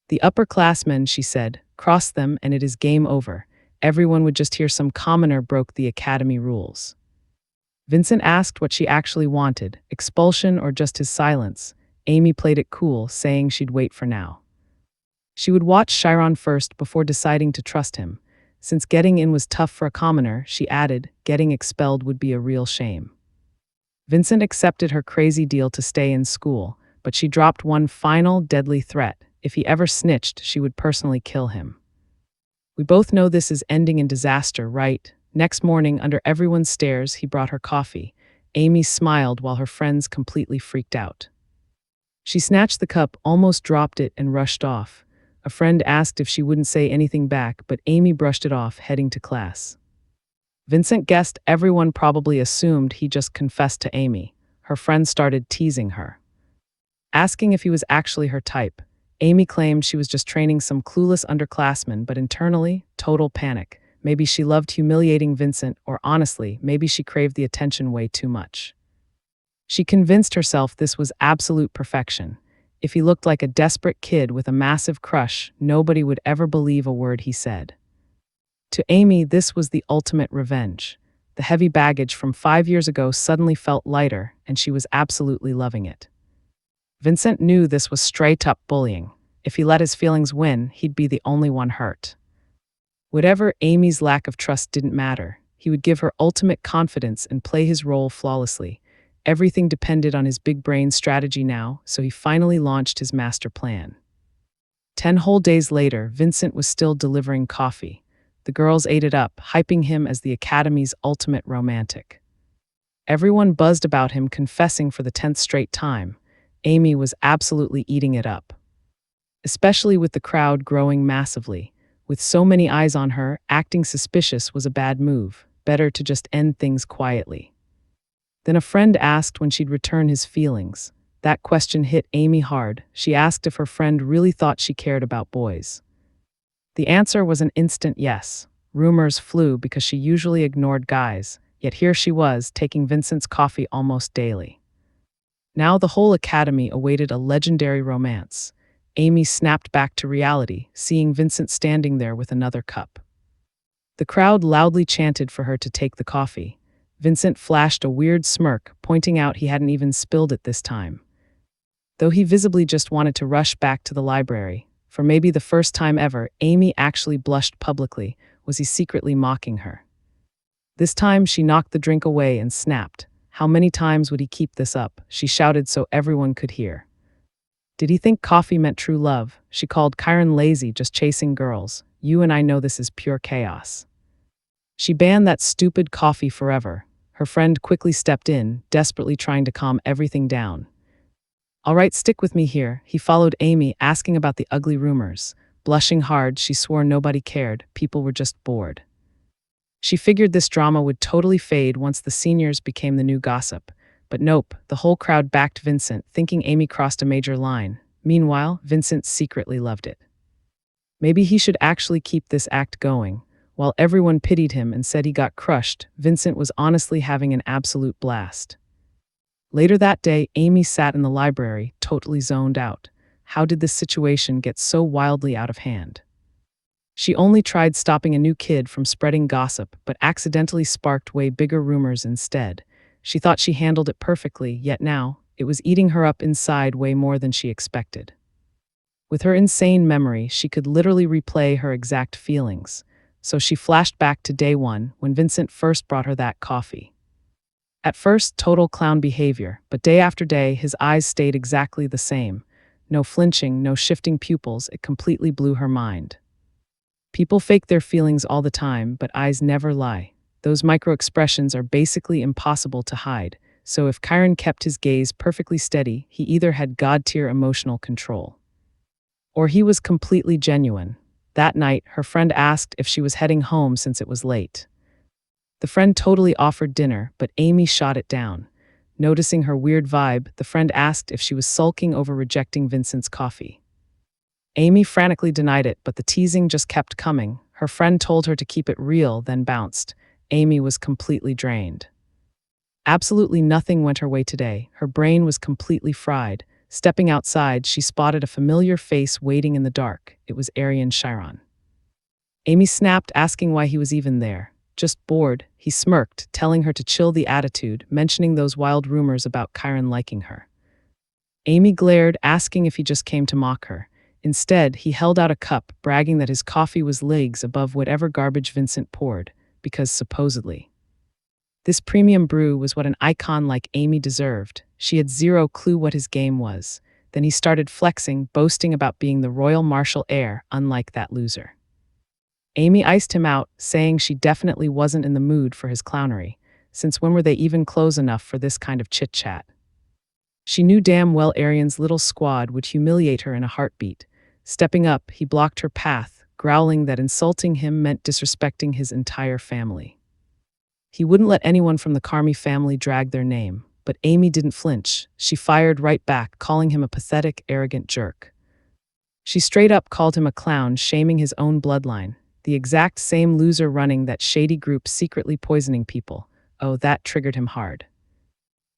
The upperclassmen, she said, cross them and it is game over. Everyone would just hear some commoner broke the academy rules. Vincent asked what she actually wanted, expulsion or just his silence. Amy played it cool, saying she'd wait for now. She would watch Chiron first before deciding to trust him. Since getting in was tough for a commoner, she added, getting expelled would be a real shame. Vincent accepted her crazy deal to stay in school, but she dropped one final, deadly threat. If he ever snitched, she would personally kill him. We both know this is ending in disaster, right? Next morning, under everyone's stares, he brought her coffee. Amy smiled while her friends completely freaked out. She snatched the cup, almost dropped it, and rushed off. A friend asked if she wouldn't say anything back, but Amy brushed it off, heading to class. Vincent guessed everyone probably assumed he just confessed to Amy. Her friend started teasing her, asking if he was actually her type. Amy claimed she was just training some clueless underclassmen, but internally, total panic. Maybe she loved humiliating Vincent, or honestly, maybe she craved the attention way too much. She convinced herself this was absolute perfection. If he looked like a desperate kid with a massive crush, nobody would ever believe a word he said. To Amy, this was the ultimate revenge. The heavy baggage from 5 years ago suddenly felt lighter, and she was absolutely loving it. Vincent knew this was straight-up bullying. If he let his feelings win, he'd be the only one hurt. Whatever, Amy's lack of trust didn't matter. He would give her ultimate confidence and play his role flawlessly. Everything depended on his big brain strategy now, so he finally launched his master plan. 10 whole days later, Vincent was still delivering coffee. The girls ate it up, hyping him as the Academy's ultimate romantic. Everyone buzzed about him, confessing for the 10th straight time. Amy was absolutely eating it up. Especially with the crowd growing massively. With so many eyes on her, acting suspicious was a bad move. Better to just end things quietly. Then a friend asked when she'd return his feelings. That question hit Amy hard. She asked if her friend really thought she cared about boys. The answer was an instant yes. Rumors flew because she usually ignored guys, yet here she was, taking Vincent's coffee almost daily. Now the whole academy awaited a legendary romance. Amy snapped back to reality, seeing Vincent standing there with another cup. The crowd loudly chanted for her to take the coffee. Vincent flashed a weird smirk, pointing out he hadn't even spilled it this time. Though he visibly just wanted to rush back to the library, for maybe the first time ever, Amy actually blushed publicly. Was he secretly mocking her? This time she knocked the drink away and snapped. How many times would he keep this up? She shouted so everyone could hear. Did he think coffee meant true love? She called Kyron lazy, just chasing girls. You and I know this is pure chaos. She banned that stupid coffee forever. Her friend quickly stepped in, desperately trying to calm everything down. All right, stick with me here. He followed Amy, asking about the ugly rumors. Blushing hard, she swore nobody cared. People were just bored. She figured this drama would totally fade once the seniors became the new gossip. But nope, the whole crowd backed Vincent, thinking Amy crossed a major line. Meanwhile, Vincent secretly loved it. Maybe he should actually keep this act going. While everyone pitied him and said he got crushed, Vincent was honestly having an absolute blast. Later that day, Amy sat in the library, totally zoned out. How did this situation get so wildly out of hand? She only tried stopping a new kid from spreading gossip, but accidentally sparked way bigger rumors instead. She thought she handled it perfectly, yet now, it was eating her up inside way more than she expected. With her insane memory, she could literally replay her exact feelings. So she flashed back to day one, when Vincent first brought her that coffee. At first, total clown behavior, but day after day, his eyes stayed exactly the same. No flinching, no shifting pupils, it completely blew her mind. People fake their feelings all the time, but eyes never lie. Those micro-expressions are basically impossible to hide, so if Kyron kept his gaze perfectly steady, he either had god-tier emotional control. Or he was completely genuine. That night, her friend asked if she was heading home since it was late. The friend totally offered dinner, but Amy shot it down. Noticing her weird vibe, the friend asked if she was sulking over rejecting Vincent's coffee. Amy frantically denied it, but the teasing just kept coming. Her friend told her to keep it real, then bounced. Amy was completely drained. Absolutely nothing went her way today. Her brain was completely fried. Stepping outside, she spotted a familiar face waiting in the dark. It was Arian Chiron. Amy snapped, asking why he was even there. Just bored, he smirked, telling her to chill the attitude, mentioning those wild rumors about Kyron liking her. Amy glared, asking if he just came to mock her. Instead, he held out a cup, bragging that his coffee was leagues above whatever garbage Vincent poured, because supposedly. This premium brew was what an icon like Amy deserved. She had zero clue what his game was. Then he started flexing, boasting about being the royal martial heir, unlike that loser. Amy iced him out, saying she definitely wasn't in the mood for his clownery, since when were they even close enough for this kind of chit-chat? She knew damn well Arian's little squad would humiliate her in a heartbeat. Stepping up, he blocked her path, growling that insulting him meant disrespecting his entire family. He wouldn't let anyone from the Carmi family drag their name, but Amy didn't flinch. She fired right back, calling him a pathetic, arrogant jerk. She straight up called him a clown, shaming his own bloodline, the exact same loser running that shady group secretly poisoning people. Oh, that triggered him hard.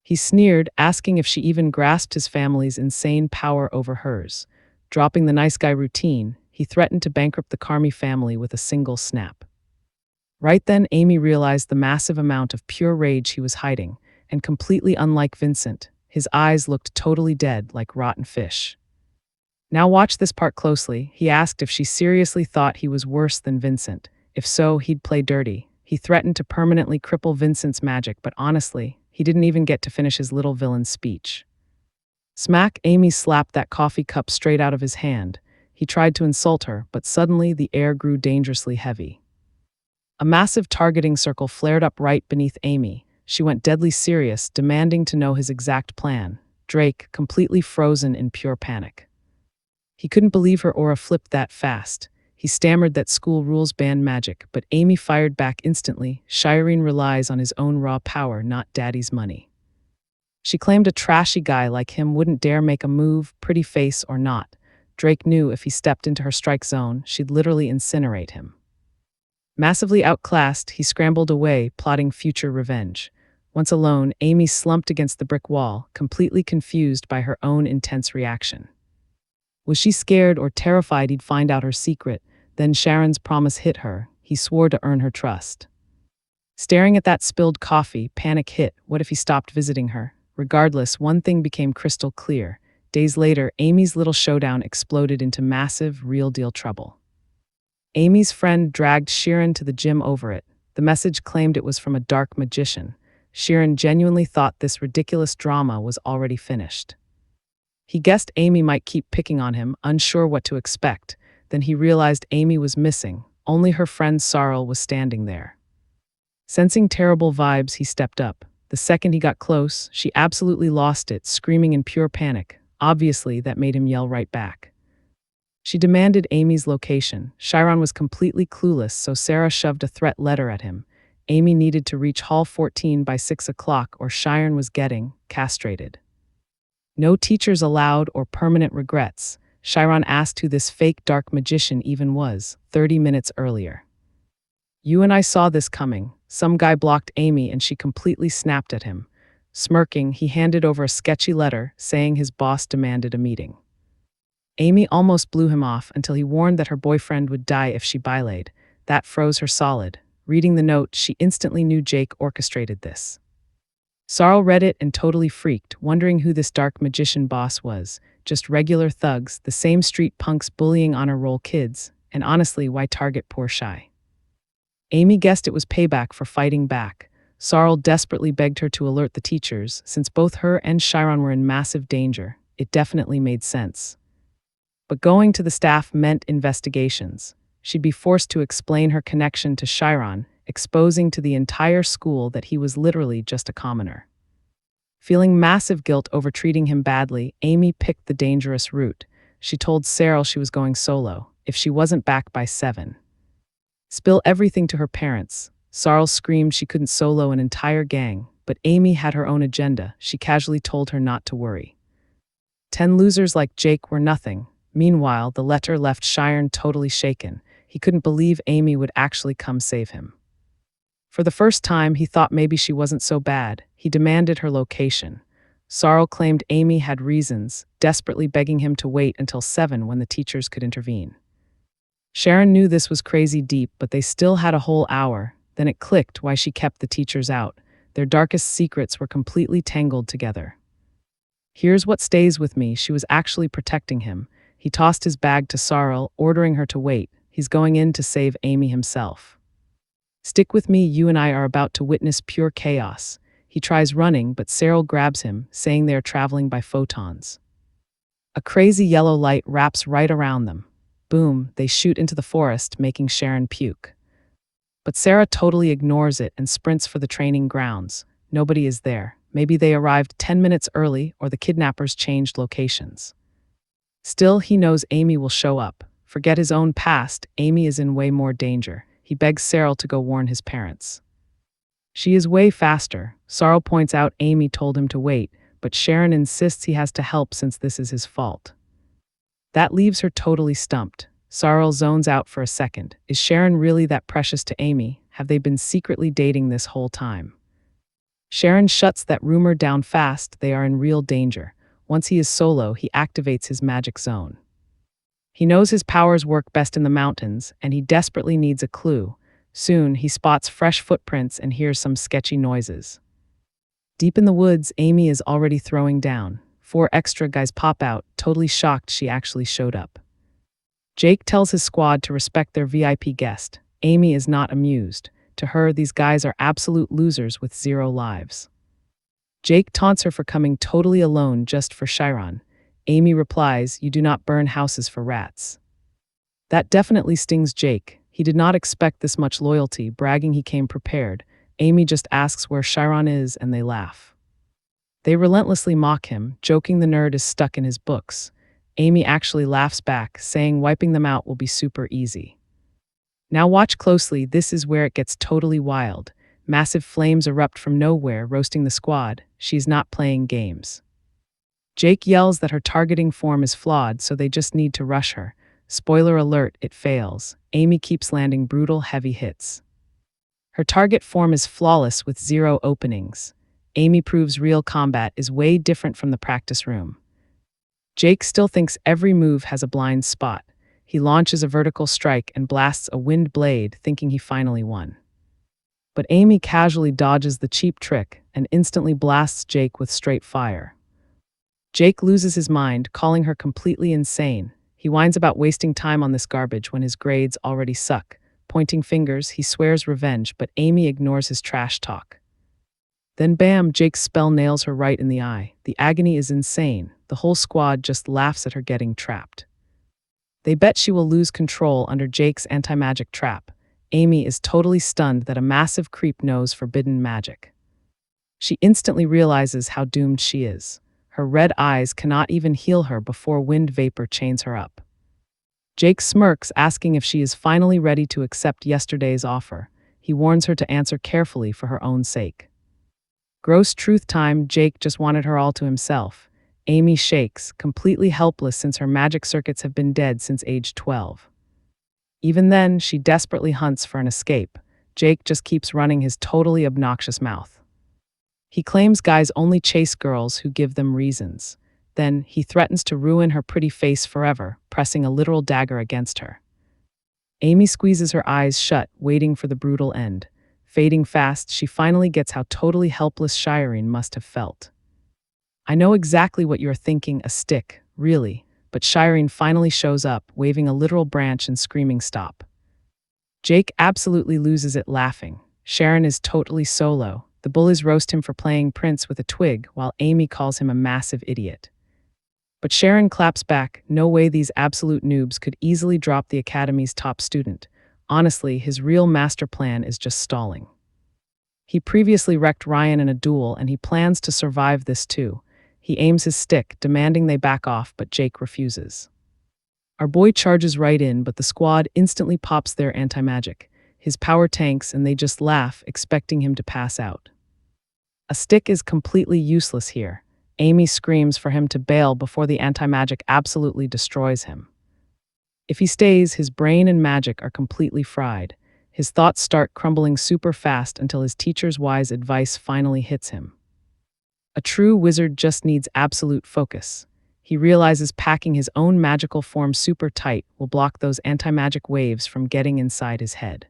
He sneered, asking if she even grasped his family's insane power over hers. Dropping the nice guy routine, he threatened to bankrupt the Carmi family with a single snap. Right then, Amy realized the massive amount of pure rage he was hiding, and completely unlike Vincent, his eyes looked totally dead, like rotten fish. Now watch this part closely. He asked if she seriously thought he was worse than Vincent. If so, he'd play dirty. He threatened to permanently cripple Vincent's magic, but honestly, he didn't even get to finish his little villain speech. Smack! Amy slapped that coffee cup straight out of his hand. He tried to insult her, but suddenly the air grew dangerously heavy. A massive targeting circle flared up right beneath Amy. She went deadly serious, demanding to know his exact plan. Drake, completely frozen in pure panic. He couldn't believe her aura flipped that fast. He stammered that school rules ban magic, but Amy fired back instantly. Shireen relies on his own raw power, not daddy's money. She claimed a trashy guy like him wouldn't dare make a move, pretty face or not. Drake knew if he stepped into her strike zone, she'd literally incinerate him. Massively outclassed, he scrambled away, plotting future revenge. Once alone, Amy slumped against the brick wall, completely confused by her own intense reaction. Was she scared or terrified he'd find out her secret? Then Sharon's promise hit her. He swore to earn her trust. Staring at that spilled coffee, panic hit. What if he stopped visiting her? Regardless, one thing became crystal clear. Days later, Amy's little showdown exploded into massive, real-deal trouble. Amy's friend dragged Sharon to the gym over it. The message claimed it was from a dark magician. Sharon genuinely thought this ridiculous drama was already finished. He guessed Amy might keep picking on him, unsure what to expect. Then he realized Amy was missing. Only her friend Sarl was standing there. Sensing terrible vibes, he stepped up. The second he got close, she absolutely lost it, screaming in pure panic. Obviously, that made him yell right back. She demanded Amy's location. Chiron was completely clueless, so Sarah shoved a threat letter at him. Amy needed to reach Hall 14 by 6 o'clock or Chiron was getting castrated. No teachers allowed or permanent regrets. Chiron asked who this fake dark magician even was, 30 minutes earlier. You and I saw this coming. Some guy blocked Amy and she completely snapped at him. Smirking, he handed over a sketchy letter saying his boss demanded a meeting. Amy almost blew him off until he warned that her boyfriend would die if she bilayed. That froze her solid. Reading the note, she instantly knew Jake orchestrated this. Sarl read it and totally freaked, wondering who this dark magician boss was. Just regular thugs, the same street punks bullying honor roll kids, and honestly, why target poor Shy? Amy guessed it was payback for fighting back. Sarl desperately begged her to alert the teachers, since both her and Chiron were in massive danger. It definitely made sense. But going to the staff meant investigations. She'd be forced to explain her connection to Chiron, exposing to the entire school that he was literally just a commoner. Feeling massive guilt over treating him badly, Amy picked the dangerous route. She told Sarl she was going solo, if she wasn't back by 7. Spill everything to her parents. Sarl screamed she couldn't solo an entire gang, but Amy had her own agenda. She casually told her not to worry. 10 losers like Jake were nothing. Meanwhile, the letter left Chiron totally shaken. He couldn't believe Amy would actually come save him. For the first time, he thought maybe she wasn't so bad. He demanded her location. Sarl claimed Amy had reasons, desperately begging him to wait until 7 when the teachers could intervene. Sharon knew this was crazy deep, but they still had a whole hour. Then it clicked why she kept the teachers out. Their darkest secrets were completely tangled together. Here's what stays with me. She was actually protecting him. He tossed his bag to Sarl, ordering her to wait. He's going in to save Amy himself. Stick with me, you and I are about to witness pure chaos. He tries running, but Sarl grabs him, saying they are traveling by photons. A crazy yellow light wraps right around them. Boom, they shoot into the forest, making Sharon puke. But Sarah totally ignores it and sprints for the training grounds. Nobody is there. Maybe they arrived 10 minutes early or the kidnappers changed locations. Still, he knows Amy will show up. Forget his own past, Amy is in way more danger. He begs Sarl to go warn his parents. She is way faster. Sarl points out Amy told him to wait, but Sharon insists he has to help since this is his fault. That leaves her totally stumped. Sarl zones out for a second. Is Sharon really that precious to Amy? Have they been secretly dating this whole time? Sharon shuts that rumor down fast. They are in real danger. Once he is solo, he activates his magic zone. He knows his powers work best in the mountains, and he desperately needs a clue. Soon, he spots fresh footprints and hears some sketchy noises. Deep in the woods, Amy is already throwing down. 4 extra guys pop out, totally shocked she actually showed up. Jake tells his squad to respect their VIP guest. Amy is not amused. To her, these guys are absolute losers with 0 lives. Jake taunts her for coming totally alone just for Chiron. Amy replies, "You do not burn houses for rats." That definitely stings Jake. He did not expect this much loyalty, bragging he came prepared. Amy just asks where Chiron is and they laugh. They relentlessly mock him, joking the nerd is stuck in his books. Amy actually laughs back, saying wiping them out will be super easy. Now watch closely, this is where it gets totally wild. Massive flames erupt from nowhere, roasting the squad. She's not playing games. Jake yells that her targeting form is flawed, so they just need to rush her. Spoiler alert, it fails. Amy keeps landing brutal, heavy hits. Her target form is flawless with 0 openings. Amy proves real combat is way different from the practice room. Jake still thinks every move has a blind spot. He launches a vertical strike and blasts a wind blade, thinking he finally won. But Amy casually dodges the cheap trick and instantly blasts Jake with straight fire. Jake loses his mind, calling her completely insane. He whines about wasting time on this garbage when his grades already suck. Pointing fingers, he swears revenge, but Amy ignores his trash talk. Then bam, Jake's spell nails her right in the eye. The agony is insane. The whole squad just laughs at her getting trapped. They bet she will lose control under Jake's anti-magic trap. Amy is totally stunned that a massive creep knows forbidden magic. She instantly realizes how doomed she is. Her red eyes cannot even heal her before wind vapor chains her up. Jake smirks, asking if she is finally ready to accept yesterday's offer. He warns her to answer carefully for her own sake. Gross truth time, Jake just wanted her all to himself. Amy shakes, completely helpless since her magic circuits have been dead since age 12. Even then, she desperately hunts for an escape. Jake just keeps running his totally obnoxious mouth. He claims guys only chase girls who give them reasons. Then, he threatens to ruin her pretty face forever, pressing a literal dagger against her. Amy squeezes her eyes shut, waiting for the brutal end. Fading fast, she finally gets how totally helpless Chiron must have felt. I know exactly what you're thinking, a stick, really, but Chiron finally shows up, waving a literal branch and screaming stop. Jake absolutely loses it laughing. Sharon is totally solo. The bullies roast him for playing Prince with a twig, while Amy calls him a massive idiot. But Sharon claps back, no way these absolute noobs could easily drop the Academy's top student. Honestly, his real master plan is just stalling. He previously wrecked Ryan in a duel, and he plans to survive this too. He aims his stick, demanding they back off, but Jake refuses. Our boy charges right in, but the squad instantly pops their anti-magic. His power tanks, and they just laugh, expecting him to pass out. A stick is completely useless here. Amy screams for him to bail before the anti-magic absolutely destroys him. If he stays, his brain and magic are completely fried. His thoughts start crumbling super fast until his teacher's wise advice finally hits him. A true wizard just needs absolute focus. He realizes packing his own magical form super tight will block those anti-magic waves from getting inside his head.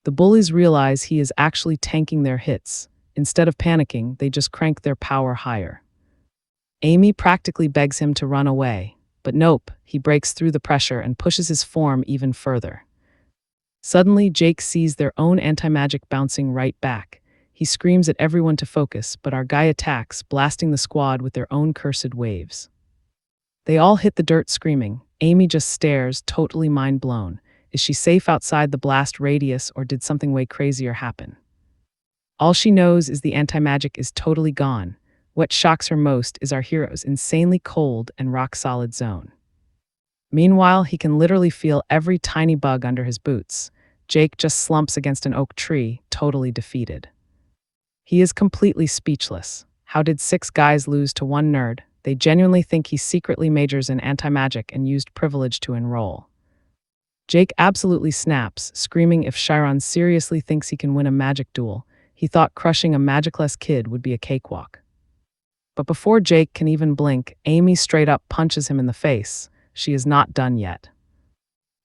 The bullies realize he is actually tanking their hits. Instead of panicking, they just crank their power higher. Amy practically begs him to run away, but nope, he breaks through the pressure and pushes his form even further. Suddenly, Jake sees their own anti-magic bouncing right back. He screams at everyone to focus, but our guy attacks, blasting the squad with their own cursed waves. They all hit the dirt screaming. Amy just stares, totally mind blown. Is she safe outside the blast radius, or did something way crazier happen? All she knows is the anti-magic is totally gone. What shocks her most is our hero's insanely cold and rock-solid zone. Meanwhile, he can literally feel every tiny bug under his boots. Jake just slumps against an oak tree, totally defeated. He is completely speechless. How did 6 guys lose to 1 nerd? They genuinely think he secretly majors in anti-magic and used privilege to enroll. Jake absolutely snaps, screaming if Chiron seriously thinks he can win a magic duel. He thought crushing a magicless kid would be a cakewalk. But before Jake can even blink, Amy straight up punches him in the face. She is not done yet.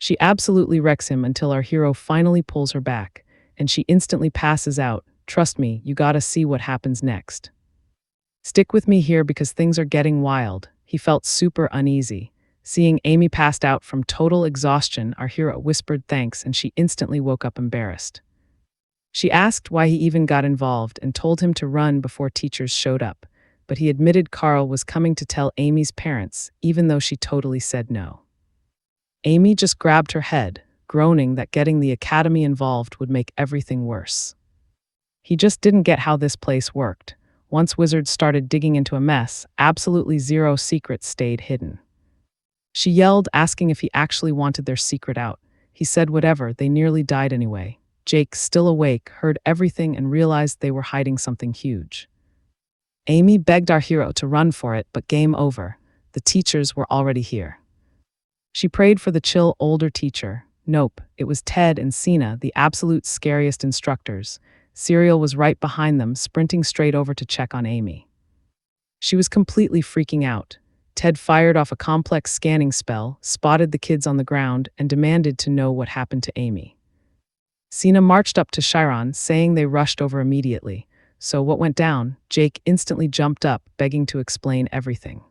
She absolutely wrecks him until our hero finally pulls her back, and she instantly passes out. Trust me, you gotta see what happens next. Stick with me here because things are getting wild. He felt super uneasy. Seeing Amy passed out from total exhaustion, our hero whispered thanks and she instantly woke up embarrassed. She asked why he even got involved and told him to run before teachers showed up, but he admitted Carl was coming to tell Amy's parents, even though she totally said no. Amy just grabbed her head, groaning that getting the academy involved would make everything worse. He just didn't get how this place worked. Once wizards started digging into a mess, absolutely zero secrets stayed hidden. She yelled, asking if he actually wanted their secret out. He said whatever, they nearly died anyway. Jake, still awake, heard everything and realized they were hiding something huge. Amy begged our hero to run for it, but game over. The teachers were already here. She prayed for the chill older teacher. Nope, it was Ted and Sina, the absolute scariest instructors. Serial was right behind them, sprinting straight over to check on Amy. She was completely freaking out. Ted fired off a complex scanning spell, spotted the kids on the ground, and demanded to know what happened to Amy. Sina marched up to Chiron, saying they rushed over immediately. So what went down? Jake instantly jumped up, begging to explain everything.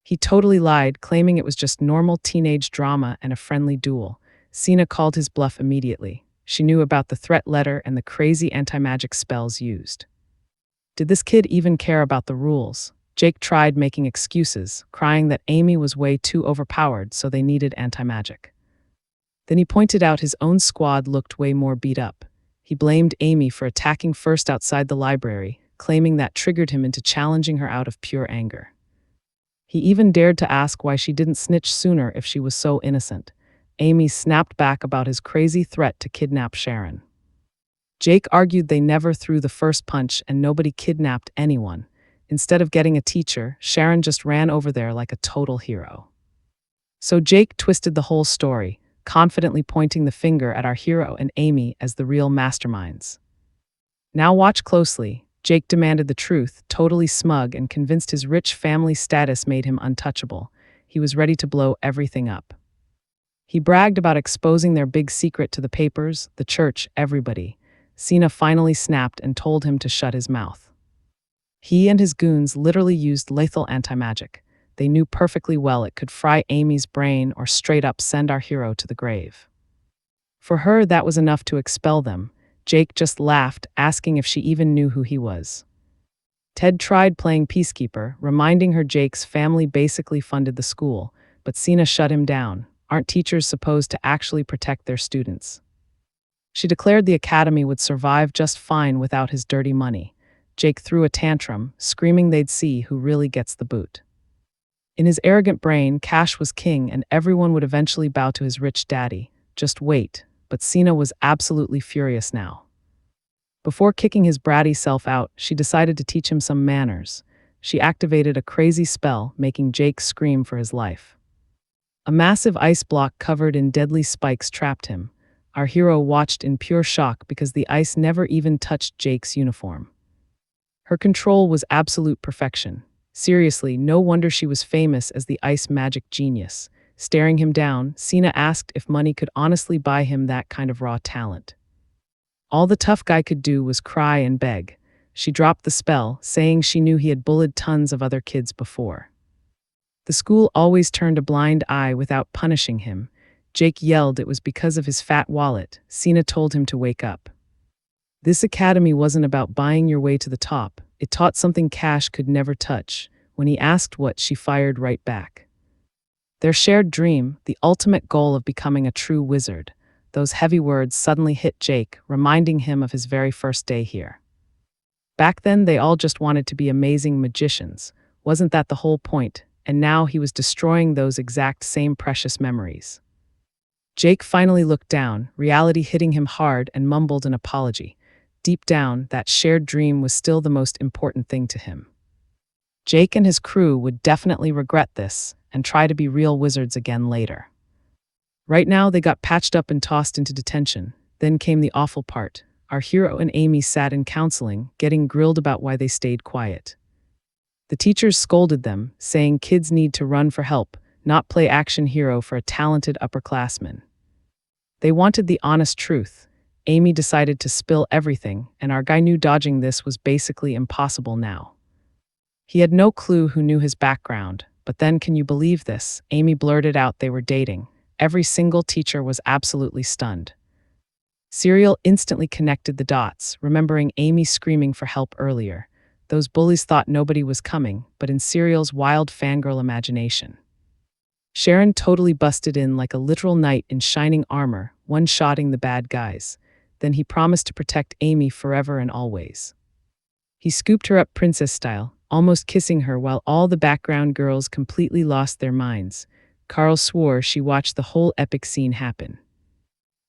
He totally lied, claiming it was just normal teenage drama and a friendly duel. Sina called his bluff immediately. She knew about the threat letter and the crazy anti-magic spells used. Did this kid even care about the rules? Jake tried making excuses, crying that Amy was way too overpowered, so they needed anti-magic. Then he pointed out his own squad looked way more beat up. He blamed Amy for attacking first outside the library, claiming that triggered him into challenging her out of pure anger. He even dared to ask why she didn't snitch sooner if she was so innocent. Amy snapped back about his crazy threat to kidnap Sharon. Jake argued they never threw the first punch and nobody kidnapped anyone. Instead of getting a teacher, Sharon just ran over there like a total hero. So Jake twisted the whole story, confidently pointing the finger at our hero and Amy as the real masterminds. Now watch closely. Jake demanded the truth, totally smug and convinced his rich family status made him untouchable. He was ready to blow everything up. He bragged about exposing their big secret to the papers, the church, everybody. Sina finally snapped and told him to shut his mouth. He and his goons literally used lethal anti-magic. They knew perfectly well it could fry Amy's brain or straight up send our hero to the grave. For her, that was enough to expel them. Jake just laughed, asking if she even knew who he was. Ted tried playing peacekeeper, reminding her Jake's family basically funded the school, but Sina shut him down. Aren't teachers supposed to actually protect their students? She declared the academy would survive just fine without his dirty money. Jake threw a tantrum, screaming they'd see who really gets the boot. In his arrogant brain, cash was king and everyone would eventually bow to his rich daddy. Just wait. But Sina was absolutely furious now. Before kicking his bratty self out, she decided to teach him some manners. She activated a crazy spell, making Jake scream for his life. A massive ice block covered in deadly spikes trapped him. Our hero watched in pure shock because the ice never even touched Jake's uniform. Her control was absolute perfection. Seriously, no wonder she was famous as the ice magic genius. Staring him down, Sina asked if money could honestly buy him that kind of raw talent. All the tough guy could do was cry and beg. She dropped the spell, saying she knew he had bullied tons of other kids before. The school always turned a blind eye without punishing him. Jake yelled it was because of his fat wallet. Sina told him to wake up. This academy wasn't about buying your way to the top. It taught something cash could never touch. When he asked what, she fired right back. Their shared dream, the ultimate goal of becoming a true wizard. Those heavy words suddenly hit Jake, reminding him of his very first day here. Back then, they all just wanted to be amazing magicians. Wasn't that the whole point? And now he was destroying those exact same precious memories. Jake finally looked down, reality hitting him hard, and mumbled an apology. Deep down, that shared dream was still the most important thing to him. Jake and his crew would definitely regret this and try to be real wizards again later. Right now, they got patched up and tossed into detention. Then came the awful part. Our hero and Amy sat in counseling, getting grilled about why they stayed quiet. The teachers scolded them, saying kids need to run for help, not play action hero for a talented upperclassman. They wanted the honest truth. Amy decided to spill everything, and our guy knew dodging this was basically impossible now. He had no clue who knew his background, but then, can you believe this? Amy blurted out they were dating. Every single teacher was absolutely stunned. Serial instantly connected the dots, remembering Amy screaming for help earlier. Those bullies thought nobody was coming, but in Serial's wild fangirl imagination. Sharon totally busted in like a literal knight in shining armor, one-shotting the bad guys. Then he promised to protect Amy forever and always. He scooped her up princess style, almost kissing her while all the background girls completely lost their minds. Carl swore she watched the whole epic scene happen.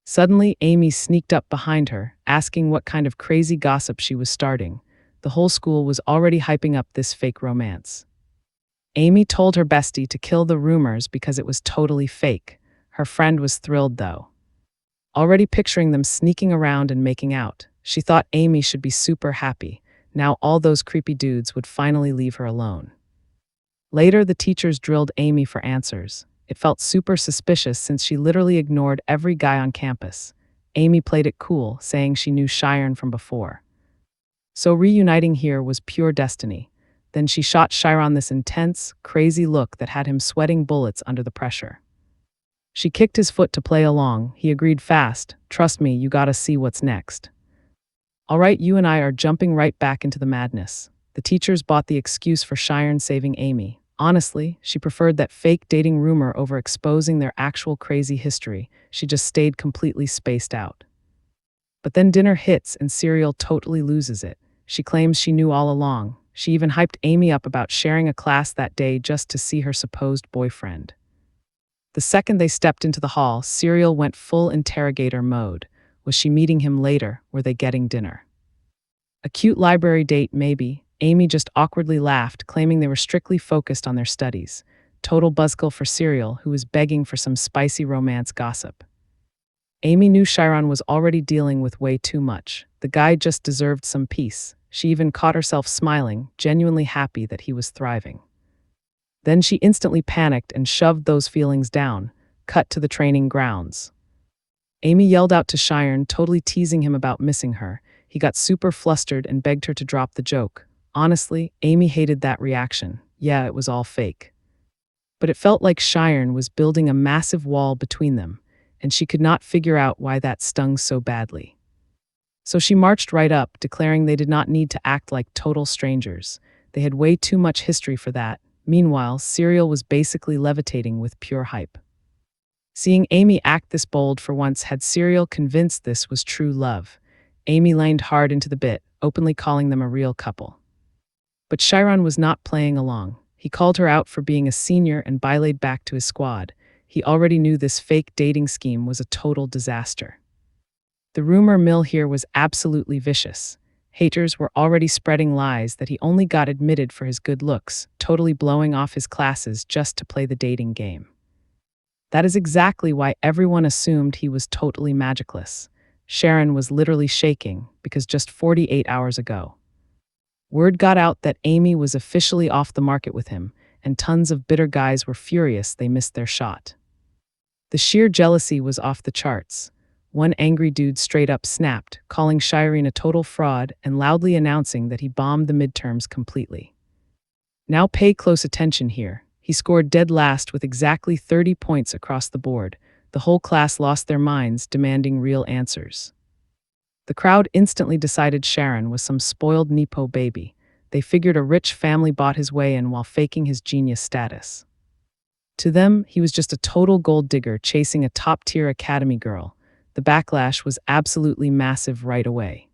Suddenly, Amy sneaked up behind her, asking what kind of crazy gossip she was starting. The whole school was already hyping up this fake romance. Amy told her bestie to kill the rumors because it was totally fake. Her friend was thrilled though. Already picturing them sneaking around and making out, she thought Amy should be super happy. Now all those creepy dudes would finally leave her alone. Later, the teachers drilled Amy for answers. It felt super suspicious since she literally ignored every guy on campus. Amy played it cool, saying she knew Chiron from before. So reuniting here was pure destiny. Then she shot Chiron this intense, crazy look that had him sweating bullets under the pressure. She kicked his foot to play along. He agreed fast. Trust me, you gotta see what's next. All right, you and I are jumping right back into the madness. The teachers bought the excuse for Chiron saving Amy. Honestly, she preferred that fake dating rumor over exposing their actual crazy history. She just stayed completely spaced out. But then dinner hits and Serial totally loses it. She claims she knew all along. She even hyped Amy up about sharing a class that day just to see her supposed boyfriend. The second they stepped into the hall, Serial went full interrogator mode. Was she meeting him later? Were they getting dinner? A cute library date, maybe. Amy just awkwardly laughed, claiming they were strictly focused on their studies. Total buzzkill for Serial, who was begging for some spicy romance gossip. Amy knew Chiron was already dealing with way too much. The guy just deserved some peace. She even caught herself smiling, genuinely happy that he was thriving. Then she instantly panicked and shoved those feelings down. Cut to the training grounds. Amy yelled out to Chiron, totally teasing him about missing her. He got super flustered and begged her to drop the joke. Honestly, Amy hated that reaction. Yeah, it was all fake. But it felt like Chiron was building a massive wall between them, and she could not figure out why that stung so badly. So she marched right up, declaring they did not need to act like total strangers. They had way too much history for that. Meanwhile, Serial was basically levitating with pure hype. Seeing Amy act this bold for once had Serial convinced this was true love. Amy leaned hard into the bit, openly calling them a real couple. But Chiron was not playing along. He called her out for being a senior and belayed back to his squad. He already knew this fake dating scheme was a total disaster. The rumor mill here was absolutely vicious. Haters were already spreading lies that he only got admitted for his good looks, totally blowing off his classes just to play the dating game. That is exactly why everyone assumed he was totally magicless. Sharon was literally shaking because just 48 hours ago, word got out that Amy was officially off the market with him, and tons of bitter guys were furious they missed their shot. The sheer jealousy was off the charts. One angry dude straight up snapped, calling Chiron a total fraud and loudly announcing that he bombed the midterms completely. Now pay close attention here. He scored dead last with exactly 30 points across the board. The whole class lost their minds, demanding real answers. The crowd instantly decided Sharon was some spoiled Nepo baby. They figured a rich family bought his way in while faking his genius status. To them, he was just a total gold digger chasing a top-tier academy girl. The backlash was absolutely massive right away.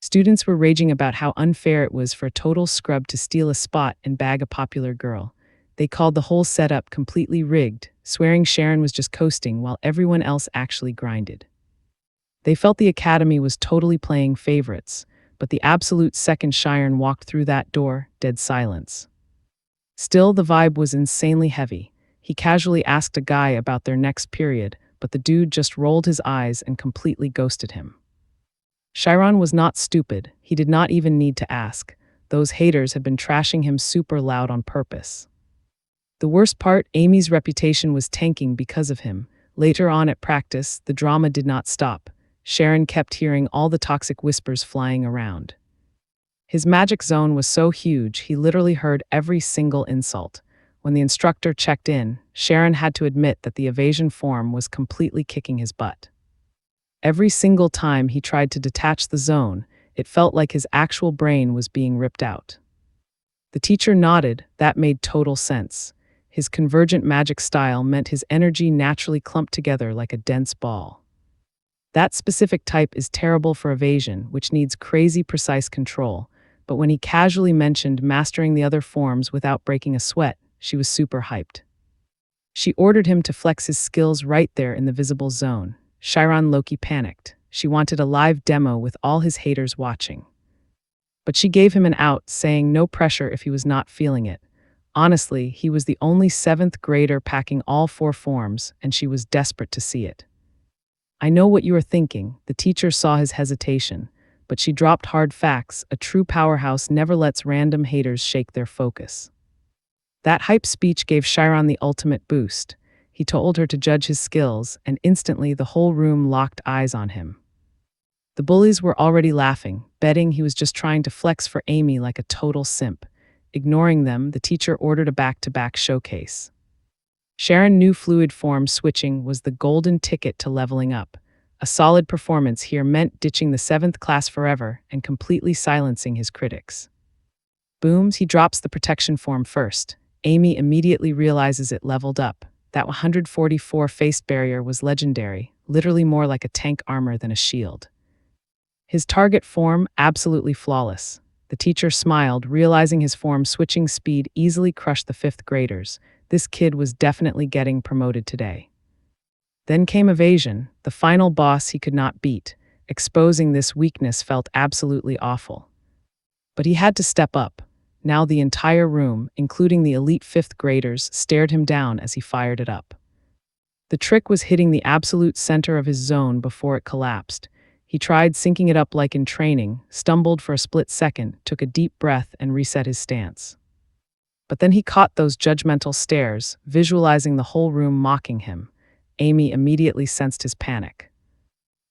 Students were raging about how unfair it was for a total scrub to steal a spot and bag a popular girl. They called the whole setup completely rigged, swearing Sharon was just coasting while everyone else actually grinded. They felt the academy was totally playing favorites, but the absolute second Chiron walked through that door, dead silence. Still, the vibe was insanely heavy. He casually asked a guy about their next period, but the dude just rolled his eyes and completely ghosted him. Chiron was not stupid. He did not even need to ask. Those haters had been trashing him super loud on purpose. The worst part, Amy's reputation was tanking because of him. Later on at practice, the drama did not stop. Sharon kept hearing all the toxic whispers flying around. His magic zone was so huge, he literally heard every single insult. When the instructor checked in, Sharon had to admit that the evasion form was completely kicking his butt. Every single time he tried to detach the zone, it felt like his actual brain was being ripped out. The teacher nodded. That made total sense. His convergent magic style meant his energy naturally clumped together like a dense ball. That specific type is terrible for evasion, which needs crazy precise control, but when he casually mentioned mastering the other forms without breaking a sweat, she was super hyped. She ordered him to flex his skills right there in the visible zone. Chiron Loki panicked. She wanted a live demo with all his haters watching. But she gave him an out, saying no pressure if he was not feeling it. Honestly, he was the only 7th grader packing all 4 forms, and she was desperate to see it. I know what you are thinking. The teacher saw his hesitation, but she dropped hard facts. A true powerhouse never lets random haters shake their focus. That hype speech gave Chiron the ultimate boost. He told her to judge his skills, and instantly the whole room locked eyes on him. The bullies were already laughing, betting he was just trying to flex for Amy like a total simp. Ignoring them, the teacher ordered a back-to-back showcase. Sharon knew fluid form switching was the golden ticket to leveling up. A solid performance here meant ditching the 7th class forever and completely silencing his critics. Booms, he drops the protection form first. Amy immediately realizes it leveled up. That 144 face barrier was legendary, literally more like a tank armor than a shield. His target form, absolutely flawless. The teacher smiled, realizing his form switching speed easily crushed the 5th graders. This kid was definitely getting promoted today. Then came evasion, the final boss he could not beat. Exposing this weakness felt absolutely awful. But he had to step up. Now the entire room, including the elite 5th graders, stared him down as he fired it up. The trick was hitting the absolute center of his zone before it collapsed. He tried syncing it up like in training, stumbled for a split second, took a deep breath, and reset his stance. But then he caught those judgmental stares, visualizing the whole room mocking him. Amy immediately sensed his panic.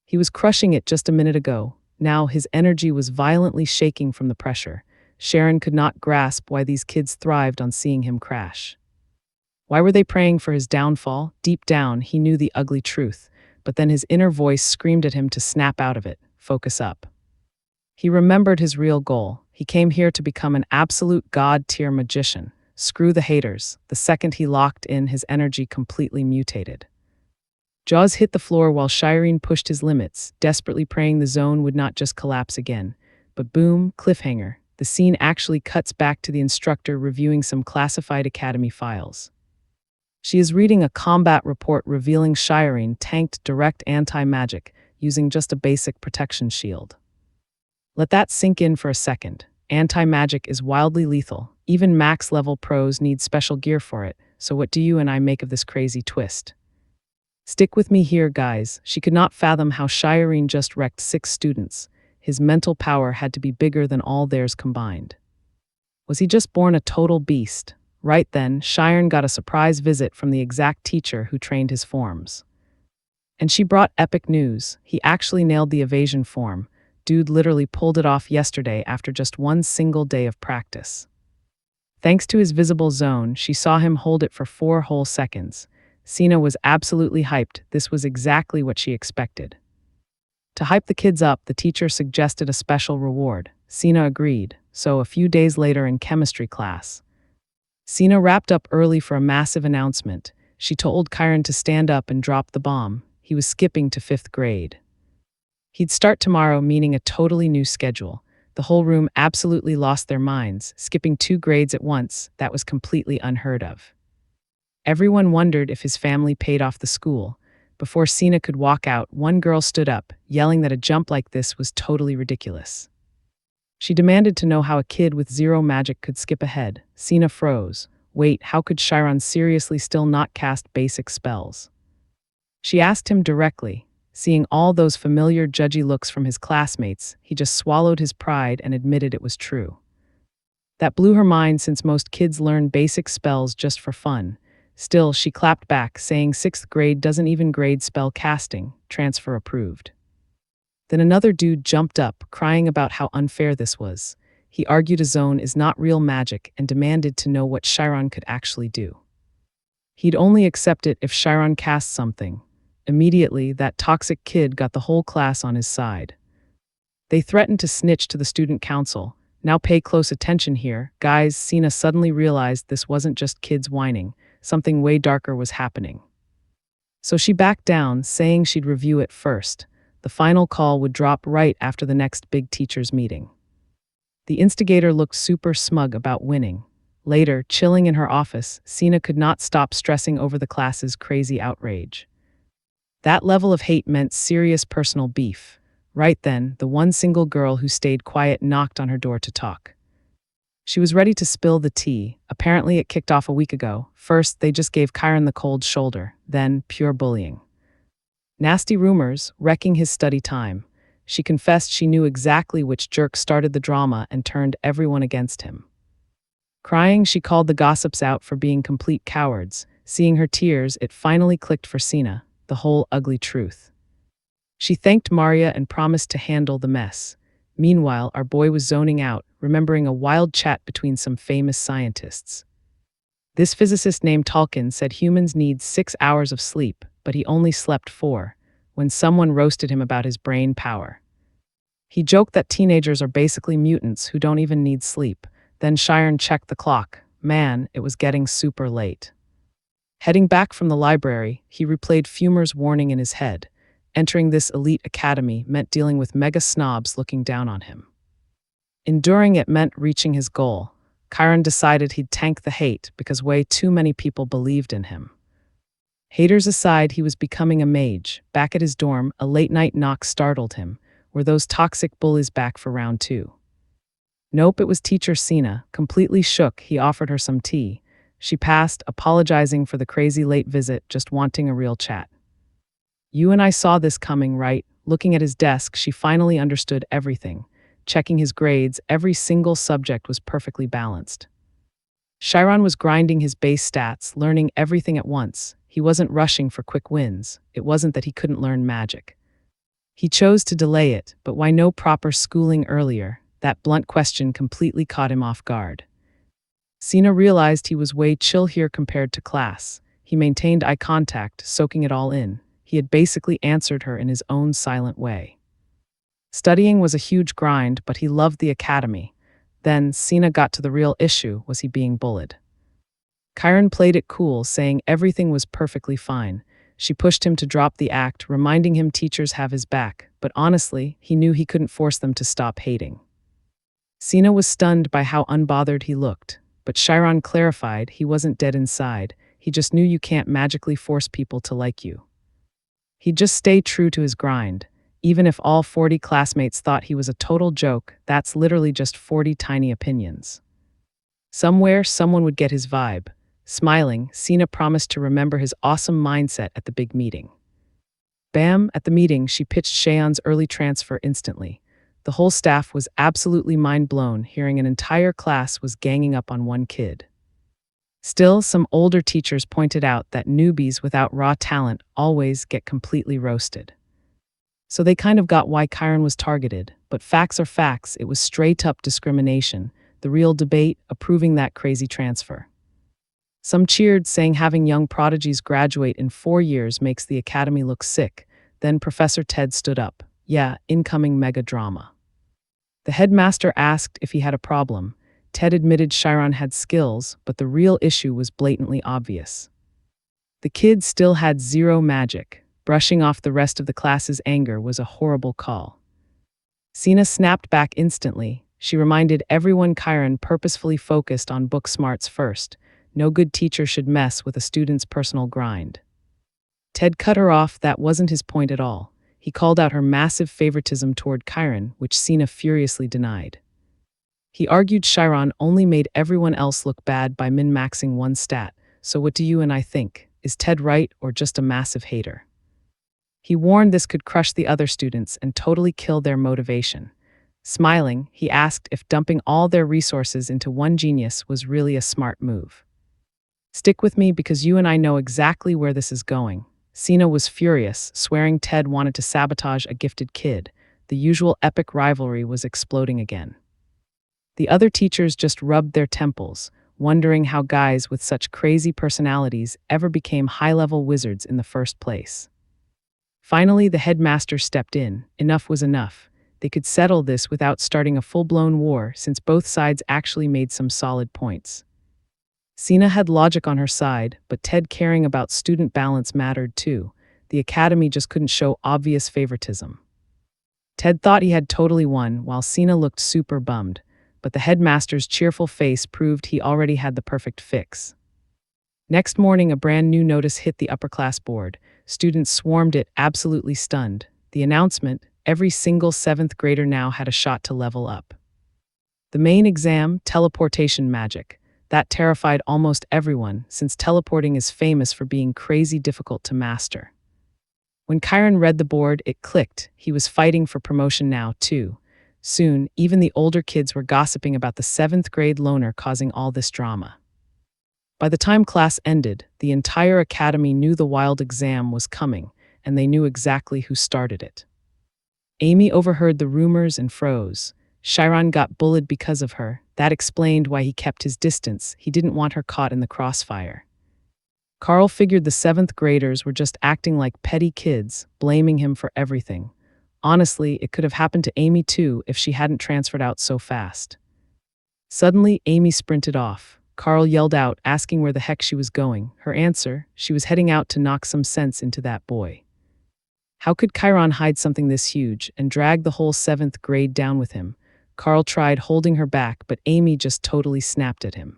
He was crushing it just a minute ago. Now his energy was violently shaking from the pressure. Sharon could not grasp why these kids thrived on seeing him crash. Why were they praying for his downfall? Deep down, he knew the ugly truth, but then his inner voice screamed at him to snap out of it, focus up. He remembered his real goal. He came here to become an absolute god-tier magician. Screw the haters. The second he locked in, his energy completely mutated. Jaws hit the floor while Chiron pushed his limits, desperately praying the zone would not just collapse again. But boom, cliffhanger. The scene actually cuts back to the instructor reviewing some classified academy files. She is reading a combat report revealing Chiron tanked direct anti-magic using just a basic protection shield. Let that sink in for a second. Anti-magic is wildly lethal. Even max-level pros need special gear for it, so what do you and I make of this crazy twist? Stick with me here, guys. She could not fathom how Chiron just wrecked 6 students. His mental power had to be bigger than all theirs combined. Was he just born a total beast? Right then, Chiron got a surprise visit from the exact teacher who trained his forms. And she brought epic news. He actually nailed the evasion form. Dude literally pulled it off yesterday after just one single day of practice. Thanks to his visible zone, she saw him hold it for 4 whole seconds. Sina was absolutely hyped. This was exactly what she expected. To hype the kids up, the teacher suggested a special reward. Sina agreed, so a few days later in chemistry class, Sina wrapped up early for a massive announcement. She told Chiron to stand up and drop the bomb. He was skipping to 5th grade. He'd start tomorrow, meaning a totally new schedule. The whole room absolutely lost their minds, skipping 2 grades at once. That was completely unheard of. Everyone wondered if his family paid off the school. Before Sina could walk out, one girl stood up, yelling that a jump like this was totally ridiculous. She demanded to know how a kid with 0 magic could skip ahead. Sina froze. Wait, how could Chiron seriously still not cast basic spells? She asked him directly. Seeing all those familiar judgy looks from his classmates, he just swallowed his pride and admitted it was true. That blew her mind since most kids learn basic spells just for fun. Still, she clapped back, saying sixth grade doesn't even grade spell casting, transfer approved. Then another dude jumped up, crying about how unfair this was. He argued a zone is not real magic and demanded to know what Chiron could actually do. He'd only accept it if Chiron cast something. Immediately, that toxic kid got the whole class on his side. They threatened to snitch to the student council. Now pay close attention here, guys. Sina suddenly realized this wasn't just kids whining. Something way darker was happening. So she backed down, saying she'd review it first. The final call would drop right after the next big teachers' meeting. The instigator looked super smug about winning. Later, chilling in her office, Sina could not stop stressing over the class's crazy outrage. That level of hate meant serious personal beef. Right then, the one single girl who stayed quiet knocked on her door to talk. She was ready to spill the tea. Apparently it kicked off a week ago. First, they just gave Chiron the cold shoulder, then pure bullying. Nasty rumors, wrecking his study time. She confessed she knew exactly which jerk started the drama and turned everyone against him. Crying, she called the gossips out for being complete cowards. Seeing her tears, it finally clicked for Sina, the whole ugly truth. She thanked Maria and promised to handle the mess. Meanwhile, our boy was zoning out, remembering a wild chat between some famous scientists. This physicist named Tolkien said humans need 6 hours of sleep, but he only slept 4, when someone roasted him about his brain power. He joked that teenagers are basically mutants who don't even need sleep. Then Chiron checked the clock. Man, it was getting super late. Heading back from the library, he replayed Fumer's warning in his head. Entering this elite academy meant dealing with mega snobs looking down on him. Enduring it meant reaching his goal. Chiron decided he'd tank the hate because way too many people believed in him. Haters aside, he was becoming a mage. Back at his dorm, a late-night knock startled him. Were those toxic bullies back for round 2? Nope, it was teacher Sina. Completely shook, he offered her some tea. She passed, apologizing for the crazy late visit, just wanting a real chat. You and I saw this coming, right? Looking at his desk, she finally understood everything. Checking his grades, every single subject was perfectly balanced. Chiron was grinding his base stats, learning everything at once. He wasn't rushing for quick wins. It wasn't that he couldn't learn magic. He chose to delay it, but why no proper schooling earlier? That blunt question completely caught him off guard. Sina realized he was way chill here compared to class. He maintained eye contact, soaking it all in. He had basically answered her in his own silent way. Studying was a huge grind, but he loved the academy. Then, Sina got to the real issue: was he being bullied? Chiron played it cool, saying everything was perfectly fine. She pushed him to drop the act, reminding him teachers have his back, but honestly, he knew he couldn't force them to stop hating. Sina was stunned by how unbothered he looked, but Chiron clarified he wasn't dead inside. He just knew you can't magically force people to like you. He'd just stay true to his grind. Even if all 40 classmates thought he was a total joke, that's literally just 40 tiny opinions. Somewhere, someone would get his vibe. Smiling, Sina promised to remember his awesome mindset at the big meeting. Bam! At the meeting, she pitched Cheon's early transfer instantly. The whole staff was absolutely mind-blown, hearing an entire class was ganging up on one kid. Still, some older teachers pointed out that newbies without raw talent always get completely roasted. So they kind of got why Chiron was targeted, but facts are facts. It was straight-up discrimination. The real debate, approving that crazy transfer. Some cheered, saying having young prodigies graduate in 4 years makes the academy look sick. Then Professor Ted stood up. Yeah, incoming mega drama. The headmaster asked if he had a problem. Ted admitted Chiron had skills, but the real issue was blatantly obvious. The kid still had 0 magic. Brushing off the rest of the class's anger was a horrible call. Sina snapped back instantly. She reminded everyone Chiron purposefully focused on book smarts first. No good teacher should mess with a student's personal grind. Ted cut her off. That wasn't his point at all. He called out her massive favoritism toward Chiron, which Sina furiously denied. He argued Chiron only made everyone else look bad by min-maxing one stat. So what do you and I think? Is Ted right or just a massive hater? He warned this could crush the other students and totally kill their motivation. Smiling, he asked if dumping all their resources into one genius was really a smart move. Stick with me because you and I know exactly where this is going. Sina was furious, swearing Ted wanted to sabotage a gifted kid. The usual epic rivalry was exploding again. The other teachers just rubbed their temples, wondering how guys with such crazy personalities ever became high-level wizards in the first place. Finally, the headmaster stepped in. Enough was enough. They could settle this without starting a full-blown war since both sides actually made some solid points. Sina had logic on her side, but Ted caring about student balance mattered too. The academy just couldn't show obvious favoritism. Ted thought he had totally won, while Sina looked super bummed, but the headmaster's cheerful face proved he already had the perfect fix. Next morning, a brand new notice hit the upper class board. Students swarmed it, absolutely stunned. The announcement: every single 7th grader now had a shot to level up. The main exam, teleportation magic. That terrified almost everyone, since teleporting is famous for being crazy difficult to master. When Chiron read the board, it clicked. He was fighting for promotion now, too. Soon, even the older kids were gossiping about the 7th grade loner causing all this drama. By the time class ended, the entire academy knew the wild exam was coming, and they knew exactly who started it. Amy overheard the rumors and froze. Chiron got bullied because of her. That explained why he kept his distance. He didn't want her caught in the crossfire. Carl figured the 7th graders were just acting like petty kids, blaming him for everything. Honestly, it could have happened to Amy too if she hadn't transferred out so fast. Suddenly, Amy sprinted off. Carl yelled out, asking where the heck she was going. Her answer: she was heading out to knock some sense into that boy. How could Chiron hide something this huge and drag the whole 7th grade down with him? Carl tried holding her back, but Amy just totally snapped at him.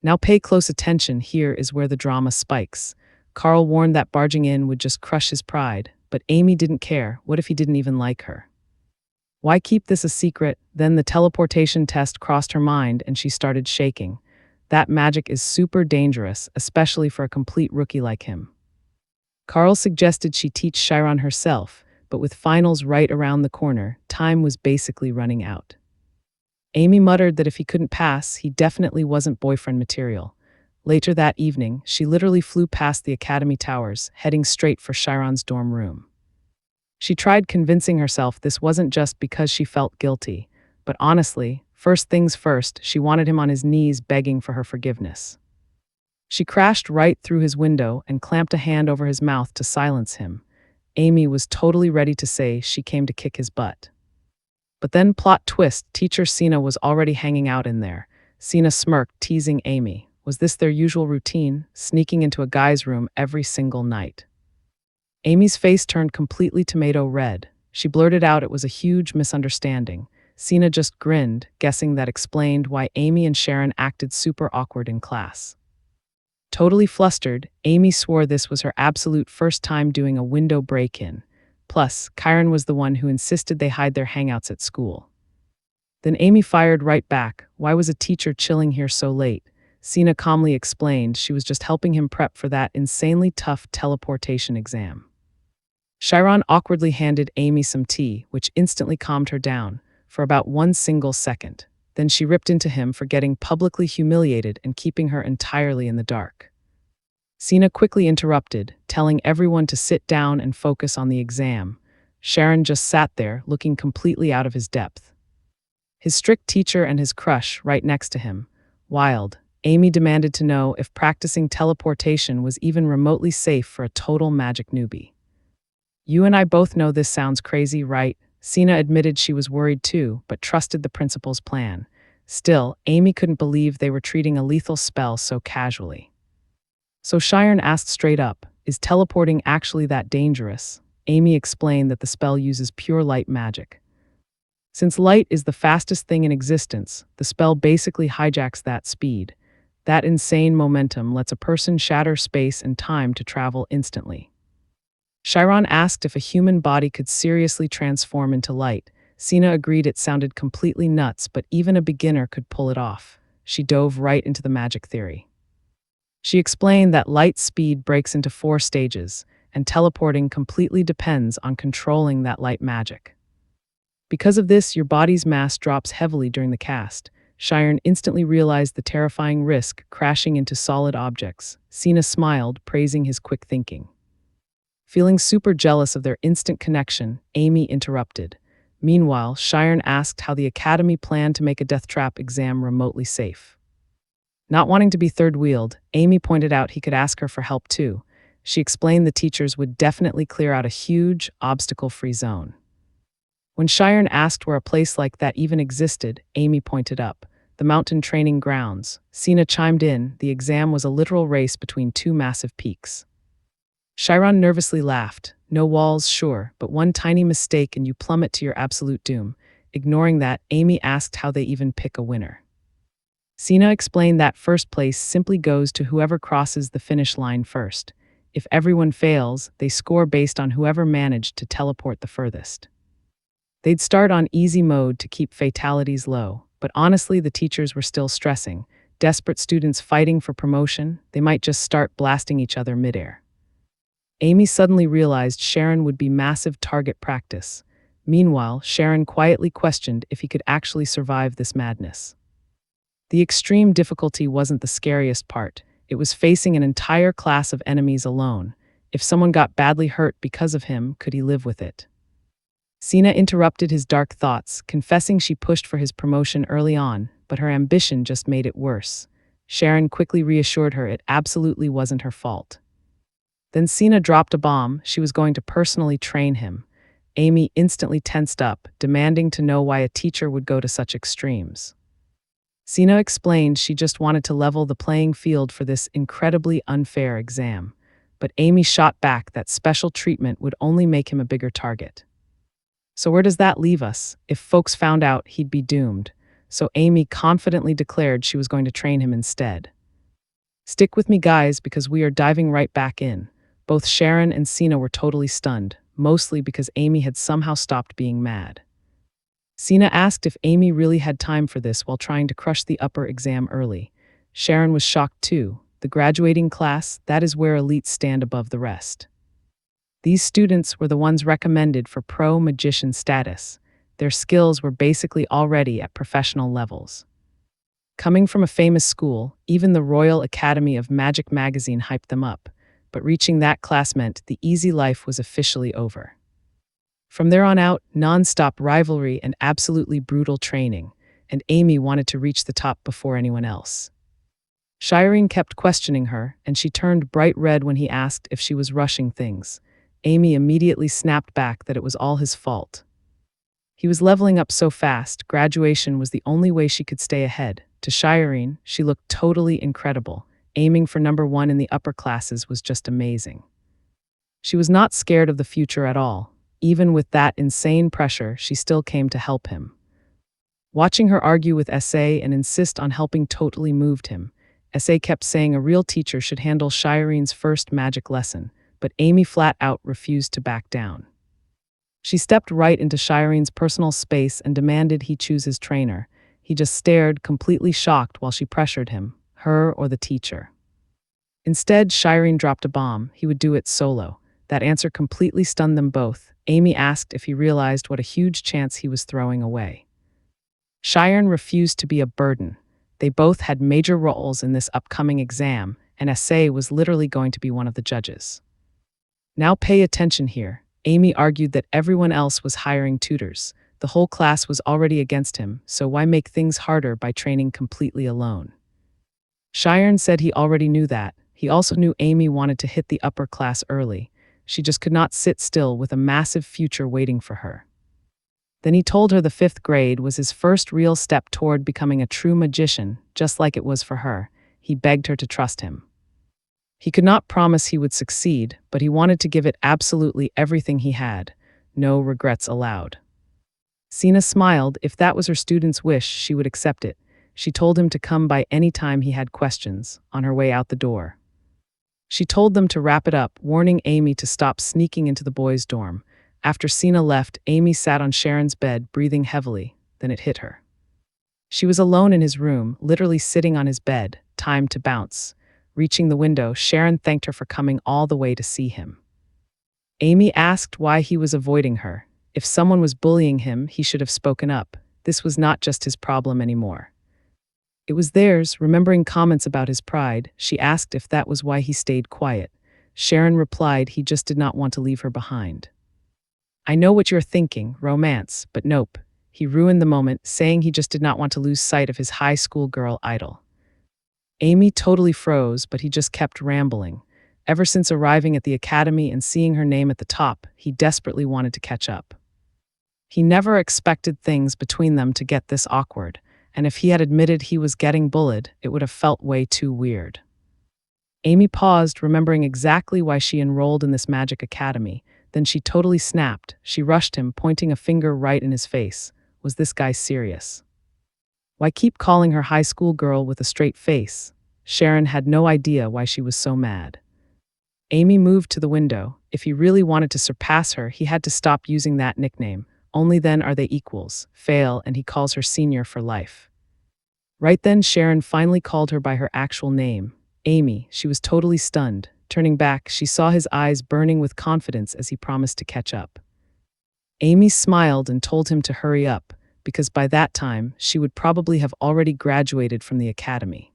Now pay close attention, here is where the drama spikes. Carl warned that barging in would just crush his pride, but Amy didn't care. What if he didn't even like her? Why keep this a secret? Then the teleportation test crossed her mind and she started shaking. That magic is super dangerous, especially for a complete rookie like him. Carl suggested she teach Chiron herself, but with finals right around the corner, time was basically running out. Amy muttered that if he couldn't pass, he definitely wasn't boyfriend material. Later that evening, she literally flew past the academy towers, heading straight for Chiron's dorm room. She tried convincing herself this wasn't just because she felt guilty, but honestly, first things first, she wanted him on his knees begging for her forgiveness. She crashed right through his window and clamped a hand over his mouth to silence him. Amy was totally ready to say she came to kick his butt. But then, plot twist, teacher Sina was already hanging out in there. Sina smirked, teasing Amy. Was this their usual routine, sneaking into a guy's room every single night? Amy's face turned completely tomato red. She blurted out it was a huge misunderstanding. Sina just grinned, guessing that explained why Amy and Sharon acted super awkward in class. Totally flustered, Amy swore this was her absolute first time doing a window break-in. Plus, Chiron was the one who insisted they hide their hangouts at school. Then Amy fired right back. Why was a teacher chilling here so late? Sina calmly explained she was just helping him prep for that insanely tough teleportation exam. Chiron awkwardly handed Amy some tea, which instantly calmed her down, for about 1 single second. Then she ripped into him for getting publicly humiliated and keeping her entirely in the dark. Sina quickly interrupted, telling everyone to sit down and focus on the exam. Sharon just sat there, looking completely out of his depth. His strict teacher and his crush right next to him. Wild. Amy demanded to know if practicing teleportation was even remotely safe for a total magic newbie. You and I both know this sounds crazy, right? Sina admitted she was worried too, but trusted the principal's plan. Still, Amy couldn't believe they were treating a lethal spell so casually. So Chiron asked straight up, is teleporting actually that dangerous? Amy explained that the spell uses pure light magic. Since light is the fastest thing in existence, the spell basically hijacks that speed. That insane momentum lets a person shatter space and time to travel instantly. Chiron asked if a human body could seriously transform into light. Sina agreed it sounded completely nuts, but even a beginner could pull it off. She dove right into the magic theory. She explained that light speed breaks into 4 stages, and teleporting completely depends on controlling that light magic. Because of this, your body's mass drops heavily during the cast. Shiren instantly realized the terrifying risk crashing into solid objects. Sina smiled, praising his quick thinking. Feeling super jealous of their instant connection, Amy interrupted. Meanwhile, Shiren asked how the academy planned to make a death trap exam remotely safe. Not wanting to be third-wheeled, Amy pointed out he could ask her for help too. She explained the teachers would definitely clear out a huge, obstacle-free zone. When Shiren asked where a place like that even existed, Amy pointed up. The mountain training grounds. Sina chimed in. The exam was a literal race between two massive peaks. Shiren nervously laughed. No walls, sure, but one tiny mistake and you plummet to your absolute doom. Ignoring that, Amy asked how they even pick a winner. Sina explained that first place simply goes to whoever crosses the finish line first. If everyone fails, they score based on whoever managed to teleport the furthest. They'd start on easy mode to keep fatalities low, but honestly the teachers were still stressing. Desperate students fighting for promotion, they might just start blasting each other midair. Amy suddenly realized Sharon would be massive target practice. Meanwhile, Sharon quietly questioned if he could actually survive this madness. The extreme difficulty wasn't the scariest part. It was facing an entire class of enemies alone. If someone got badly hurt because of him, could he live with it? Sina interrupted his dark thoughts, confessing she pushed for his promotion early on, but her ambition just made it worse. Sharon quickly reassured her it absolutely wasn't her fault. Then Sina dropped a bomb. She was going to personally train him. Amy instantly tensed up, demanding to know why a teacher would go to such extremes. Sina explained she just wanted to level the playing field for this incredibly unfair exam, but Amy shot back that special treatment would only make him a bigger target. So where does that leave us? If folks found out, he'd be doomed. So Amy confidently declared she was going to train him instead. Stick with me, guys, because we are diving right back in. Both Sharon and Sina were totally stunned, mostly because Amy had somehow stopped being mad. Sina asked if Amy really had time for this while trying to crush the upper exam early. Sharon was shocked too. The graduating class, that is where elites stand above the rest. These students were the ones recommended for pro-magician status. Their skills were basically already at professional levels. Coming from a famous school, even the Royal Academy of Magic magazine hyped them up, but reaching that class meant the easy life was officially over. From there on out, non-stop rivalry and absolutely brutal training, and Amy wanted to reach the top before anyone else. Shireen kept questioning her, and she turned bright red when he asked if she was rushing things. Amy immediately snapped back that it was all his fault. He was leveling up so fast, graduation was the only way she could stay ahead. To Shireen, she looked totally incredible. Aiming for #1 in the upper classes was just amazing. She was not scared of the future at all. Even with that insane pressure, she still came to help him. Watching her argue with S.A. and insist on helping totally moved him. S.A. kept saying a real teacher should handle Shireen's first magic lesson, but Amy flat out refused to back down. She stepped right into Shireen's personal space and demanded he choose his trainer. He just stared, completely shocked while she pressured him, her or the teacher. Instead, Shireen dropped a bomb. He would do it solo. That answer completely stunned them both. Amy asked if he realized what a huge chance he was throwing away. Shireen refused to be a burden. They both had major roles in this upcoming exam, and S.A. was literally going to be one of the judges. Now pay attention here. Amy argued that everyone else was hiring tutors. The whole class was already against him, so why make things harder by training completely alone? Shireen said he already knew that. He also knew Amy wanted to hit the upper class early. She just could not sit still with a massive future waiting for her. Then he told her the 5th grade was his first real step toward becoming a true magician, just like it was for her. He begged her to trust him. He could not promise he would succeed, but he wanted to give it absolutely everything he had. No regrets allowed. Sina smiled. If that was her student's wish, she would accept it. She told him to come by any time he had questions, on her way out the door. She told them to wrap it up, warning Amy to stop sneaking into the boys' dorm. After Sina left, Amy sat on Sharon's bed, breathing heavily. Then it hit her. She was alone in his room, literally sitting on his bed. Time to bounce. Reaching the window, Sharon thanked her for coming all the way to see him. Amy asked why he was avoiding her. If someone was bullying him, he should have spoken up. This was not just his problem anymore. It was theirs. Remembering comments about his pride, she asked if that was why he stayed quiet. Sharon replied he just did not want to leave her behind. I know what you're thinking, romance, but nope. He ruined the moment, saying he just did not want to lose sight of his high school girl idol. Amy totally froze, but he just kept rambling. Ever since arriving at the academy and seeing her name at the top, he desperately wanted to catch up. He never expected things between them to get this awkward, and if he had admitted he was getting bullied, it would have felt way too weird. Amy paused, remembering exactly why she enrolled in this magic academy. Then she totally snapped. She rushed him, pointing a finger right in his face. Was this guy serious? Why keep calling her high school girl with a straight face? Sharon had no idea why she was so mad. Amy moved to the window. If he really wanted to surpass her, he had to stop using that nickname. Only then are they equals. Fail, and he calls her senior for life. Right then, Sharon finally called her by her actual name, Amy. She was totally stunned. Turning back, she saw his eyes burning with confidence as he promised to catch up. Amy smiled and told him to hurry up, because by that time, she would probably have already graduated from the academy.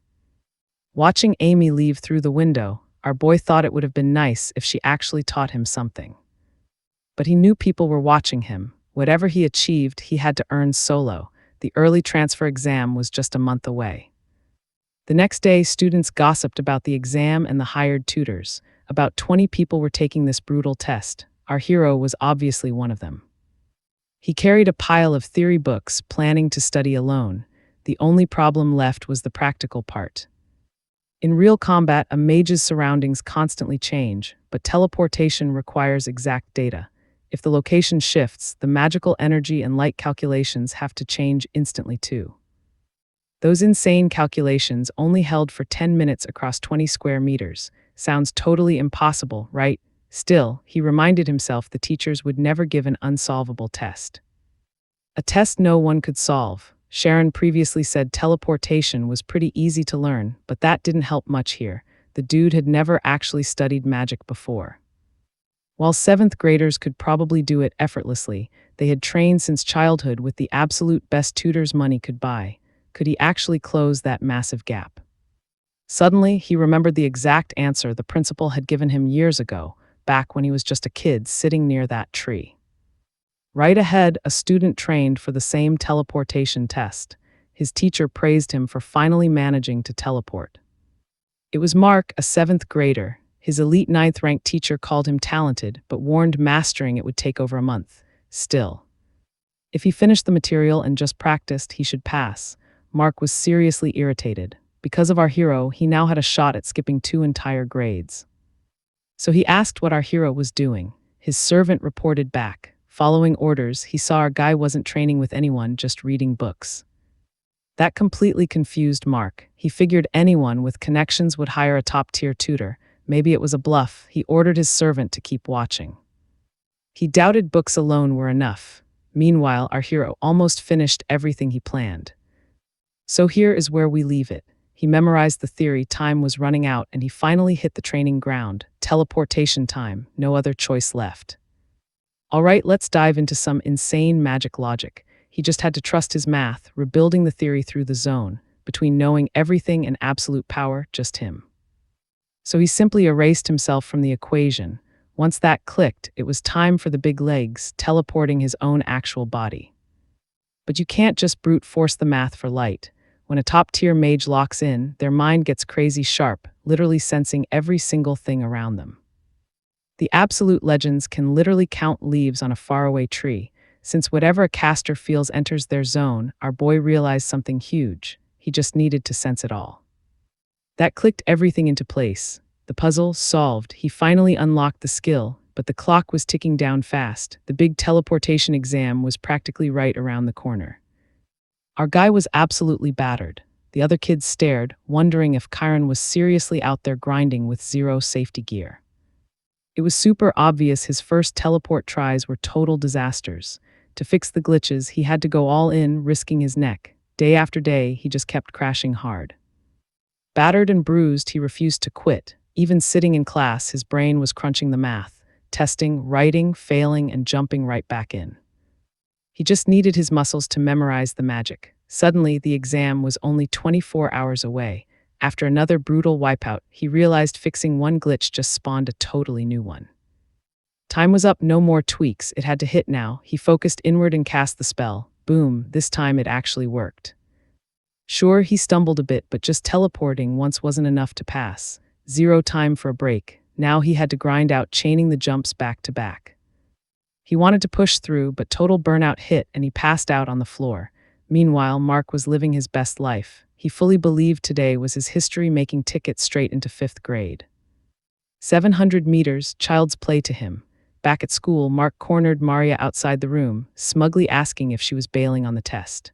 Watching Amy leave through the window, our boy thought it would have been nice if she actually taught him something. But he knew people were watching him. Whatever he achieved, he had to earn solo. The early transfer exam was just a month away. The next day, students gossiped about the exam and the hired tutors. About 20 people were taking this brutal test. Our hero was obviously one of them. He carried a pile of theory books, planning to study alone. The only problem left was the practical part. In real combat, a mage's surroundings constantly change, but teleportation requires exact data. If the location shifts, the magical energy and light calculations have to change instantly too. Those insane calculations only held for 10 minutes across 20 square meters. Sounds totally impossible, right? Still, he reminded himself the teachers would never give an unsolvable test. A test no one could solve. Sharon previously said teleportation was pretty easy to learn, but that didn't help much here. The dude had never actually studied magic before. While 7th graders could probably do it effortlessly, they had trained since childhood with the absolute best tutors money could buy. Could he actually close that massive gap? Suddenly, he remembered the exact answer the principal had given him years ago, back when he was just a kid sitting near that tree. Right ahead, a student trained for the same teleportation test. His teacher praised him for finally managing to teleport. It was Mark, a 7th grader. His elite 9th-ranked teacher called him talented, but warned mastering it would take over a month. Still, if he finished the material and just practiced, he should pass. Mark was seriously irritated. Because of our hero, he now had a shot at skipping 2 entire grades. So he asked what our hero was doing. His servant reported back. Following orders, he saw our guy wasn't training with anyone, just reading books. That completely confused Mark. He figured anyone with connections would hire a top-tier tutor. Maybe it was a bluff. He ordered his servant to keep watching. He doubted books alone were enough. Meanwhile, our hero almost finished everything he planned. So here is where we leave it. He memorized the theory, time was running out, and he finally hit the training ground. Teleportation time, no other choice left. All right, let's dive into some insane magic logic. He just had to trust his math, rebuilding the theory through the zone. Between knowing everything and absolute power, just him. So he simply erased himself from the equation. Once that clicked, it was time for the big legs, teleporting his own actual body. But you can't just brute force the math for light. When a top-tier mage locks in, their mind gets crazy sharp, literally sensing every single thing around them. The absolute legends can literally count leaves on a faraway tree. Since whatever a caster feels enters their zone, our boy realized something huge. He just needed to sense it all. That clicked everything into place. The puzzle solved. He finally unlocked the skill, but the clock was ticking down fast. The big teleportation exam was practically right around the corner. Our guy was absolutely battered. The other kids stared, wondering if Chiron was seriously out there grinding with zero safety gear. It was super obvious his first teleport tries were total disasters. To fix the glitches, he had to go all in, risking his neck. Day after day, he just kept crashing hard. Battered and bruised, he refused to quit. Even sitting in class, his brain was crunching the math, testing, writing, failing, and jumping right back in. He just needed his muscles to memorize the magic. Suddenly, the exam was only 24 hours away. After another brutal wipeout, he realized fixing one glitch just spawned a totally new one. Time was up, no more tweaks, it had to hit now. He focused inward and cast the spell. Boom, this time it actually worked. Sure, he stumbled a bit, but just teleporting once wasn't enough to pass. Zero time for a break. Now he had to grind out, chaining the jumps back to back. He wanted to push through, but total burnout hit and he passed out on the floor. Meanwhile, Mark was living his best life. He fully believed today was his history-making ticket straight into 5th grade. 700 meters, child's play to him. Back at school, Mark cornered Maria outside the room, smugly asking if she was bailing on the test.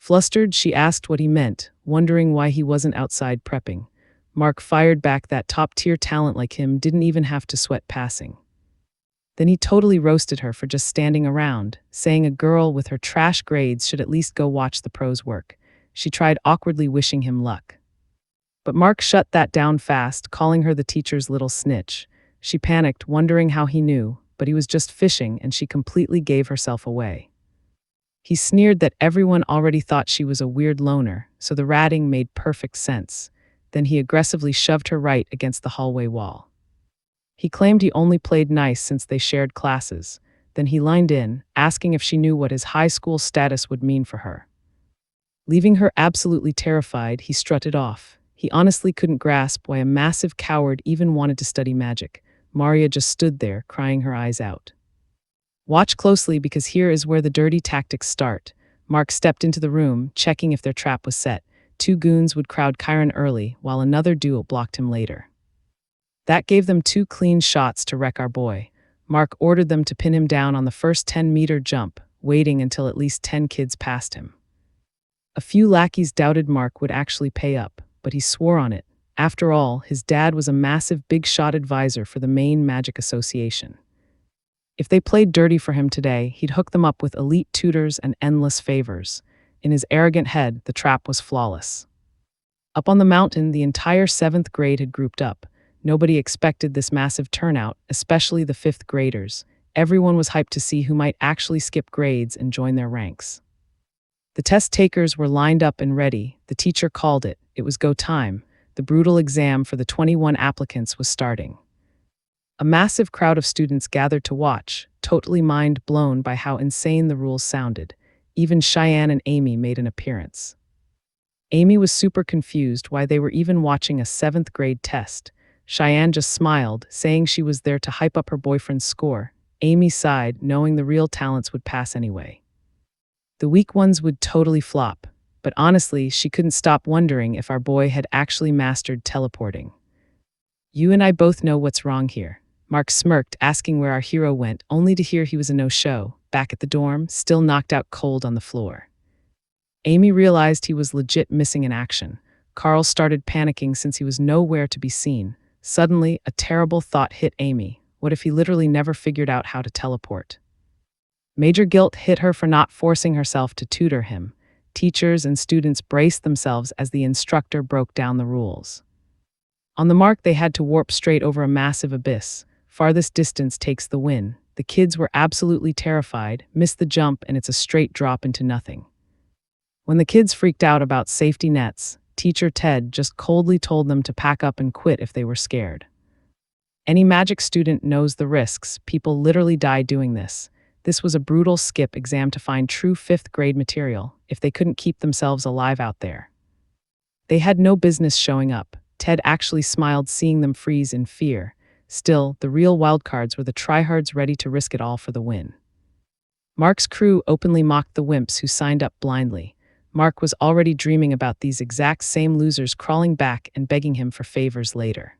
Flustered, she asked what he meant, wondering why he wasn't outside prepping. Mark fired back that top-tier talent like him didn't even have to sweat passing. Then he totally roasted her for just standing around, saying a girl with her trash grades should at least go watch the pros work. She tried awkwardly wishing him luck. But Mark shut that down fast, calling her the teacher's little snitch. She panicked, wondering how he knew, but he was just fishing and she completely gave herself away. He sneered that everyone already thought she was a weird loner, so the ratting made perfect sense. Then he aggressively shoved her right against the hallway wall. He claimed he only played nice since they shared classes. Then he lined in, asking if she knew what his high school status would mean for her. Leaving her absolutely terrified, he strutted off. He honestly couldn't grasp why a massive coward even wanted to study magic. Maria just stood there, crying her eyes out. Watch closely because here is where the dirty tactics start. Mark stepped into the room, checking if their trap was set. 2 goons would crowd Chiron early, while another duo blocked him later. That gave them 2 clean shots to wreck our boy. Mark ordered them to pin him down on the first 10-meter jump, waiting until at least 10 kids passed him. A few lackeys doubted Mark would actually pay up, but he swore on it. After all, his dad was a massive big-shot advisor for the Maine Magic Association. If they played dirty for him today, he'd hook them up with elite tutors and endless favors. In his arrogant head, the trap was flawless. Up on the mountain, the entire 7th grade had grouped up. Nobody expected this massive turnout, especially the 5th graders. Everyone was hyped to see who might actually skip grades and join their ranks. The test takers were lined up and ready. The teacher called it. It was go time. The brutal exam for the 21 applicants was starting. A massive crowd of students gathered to watch, totally mind blown by how insane the rules sounded. Even Cheyenne and Amy made an appearance. Amy was super confused why they were even watching a 7th grade test. Cheyenne just smiled, saying she was there to hype up her boyfriend's score. Amy sighed, knowing the real talents would pass anyway. The weak ones would totally flop, but honestly, she couldn't stop wondering if our boy had actually mastered teleporting. You and I both know what's wrong here. Mark smirked, asking where our hero went, only to hear he was a no-show, back at the dorm, still knocked out cold on the floor. Amy realized he was legit missing in action. Carl started panicking since he was nowhere to be seen. Suddenly, a terrible thought hit Amy. What if he literally never figured out how to teleport? Major guilt hit her for not forcing herself to tutor him. Teachers and students braced themselves as the instructor broke down the rules. On the mark, they had to warp straight over a massive abyss. Farthest distance takes the win. The kids were absolutely terrified, missed the jump, and it's a straight drop into nothing. When the kids freaked out about safety nets, Teacher Ted just coldly told them to pack up and quit if they were scared. Any magic student knows the risks. People literally die doing this. This was a brutal skip exam to find true 5th grade material if they couldn't keep themselves alive out there. They had no business showing up. Ted actually smiled seeing them freeze in fear. Still, the real wildcards were the tryhards ready to risk it all for the win. Mark's crew openly mocked the wimps who signed up blindly. Mark was already dreaming about these exact same losers crawling back and begging him for favors later.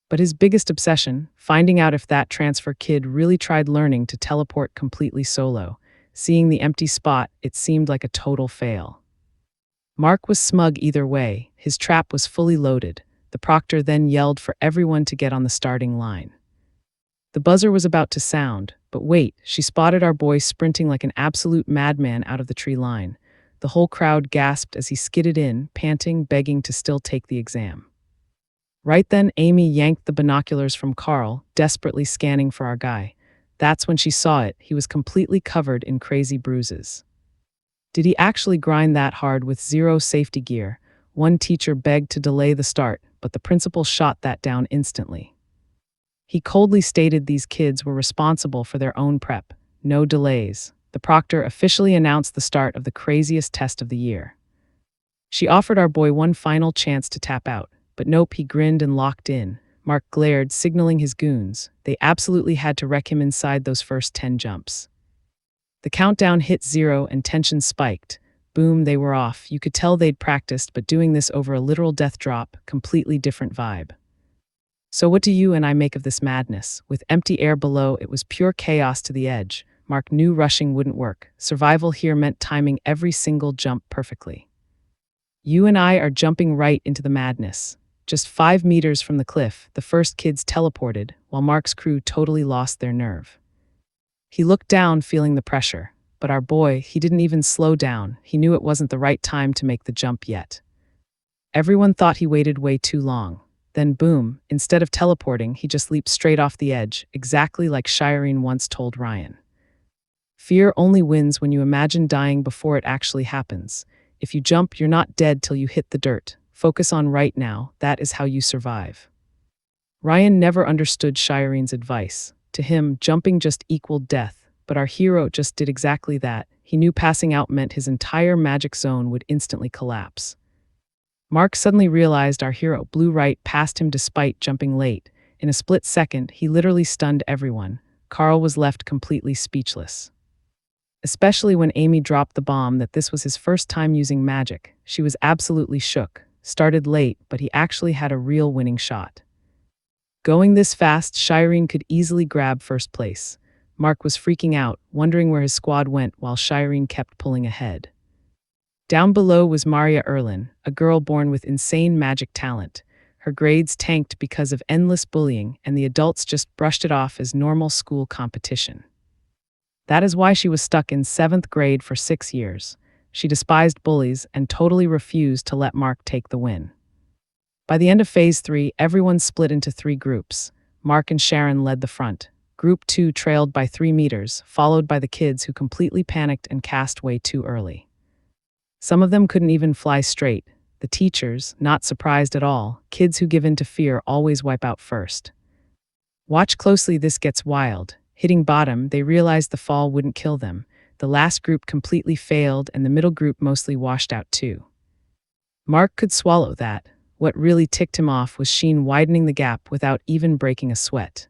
But his biggest obsession, finding out if that transfer kid really tried learning to teleport completely solo. Seeing the empty spot, it seemed like a total fail. Mark was smug either way. His trap was fully loaded. The proctor then yelled for everyone to get on the starting line. The buzzer was about to sound, but wait, she spotted our boy sprinting like an absolute madman out of the tree line. The whole crowd gasped as he skidded in, panting, begging to still take the exam. Right then, Amy yanked the binoculars from Carl, desperately scanning for our guy. That's when she saw it. He was completely covered in crazy bruises. Did he actually grind that hard with zero safety gear? One teacher begged to delay the start, but the principal shot that down instantly. He coldly stated these kids were responsible for their own prep. No delays. The proctor officially announced the start of the craziest test of the year. She offered our boy one final chance to tap out, but nope, he grinned and locked in. Mark glared, signaling his goons. They absolutely had to wreck him inside those first 10 jumps. The countdown hit 0 and tension spiked. Boom, they were off. You could tell they'd practiced, but doing this over a literal death drop, completely different vibe. So what do you and I make of this madness? With empty air below, it was pure chaos to the edge. Mark knew rushing wouldn't work. Survival here meant timing every single jump perfectly. You and I are jumping right into the madness. Just 5 meters from the cliff, the first kids teleported, while Mark's crew totally lost their nerve. He looked down, feeling the pressure. But our boy, he didn't even slow down. He knew it wasn't the right time to make the jump yet. Everyone thought he waited way too long. Then boom, instead of teleporting, he just leaped straight off the edge, exactly like Shireen once told Ryan. Fear only wins when you imagine dying before it actually happens. If you jump, you're not dead till you hit the dirt. Focus on right now, that is how you survive. Ryan never understood Shireen's advice. To him, jumping just equaled death, but our hero just did exactly that. He knew passing out meant his entire magic zone would instantly collapse. Mark suddenly realized our hero blew right past him despite jumping late. In a split second, he literally stunned everyone. Carl was left completely speechless. Especially when Amy dropped the bomb that this was his first time using magic. She was absolutely shook. Started late, but he actually had a real winning shot. Going this fast, Shireen could easily grab first place. Mark was freaking out, wondering where his squad went while Shireen kept pulling ahead. Down below was Maria Erlin, a girl born with insane magic talent. Her grades tanked because of endless bullying, and the adults just brushed it off as normal school competition. That is why she was stuck in 7th grade for 6 years. She despised bullies and totally refused to let Mark take the win. By the end of Phase 3, everyone split into 3 groups. Mark and Sharon led the front. Group 2 trailed by 3 meters, followed by the kids who completely panicked and cast way too early. Some of them couldn't even fly straight. The teachers, not surprised at all. Kids who give in to fear always wipe out first. Watch closely, this gets wild. Hitting bottom, they realized the fall wouldn't kill them. The last group completely failed, and the middle group mostly washed out too. Mark could swallow that. What really ticked him off was Sheen widening the gap without even breaking a sweat.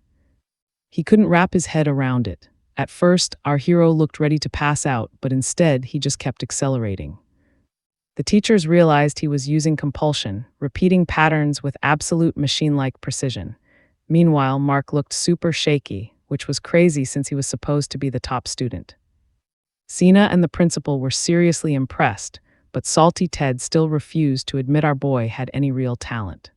He couldn't wrap his head around it. At first, our hero looked ready to pass out, but instead, he just kept accelerating. The teachers realized he was using compulsion, repeating patterns with absolute machine-like precision. Meanwhile, Mark looked super shaky, which was crazy since he was supposed to be the top student. Sina and the principal were seriously impressed, but Salty Ted still refused to admit our boy had any real talent.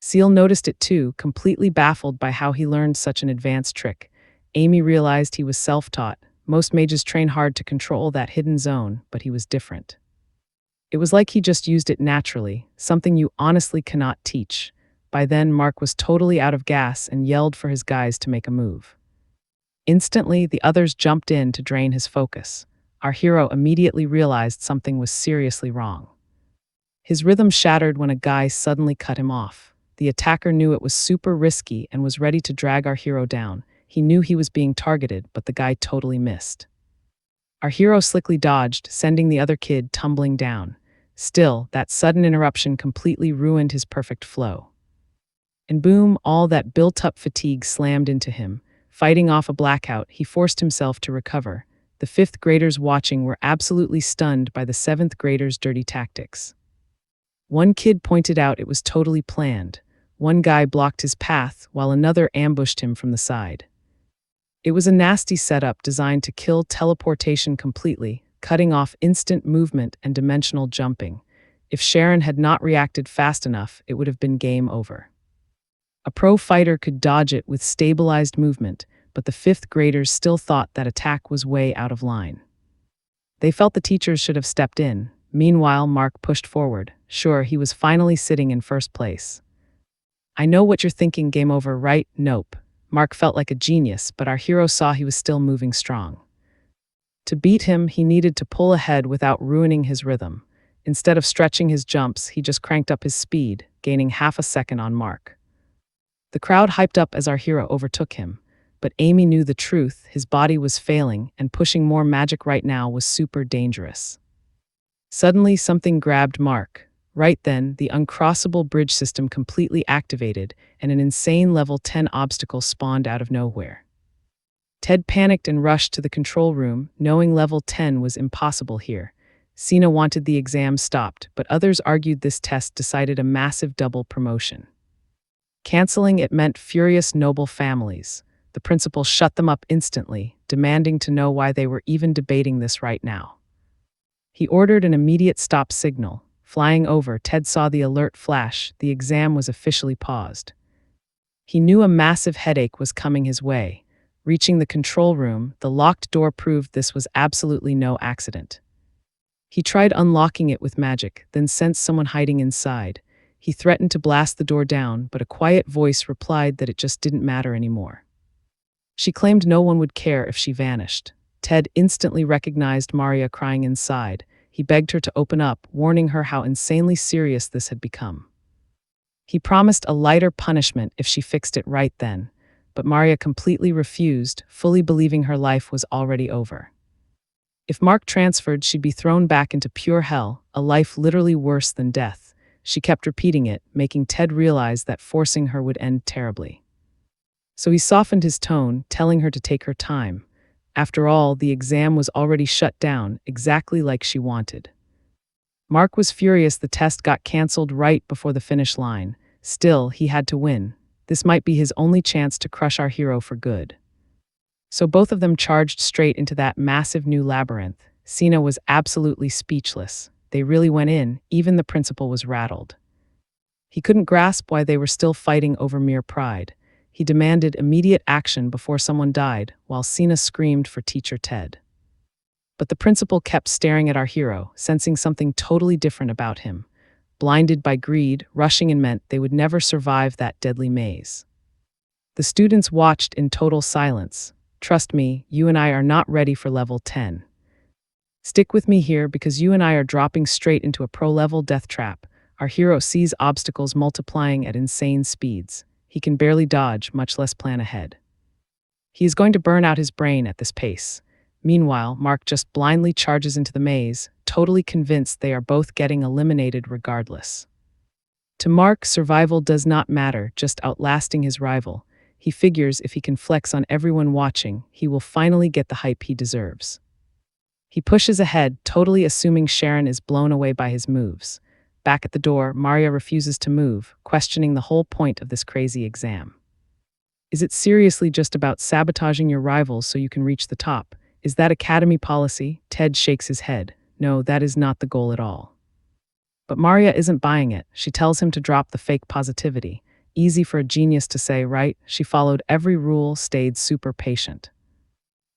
Seal noticed it too, completely baffled by how he learned such an advanced trick. Amy realized he was self-taught. Most mages train hard to control that hidden zone, but he was different. It was like he just used it naturally, something you honestly cannot teach. By then, Mark was totally out of gas and yelled for his guys to make a move. Instantly, the others jumped in to drain his focus. Our hero immediately realized something was seriously wrong. His rhythm shattered when a guy suddenly cut him off. The attacker knew it was super risky and was ready to drag our hero down. He knew he was being targeted, but the guy totally missed. Our hero slickly dodged, sending the other kid tumbling down. Still, that sudden interruption completely ruined his perfect flow. And boom, all that built-up fatigue slammed into him. Fighting off a blackout, he forced himself to recover. The 5th graders watching were absolutely stunned by the 7th graders' dirty tactics. One kid pointed out it was totally planned. One guy blocked his path, while another ambushed him from the side. It was a nasty setup designed to kill teleportation completely, cutting off instant movement and dimensional jumping. If Sharon had not reacted fast enough, it would have been game over. A pro fighter could dodge it with stabilized movement, but the 5th graders still thought that attack was way out of line. They felt the teachers should have stepped in. Meanwhile, Mark pushed forward. Sure, he was finally sitting in first place. I know what you're thinking, game over, right? Nope. Mark felt like a genius, but our hero saw he was still moving strong. To beat him, he needed to pull ahead without ruining his rhythm. Instead of stretching his jumps, he just cranked up his speed, gaining half a second on Mark. The crowd hyped up as our hero overtook him, but Amy knew the truth. His body was failing, and pushing more magic right now was super dangerous. Suddenly, something grabbed Mark. Right then, the uncrossable bridge system completely activated, and an insane level 10 obstacle spawned out of nowhere. Ted panicked and rushed to the control room, knowing level 10 was impossible here. Sina wanted the exam stopped, but others argued this test decided a massive double promotion. Canceling it meant furious noble families. The principal shut them up instantly, demanding to know why they were even debating this right now. He ordered an immediate stop signal. Flying over, Ted saw the alert flash. The exam was officially paused. He knew a massive headache was coming his way. Reaching the control room, the locked door proved this was absolutely no accident. He tried unlocking it with magic, then sensed someone hiding inside. He threatened to blast the door down, but a quiet voice replied that it just didn't matter anymore. She claimed no one would care if she vanished. Ted instantly recognized Maria crying inside. He begged her to open up, warning her how insanely serious this had become. He promised a lighter punishment if she fixed it right then, but Maria completely refused, fully believing her life was already over. If Mark transferred, she'd be thrown back into pure hell, a life literally worse than death. She kept repeating it, making Ted realize that forcing her would end terribly. So he softened his tone, telling her to take her time. After all, the exam was already shut down, exactly like she wanted. Mark was furious the test got canceled right before the finish line. Still, he had to win. This might be his only chance to crush our hero for good. So both of them charged straight into that massive new labyrinth. Sina was absolutely speechless. They really went in, even the principal was rattled. He couldn't grasp why they were still fighting over mere pride. He demanded immediate action before someone died, while Sina screamed for Teacher Ted. But the principal kept staring at our hero, sensing something totally different about him. Blinded by greed, rushing in meant they would never survive that deadly maze. The students watched in total silence. Trust me, you and I are not ready for level 10. Stick with me here because you and I are dropping straight into a pro-level death trap. Our hero sees obstacles multiplying at insane speeds. He can barely dodge, much less plan ahead. He is going to burn out his brain at this pace. Meanwhile, Mark just blindly charges into the maze, totally convinced they are both getting eliminated regardless. To Mark, survival does not matter, just outlasting his rival. He figures if he can flex on everyone watching, he will finally get the hype he deserves. He pushes ahead, totally assuming Sharon is blown away by his moves. Back at the door, Maria refuses to move, questioning the whole point of this crazy exam. Is it seriously just about sabotaging your rivals so you can reach the top? Is that academy policy? Ted shakes his head. No, that is not the goal at all. But Maria isn't buying it. She tells him to drop the fake positivity. Easy for a genius to say, right? She followed every rule, stayed super patient.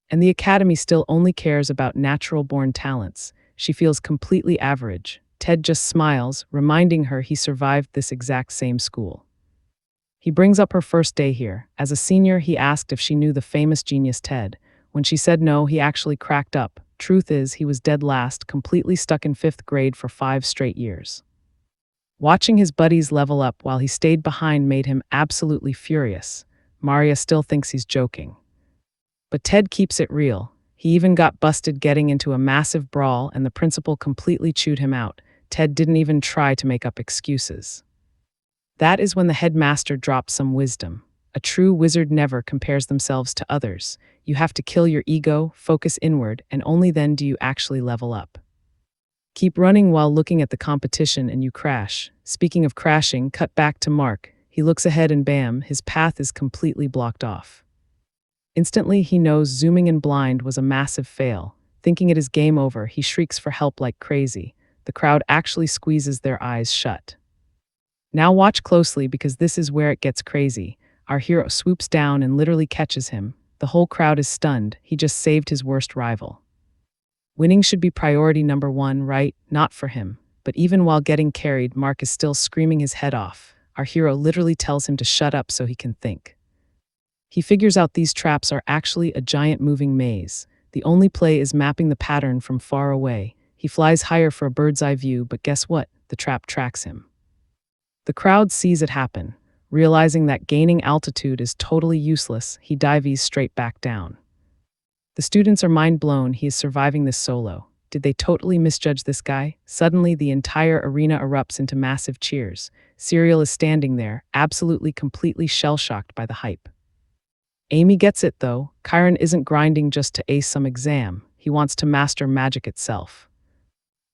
And the academy still only cares about natural-born talents. She feels completely average. Ted just smiles, reminding her he survived this exact same school. He brings up her first day here. As a senior, he asked if she knew the famous genius Ted. When she said no, he actually cracked up. Truth is, he was dead last, completely stuck in 5th grade for 5 straight years. Watching his buddies level up while he stayed behind made him absolutely furious. Maria still thinks he's joking. But Ted keeps it real. He even got busted getting into a massive brawl, and the principal completely chewed him out. Ted didn't even try to make up excuses. That is when the headmaster dropped some wisdom. A true wizard never compares themselves to others. You have to kill your ego, focus inward, and only then do you actually level up. Keep running while looking at the competition and you crash. Speaking of crashing, cut back to Mark. He looks ahead and bam, his path is completely blocked off. Instantly, he knows zooming in blind was a massive fail. Thinking it is game over, he shrieks for help like crazy. The crowd actually squeezes their eyes shut. Now watch closely because this is where it gets crazy. Our hero swoops down and literally catches him. The whole crowd is stunned. He just saved his worst rival. Winning should be priority number 1, right? Not for him. But even while getting carried, Mark is still screaming his head off. Our hero literally tells him to shut up so he can think. He figures out these traps are actually a giant moving maze. The only play is mapping the pattern from far away. He flies higher for a bird's eye view, but guess what? The trap tracks him. The crowd sees it happen. Realizing that gaining altitude is totally useless, he dives straight back down. The students are mind blown he is surviving this solo. Did they totally misjudge this guy? Suddenly, the entire arena erupts into massive cheers. Serial is standing there, absolutely completely shell-shocked by the hype. Amy gets it, though. Kyron isn't grinding just to ace some exam. He wants to master magic itself.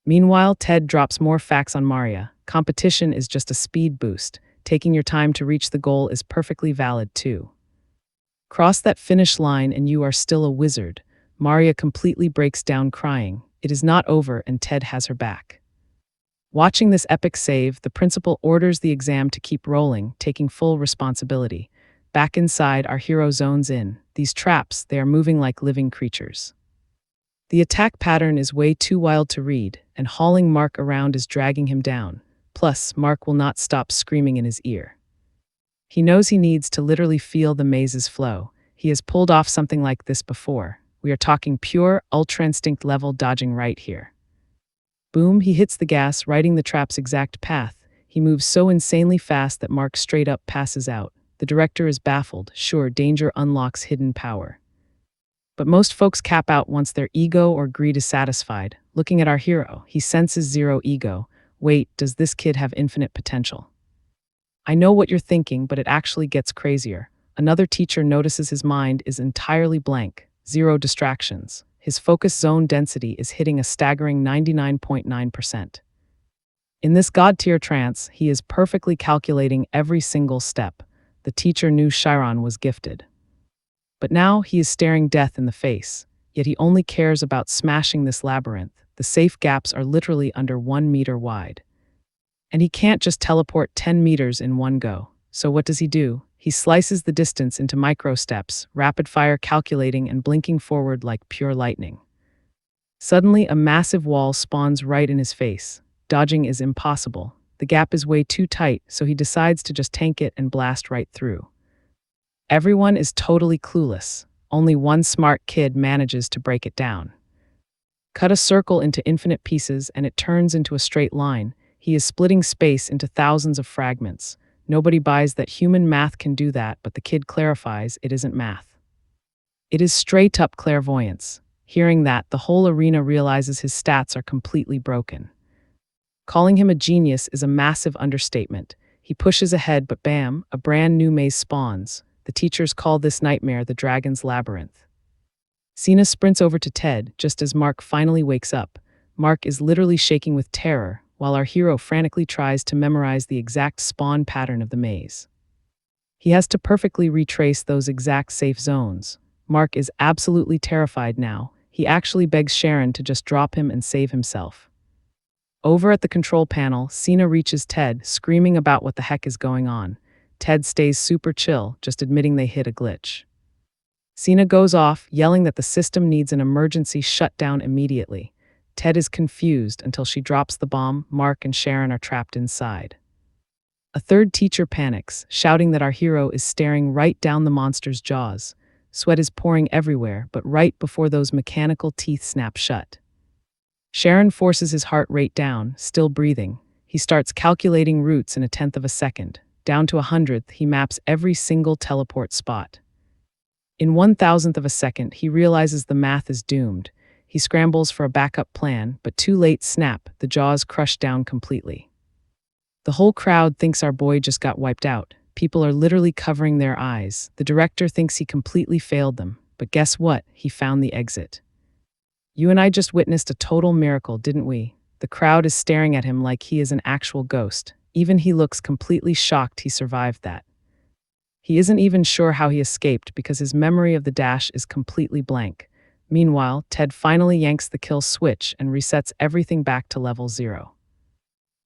Meanwhile, Ted drops more facts on Maria. Competition is just a speed boost. Taking your time to reach the goal is perfectly valid, too. Cross that finish line and you are still a wizard. Maria completely breaks down crying. It is not over and Ted has her back. Watching this epic save, the principal orders the exam to keep rolling, taking full responsibility. Back inside, our hero zones in. These traps, they are moving like living creatures. The attack pattern is way too wild to read, and hauling Mark around is dragging him down. Plus, Mark will not stop screaming in his ear. He knows he needs to literally feel the maze's flow. He has pulled off something like this before. We are talking pure, ultra-instinct level dodging right here. Boom, he hits the gas, riding the trap's exact path. He moves so insanely fast that Mark straight up passes out. The director is baffled. Sure, danger unlocks hidden power. But most folks cap out once their ego or greed is satisfied. Looking at our hero, he senses zero ego. Wait, does this kid have infinite potential? I know what you're thinking, but it actually gets crazier. Another teacher notices his mind is entirely blank. Zero distractions. His focus zone density is hitting a staggering 99.9%. In this god-tier trance, he is perfectly calculating every single step. The teacher knew Chiron was gifted. But now he is staring death in the face, yet he only cares about smashing this labyrinth. The safe gaps are literally under 1 meter wide. And he can't just teleport 10 meters in one go. So what does he do? He slices the distance into micro steps, rapid-fire calculating and blinking forward like pure lightning. Suddenly, a massive wall spawns right in his face. Dodging is impossible. The gap is way too tight, so he decides to just tank it and blast right through. Everyone is totally clueless. Only one smart kid manages to break it down. Cut a circle into infinite pieces and it turns into a straight line. He is splitting space into thousands of fragments. Nobody buys that human math can do that, but the kid clarifies it isn't math. It is straight-up clairvoyance. Hearing that, the whole arena realizes his stats are completely broken. Calling him a genius is a massive understatement. He pushes ahead, but bam, a brand new maze spawns. The teachers call this nightmare the Dragon's Labyrinth. Cena sprints over to Ted just as Mark finally wakes up. Mark is literally shaking with terror, while our hero frantically tries to memorize the exact spawn pattern of the maze. He has to perfectly retrace those exact safe zones. Mark is absolutely terrified now. He actually begs Sharon to just drop him and save himself. Over at the control panel, Cena reaches Ted, screaming about what the heck is going on. Ted stays super chill, just admitting they hit a glitch. Cena goes off, yelling that the system needs an emergency shutdown immediately. Ted is confused until she drops the bomb. Mark and Sharon are trapped inside. A third teacher panics, shouting that our hero is staring right down the monster's jaws. Sweat is pouring everywhere, but right before those mechanical teeth snap shut. Sharon forces his heart rate down, still breathing. He starts calculating routes in 1/10 of a second. Down to 100th, he maps every single teleport spot. In 1,000th of a second, he realizes the math is doomed. He scrambles for a backup plan, but too late, snap, the jaws crush down completely. The whole crowd thinks our boy just got wiped out. People are literally covering their eyes. The director thinks he completely failed them, but guess what? He found the exit. You and I just witnessed a total miracle, didn't we? The crowd is staring at him like he is an actual ghost. Even he looks completely shocked he survived that. He isn't even sure how he escaped because his memory of the dash is completely blank. Meanwhile, Ted finally yanks the kill switch and resets everything back to level 0.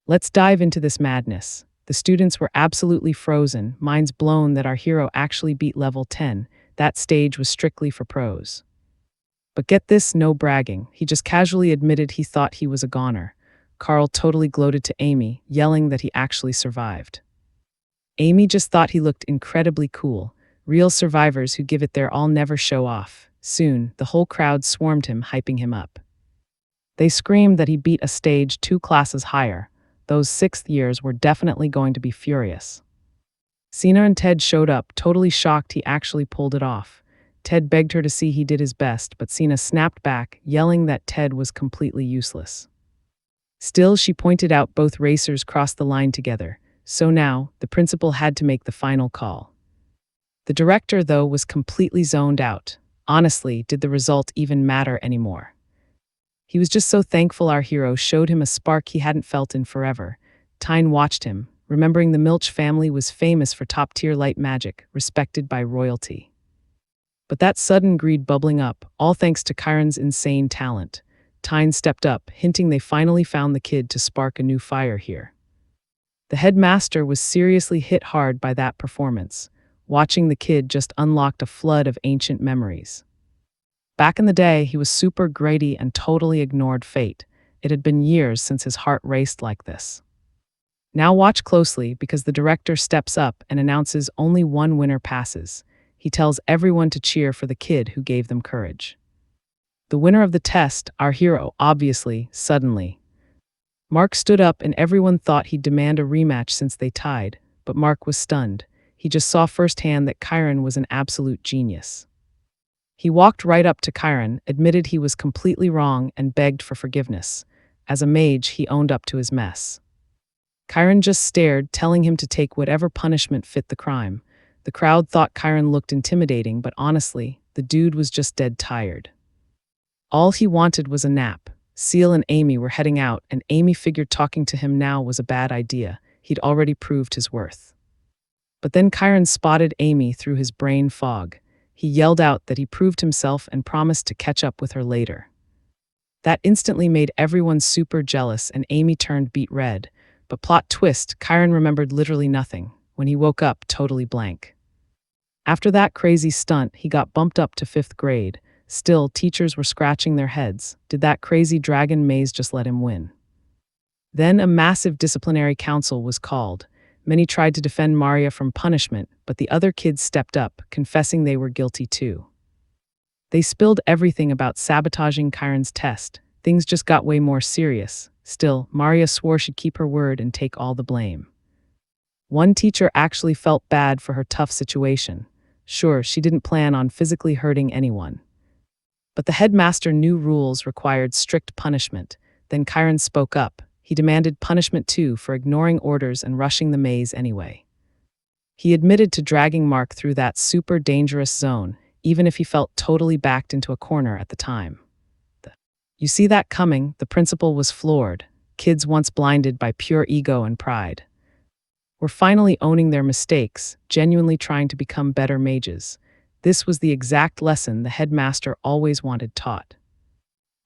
Let's dive into this madness. The students were absolutely frozen, minds blown that our hero actually beat level 10. That stage was strictly for pros. But get this, no bragging. He just casually admitted he thought he was a goner. Carl totally gloated to Amy, yelling that he actually survived. Amy just thought he looked incredibly cool. Real survivors who give it their all, never show off. Soon, the whole crowd swarmed him, hyping him up. They screamed that he beat a stage 2 classes higher. Those 6th years were definitely going to be furious. Sina and Ted showed up, totally shocked he actually pulled it off. Ted begged her to see he did his best, but Sina snapped back, yelling that Ted was completely useless. Still, she pointed out both racers crossed the line together, so now, the principal had to make the final call. The director, though, was completely zoned out. Honestly, did the result even matter anymore? He was just so thankful our hero showed him a spark he hadn't felt in forever. Tyne watched him, remembering the Milch family was famous for top-tier light magic, respected by royalty. But that sudden greed bubbling up, all thanks to Chiron's insane talent. Tyne stepped up, hinting they finally found the kid to spark a new fire here. The headmaster was seriously hit hard by that performance. Watching the kid just unlocked a flood of ancient memories. Back in the day, he was super greedy and totally ignored fate. It had been years since his heart raced like this. Now watch closely, because the director steps up and announces only one winner passes. He tells everyone to cheer for the kid who gave them courage. The winner of the test, our hero, obviously, suddenly. Mark stood up and everyone thought he'd demand a rematch since they tied, but Mark was stunned. He just saw firsthand that Chiron was an absolute genius. He walked right up to Chiron, admitted he was completely wrong, and begged for forgiveness. As a mage, he owned up to his mess. Chiron just stared, telling him to take whatever punishment fit the crime. The crowd thought Chiron looked intimidating, but honestly, the dude was just dead tired. All he wanted was a nap. Seal and Amy were heading out, and Amy figured talking to him now was a bad idea. He'd already proved his worth. But then Chiron spotted Amy through his brain fog. He yelled out that he proved himself and promised to catch up with her later. That instantly made everyone super jealous, and Amy turned beet red. But plot twist, Chiron remembered literally nothing. When he woke up, totally blank. After that crazy stunt, he got bumped up to 5th grade. Still, teachers were scratching their heads. Did that crazy dragon maze just let him win? Then a massive disciplinary council was called. Many tried to defend Maria from punishment, but the other kids stepped up, confessing they were guilty too. They spilled everything about sabotaging Chiron's test. Things just got way more serious. Still, Maria swore she'd keep her word and take all the blame. One teacher actually felt bad for her tough situation. Sure, she didn't plan on physically hurting anyone. But the headmaster knew rules required strict punishment. Then Chiron spoke up. He demanded punishment too for ignoring orders and rushing the maze anyway. He admitted to dragging Mark through that super dangerous zone, even if he felt totally backed into a corner at the time. You see that coming, the principal was floored. Kids once blinded by pure ego and pride were finally owning their mistakes, genuinely trying to become better mages. This was the exact lesson the headmaster always wanted taught.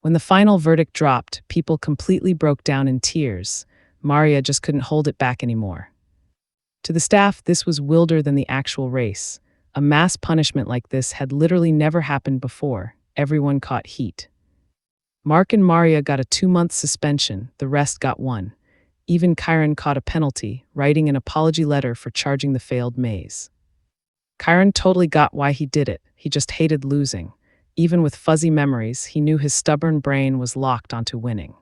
When the final verdict dropped, people completely broke down in tears. Maria just couldn't hold it back anymore. To the staff, this was wilder than the actual race. A mass punishment like this had literally never happened before. Everyone caught heat. Mark and Maria got a 2-month suspension, the rest got 1. Even Chiron caught a penalty, writing an apology letter for charging the failed maze. Chiron totally got why he did it. He just hated losing. Even with fuzzy memories, he knew his stubborn brain was locked onto winning.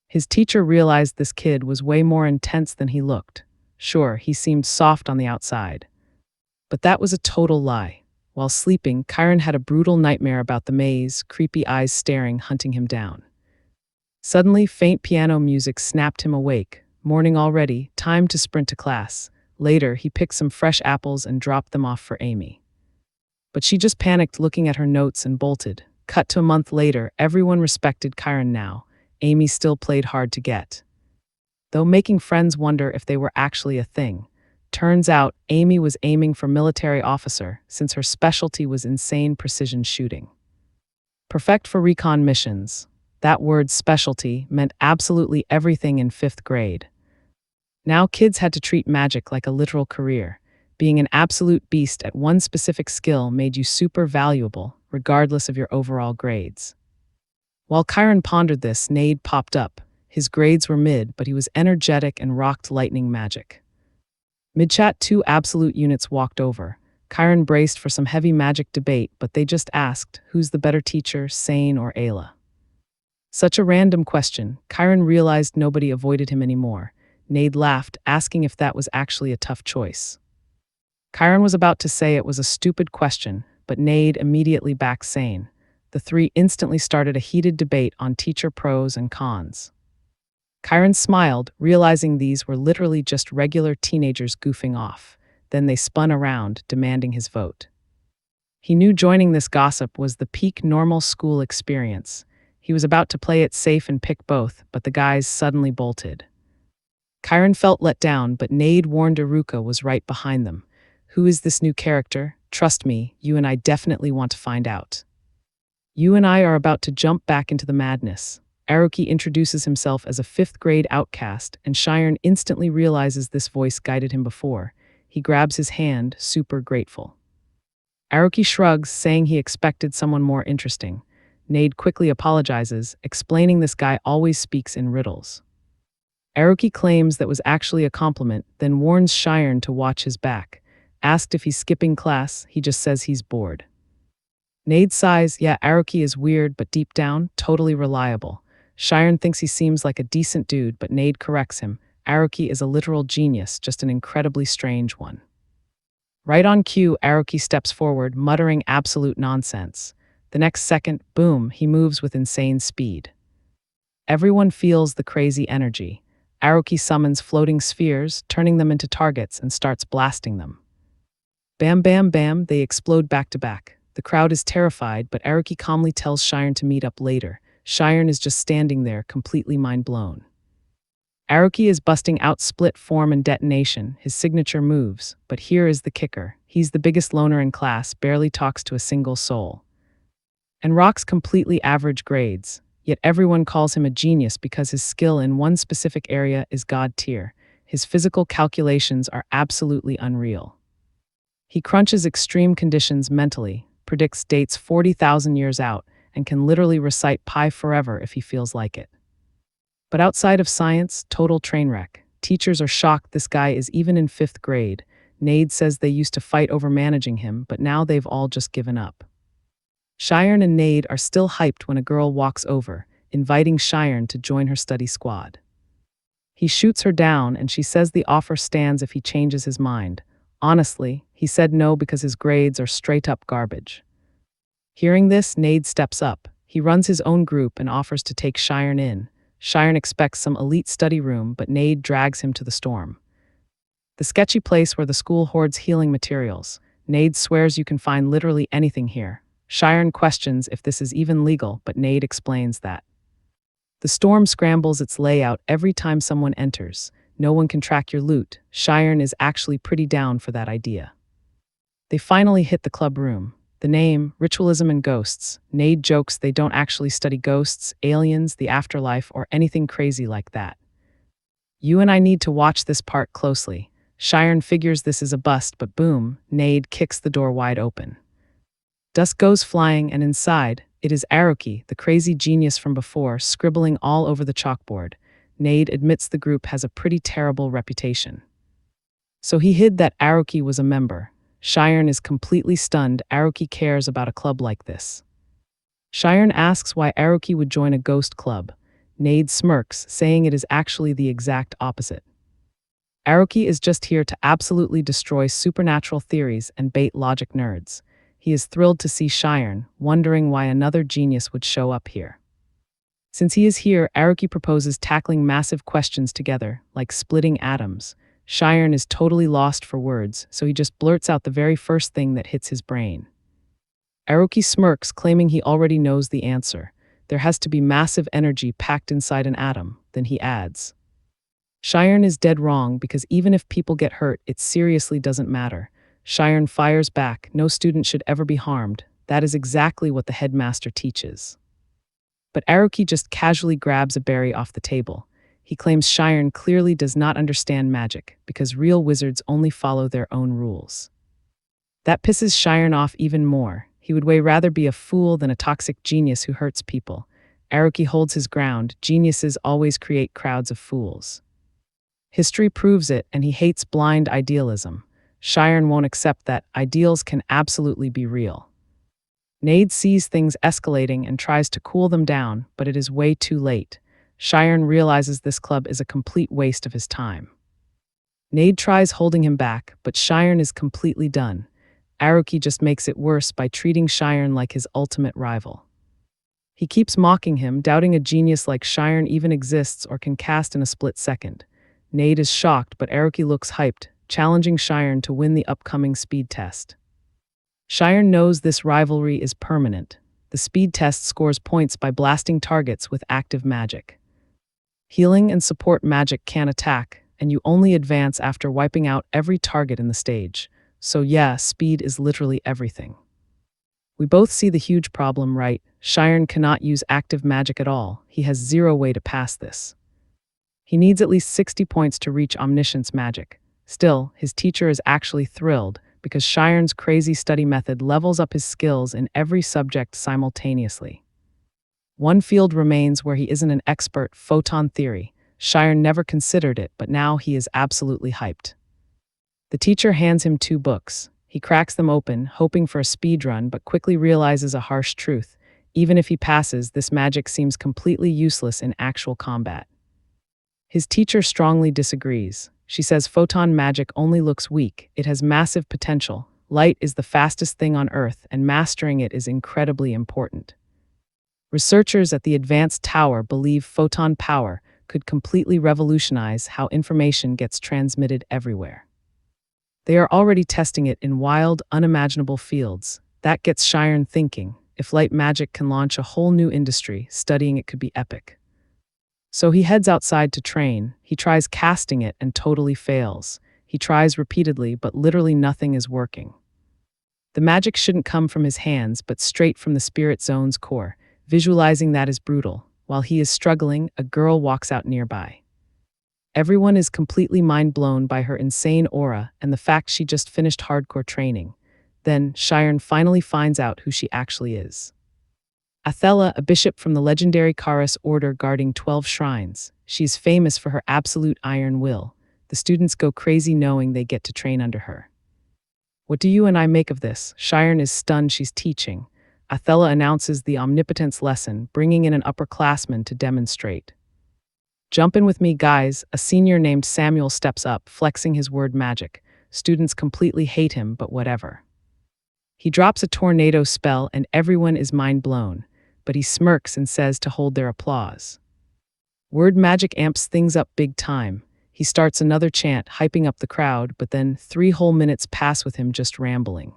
His teacher realized this kid was way more intense than he looked. Sure, he seemed soft on the outside. But that was a total lie. While sleeping, Chiron had a brutal nightmare about the maze, creepy eyes staring, hunting him down. Suddenly, faint piano music snapped him awake. Morning already, time to sprint to class. Later, he picked some fresh apples and dropped them off for Amy. But she just panicked, looking at her notes, and bolted. Cut to a month later, everyone respected Chiron now. Amy still played hard to get, though making friends wonder if they were actually a thing. Turns out, Amy was aiming for military officer, since her specialty was insane precision shooting. Perfect for recon missions. That word specialty meant absolutely everything in 5th grade. Now kids had to treat magic like a literal career. Being an absolute beast at one specific skill made you super valuable, regardless of your overall grades. While Chiron pondered this, Nade popped up. His grades were mid, but he was energetic and rocked lightning magic. Mid-chat, 2 absolute units walked over. Chiron braced for some heavy magic debate, but they just asked, who's the better teacher, Sane or Ayla? Such a random question, Chiron realized nobody avoided him anymore. Nade laughed, asking if that was actually a tough choice. Chiron was about to say it was a stupid question, but Nade immediately backed Sane. The three instantly started a heated debate on teacher pros and cons. Chiron smiled, realizing these were literally just regular teenagers goofing off. Then they spun around, demanding his vote. He knew joining this gossip was the peak normal school experience. He was about to play it safe and pick both, but the guys suddenly bolted. Chiron felt let down, but Nade warned Iruka was right behind them. Who is this new character? Trust me, you and I definitely want to find out. You and I are about to jump back into the madness. Aruki introduces himself as a 5th grade outcast, and Chiron instantly realizes this voice guided him before. He grabs his hand, super grateful. Aruki shrugs, saying he expected someone more interesting. Nade quickly apologizes, explaining this guy always speaks in riddles. Aruki claims that was actually a compliment, then warns Chiron to watch his back. Asked if he's skipping class, he just says he's bored. Nade sighs, yeah, Aruki is weird, but deep down, totally reliable. Chiron thinks he seems like a decent dude, but Nade corrects him. Aruki is a literal genius, just an incredibly strange one. Right on cue, Aruki steps forward, muttering absolute nonsense. The next second, boom, he moves with insane speed. Everyone feels the crazy energy. Aruki summons floating spheres, turning them into targets, and starts blasting them. Bam, bam, bam, they explode back to back. The crowd is terrified, but Aruki calmly tells Chiron to meet up later. Chiron is just standing there, completely mind-blown. Aruki is busting out split form and detonation, his signature moves, but here is the kicker. He's the biggest loner in class, barely talks to a single soul. And rocks completely average grades, yet everyone calls him a genius because his skill in one specific area is god tier. His physical calculations are absolutely unreal. He crunches extreme conditions mentally, predicts dates 40,000 years out, and can literally recite pi forever if he feels like it. But outside of science, total train wreck. Teachers are shocked this guy is even in 5th grade. Nade says they used to fight over managing him, but now they've all just given up. Chiron and Nade are still hyped when a girl walks over, inviting Chiron to join her study squad. He shoots her down, and she says the offer stands if he changes his mind. Honestly, he said no because his grades are straight-up garbage. Hearing this, Nade steps up. He runs his own group and offers to take Chiron in. Chiron expects some elite study room, but Nade drags him to the storm. The sketchy place where the school hoards healing materials. Nade swears you can find literally anything here. Chiron questions if this is even legal, but Nade explains that. The storm scrambles its layout every time someone enters. No one can track your loot. Chiron is actually pretty down for that idea. They finally hit the club room. The name, Ritualism and Ghosts. Nade jokes they don't actually study ghosts, aliens, the afterlife, or anything crazy like that. You and I need to watch this part closely. Chiron figures this is a bust, but boom, Nade kicks the door wide open. Dust goes flying, and inside, it is Aruki, the crazy genius from before, scribbling all over the chalkboard. Nade admits the group has a pretty terrible reputation. So he hid that Aruki was a member. Chiron is completely stunned. Aruki cares about a club like this. Chiron asks why Aruki would join a ghost club. Nade smirks, saying it is actually the exact opposite. Aruki is just here to absolutely destroy supernatural theories and bait logic nerds. He is thrilled to see Chiron, wondering why another genius would show up here. Since he is here, Aruki proposes tackling massive questions together, like splitting atoms. Chiron is totally lost for words, so he just blurts out the very first thing that hits his brain. Aruki smirks, claiming he already knows the answer. There has to be massive energy packed inside an atom, then he adds. Chiron is dead wrong because even if people get hurt, it seriously doesn't matter. Chiron fires back, no student should ever be harmed. That is exactly what the headmaster teaches. But Aruki just casually grabs a berry off the table. He claims Chiron clearly does not understand magic because real wizards only follow their own rules. That pisses Chiron off even more. He would way rather be a fool than a toxic genius who hurts people. Aruki holds his ground. Geniuses always create crowds of fools. History proves it, and he hates blind idealism. Shiren won't accept that ideals can absolutely be real. Nade sees things escalating and tries to cool them down, but it is way too late. Shiren realizes this club is a complete waste of his time. Nade tries holding him back, but Shiren is completely done. Aruki just makes it worse by treating Shiren like his ultimate rival. He keeps mocking him, doubting a genius like Shiren even exists or can cast in a split second. Nade is shocked, but Aruki looks hyped, challenging Shiren to win the upcoming speed test. Shiren knows this rivalry is permanent. The speed test scores points by blasting targets with active magic. Healing and support magic can attack, and you only advance after wiping out every target in the stage. So yeah, speed is literally everything. We both see the huge problem, right? Shiren cannot use active magic at all. He has zero way to pass this. He needs at least 60 points to reach omniscience magic. Still, his teacher is actually thrilled because Shiren's crazy study method levels up his skills in every subject simultaneously. One field remains where he isn't an expert: photon theory. Shiren never considered it, but now he is absolutely hyped. The teacher hands him 2 books. He cracks them open, hoping for a speed run, but quickly realizes a harsh truth. Even if he passes, this magic seems completely useless in actual combat. His teacher strongly disagrees. She says photon magic only looks weak. It has massive potential. Light is the fastest thing on Earth, and mastering it is incredibly important. Researchers at the Advanced Tower believe photon power could completely revolutionize how information gets transmitted everywhere. They are already testing it in wild, unimaginable fields. That gets Shiren thinking. If light magic can launch a whole new industry, studying it could be epic. So he heads outside to train. He tries casting it and totally fails. He tries repeatedly, but literally nothing is working. The magic shouldn't come from his hands, but straight from the spirit zone's core. Visualizing that is brutal. While he is struggling, a girl walks out nearby. Everyone is completely mind-blown by her insane aura and the fact she just finished hardcore training. Then, Shiren finally finds out who she actually is. Athela, a bishop from the legendary Karas order guarding 12 shrines. She's famous for her absolute iron will. The students go crazy knowing they get to train under her. What do you and I make of this? Shiren is stunned she's teaching. Athela announces the omnipotence lesson, bringing in an upperclassman to demonstrate. Jump in with me, guys. A senior named Samuel steps up, flexing his word magic. Students completely hate him, but whatever. He drops a tornado spell and everyone is mind blown, but he smirks and says to hold their applause. Word magic amps things up big time. He starts another chant, hyping up the crowd, but then 3 whole minutes pass with him just rambling.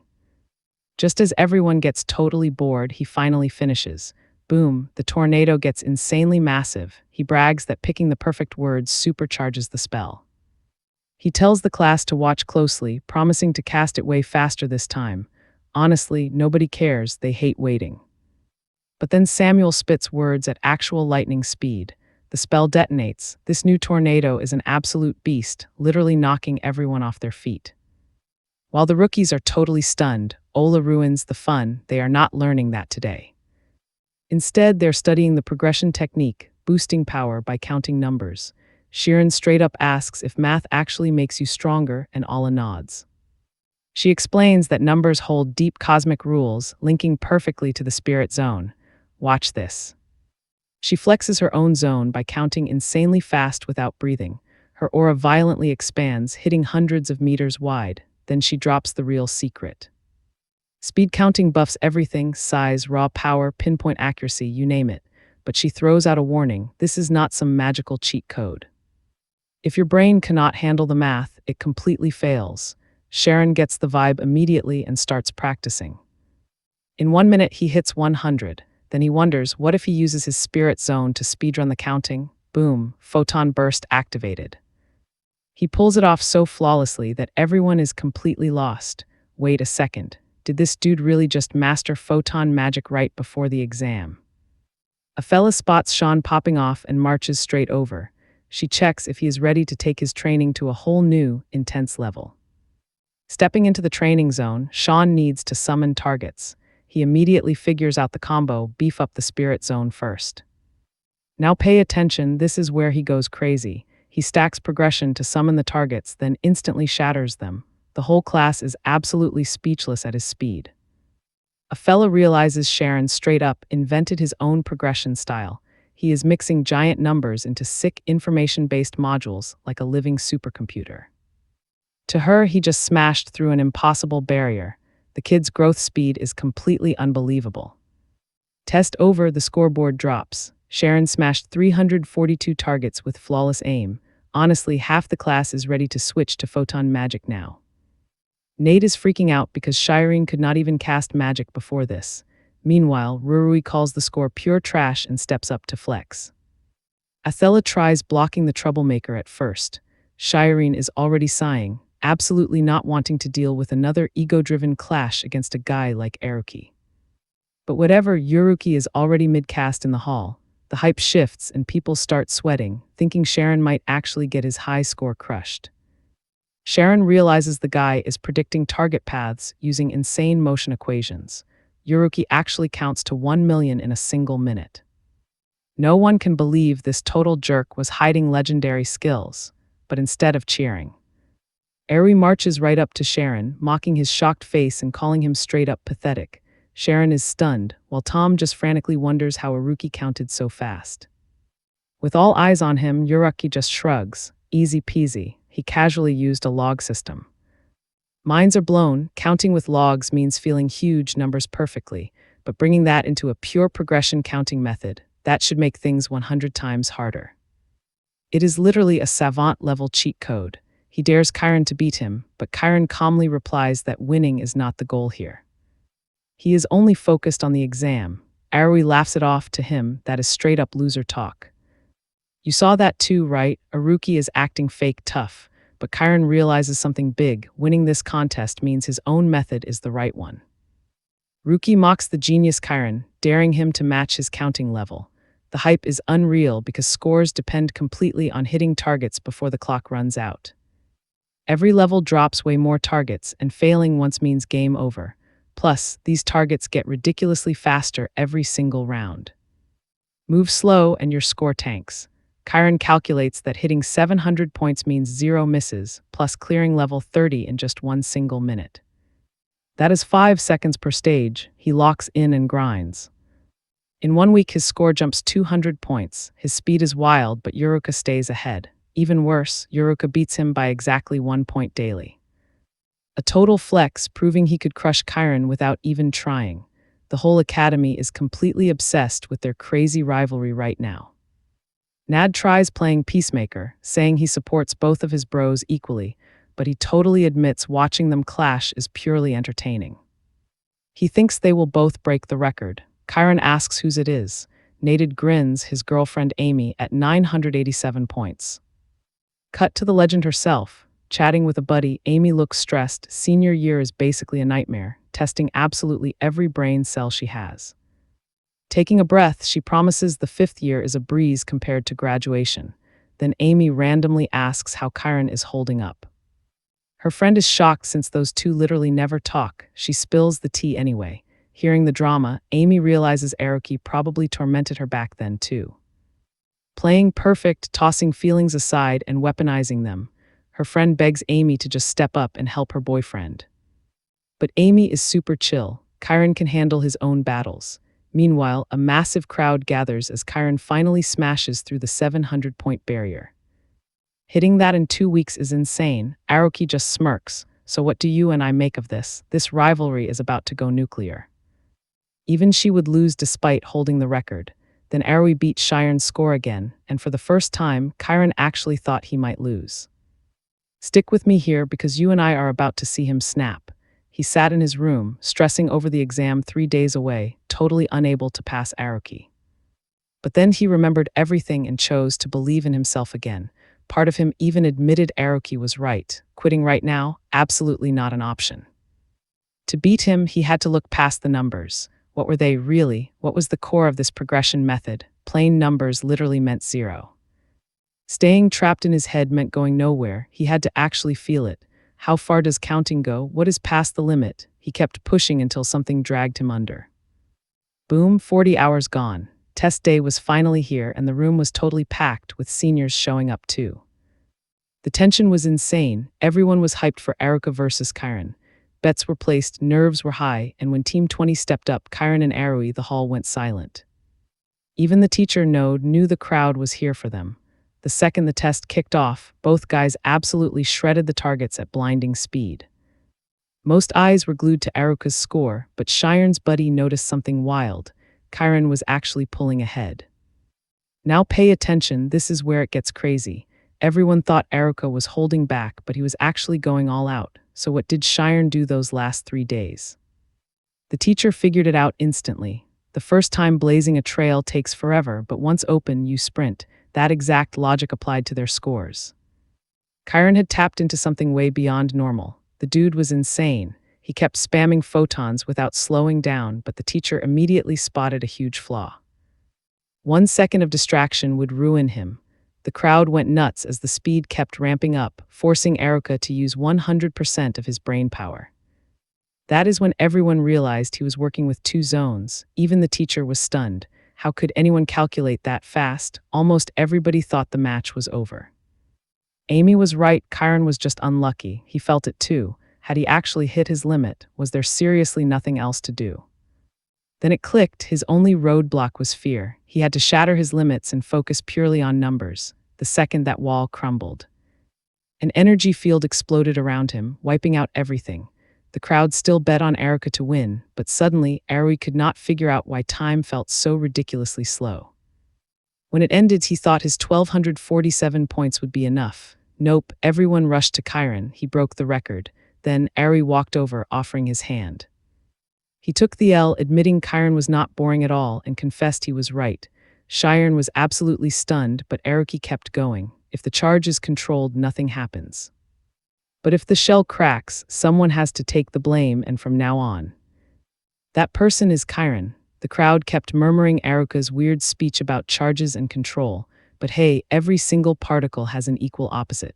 Just as everyone gets totally bored, he finally finishes. Boom, the tornado gets insanely massive. He brags that picking the perfect words supercharges the spell. He tells the class to watch closely, promising to cast it way faster this time. Honestly, nobody cares, they hate waiting. But then Samuel spits words at actual lightning speed. The spell detonates. This new tornado is an absolute beast, literally knocking everyone off their feet. While the rookies are totally stunned, Ola ruins the fun. They are not learning that today. Instead, they're studying the progression technique, boosting power by counting numbers. Shiren straight up asks if math actually makes you stronger, and Ola nods. She explains that numbers hold deep cosmic rules, linking perfectly to the spirit zone. Watch this. She flexes her own zone by counting insanely fast without breathing. Her aura violently expands, hitting hundreds of meters wide. Then she drops the real secret. Speed counting buffs everything: size, raw power, pinpoint accuracy, you name it. But she throws out a warning: this is not some magical cheat code. If your brain cannot handle the math, it completely fails. Shiren gets the vibe immediately and starts practicing. In 1 minute, he hits 100. Then he wonders, what if he uses his spirit zone to speedrun the counting? Boom, photon burst activated. He pulls it off so flawlessly that everyone is completely lost. Wait a second. Did this dude really just master photon magic right before the exam? A fella spots Sean popping off and marches straight over. She checks if he is ready to take his training to a whole new, intense level. Stepping into the training zone, Sean needs to summon targets. He immediately figures out the combo: beef up the spirit zone first. Now pay attention, this is where he goes crazy. He stacks progression to summon the targets, then instantly shatters them. The whole class is absolutely speechless at his speed. A fella realizes Sharon straight up invented his own progression style. He is mixing giant numbers into sick information-based modules like a living supercomputer. To her, he just smashed through an impossible barrier. The kid's growth speed is completely unbelievable. Test over, the scoreboard drops. Sharon smashed 342 targets with flawless aim. Honestly, half the class is ready to switch to photon magic now. Nate is freaking out because Shireen could not even cast magic before this. Meanwhile, Rurui calls the score pure trash and steps up to flex. Athela tries blocking the troublemaker at first. Shireen is already sighing, absolutely not wanting to deal with another ego-driven clash against a guy like Eruki. But whatever, Yuruki is already mid-cast in the hall. The hype shifts and people start sweating, thinking Sharon might actually get his high score crushed. Sharon realizes the guy is predicting target paths using insane motion equations. Yuruki actually counts to 1 million in a single minute. No one can believe this total jerk was hiding legendary skills, but instead of cheering, Eri marches right up to Sharon, mocking his shocked face and calling him straight up pathetic. Sharon is stunned, while Tom just frantically wonders how Iruki counted so fast. With all eyes on him, Yuruki just shrugs. Easy peasy, he casually used a log system. Minds are blown. Counting with logs means feeling huge numbers perfectly, but bringing that into a pure progression counting method, that should make things 100 times harder. It is literally a savant-level cheat code. He dares Chiron to beat him, but Chiron calmly replies that winning is not the goal here. He is only focused on the exam. Arui laughs it off to him, that is straight-up loser talk. You saw that too, right? Iruki is acting fake tough, but Chiron realizes something big. Winning this contest means his own method is the right one. Ruki mocks the genius Chiron, daring him to match his counting level. The hype is unreal because scores depend completely on hitting targets before the clock runs out. Every level drops way more targets, and failing once means game over. Plus, these targets get ridiculously faster every single round. Move slow and your score tanks. Chiron calculates that hitting 700 points means 0 misses, plus clearing level 30 in just 1 single minute. That is 5 seconds per stage. He locks in and grinds. In 1 week, his score jumps 200 points. His speed is wild, but Yuruka stays ahead. Even worse, Yuruka beats him by exactly 1 point daily. A total flex, proving he could crush Chiron without even trying. The whole academy is completely obsessed with their crazy rivalry right now. Nad tries playing peacemaker, saying he supports both of his bros equally, but he totally admits watching them clash is purely entertaining. He thinks they will both break the record. Chiron asks whose it is. Naded grins, his girlfriend Amy, at 987 points. Cut to the legend herself. Chatting with a buddy, Amy looks stressed. Senior year is basically a nightmare, testing absolutely every brain cell she has. Taking a breath, she promises the 5th year is a breeze compared to graduation. Then Amy randomly asks how Chiron is holding up. Her friend is shocked since those two literally never talk. She spills the tea anyway. Hearing the drama, Amy realizes Eruki probably tormented her back then too. Playing perfect, tossing feelings aside and weaponizing them, her friend begs Amy to just step up and help her boyfriend. But Amy is super chill. Chiron can handle his own battles. Meanwhile, a massive crowd gathers as Chiron finally smashes through the 700-point barrier. Hitting that in 2 weeks is insane. Aruki just smirks. So what do you and I make of this? This rivalry is about to go nuclear. Even she would lose despite holding the record. Then Arui beat Shiren's score again, and for the first time, Chiron actually thought he might lose. Stick with me here because you and I are about to see him snap. He sat in his room, stressing over the exam 3 days away, totally unable to pass Aruki. But then he remembered everything and chose to believe in himself again. Part of him even admitted Aruki was right. Quitting right now, absolutely not an option. To beat him, he had to look past the numbers. What were they really? What was the core of this progression method? Plain numbers literally meant 0. Staying trapped in his head meant going nowhere. He had to actually feel it. How far does counting go? What is past the limit? He kept pushing until something dragged him under. Boom, 40 hours gone. Test day was finally here and the room was totally packed with seniors showing up too. The tension was insane. Everyone was hyped for Aruka versus Kyron. Bets were placed, nerves were high, and when Team 20 stepped up, Kyron and Arui, the hall went silent. Even the teacher Node knew the crowd was here for them. The second the test kicked off, both guys absolutely shredded the targets at blinding speed. Most eyes were glued to Aruka's score, but Shiren's buddy noticed something wild. Kyron was actually pulling ahead. Now pay attention, this is where it gets crazy. Everyone thought Aruka was holding back, but he was actually going all out. So what did Shiren do those last 3 days? The teacher figured it out instantly. The first time blazing a trail takes forever, but once open, you sprint. That exact logic applied to their scores. Kyron had tapped into something way beyond normal. The dude was insane. He kept spamming photons without slowing down, but the teacher immediately spotted a huge flaw. 1 second of distraction would ruin him. The crowd went nuts as the speed kept ramping up, forcing Aruka to use 100% of his brain power. That is when everyone realized he was working with 2 zones. Even the teacher was stunned. How could anyone calculate that fast? Almost everybody thought the match was over. Amy was right, Kyron was just unlucky. He felt it too. Had he actually hit his limit, was there seriously nothing else to do? Then it clicked, his only roadblock was fear. He had to shatter his limits and focus purely on numbers. The second that wall crumbled, an energy field exploded around him, wiping out everything. The crowd still bet on Aruka to win, but suddenly, Arui could not figure out why time felt so ridiculously slow. When it ended, he thought his 1,247 points would be enough. Nope, everyone rushed to Kyron. He broke the record. Then Arui walked over, offering his hand. He took the L, admitting Kyron was not boring at all, and confessed he was right. Shiren was absolutely stunned, but Aruki kept going. If the charge is controlled, nothing happens. But if the shell cracks, someone has to take the blame, and from now on. That person is Kyron. The crowd kept murmuring Aruka's weird speech about charges and control, but hey, every single particle has an equal opposite.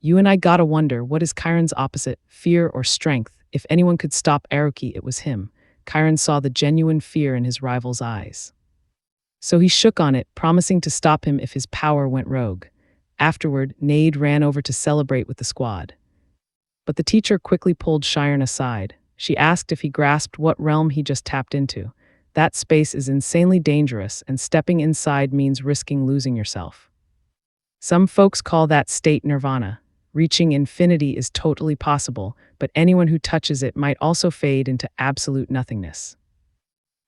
You and I gotta wonder, what is Kyron's opposite, fear or strength? If anyone could stop Aruki, it was him. Kyron saw the genuine fear in his rival's eyes. So he shook on it, promising to stop him if his power went rogue. Afterward, Nade ran over to celebrate with the squad. But the teacher quickly pulled Shiren aside. She asked if he grasped what realm he just tapped into. That space is insanely dangerous, and stepping inside means risking losing yourself. Some folks call that state nirvana. Reaching infinity is totally possible, but anyone who touches it might also fade into absolute nothingness.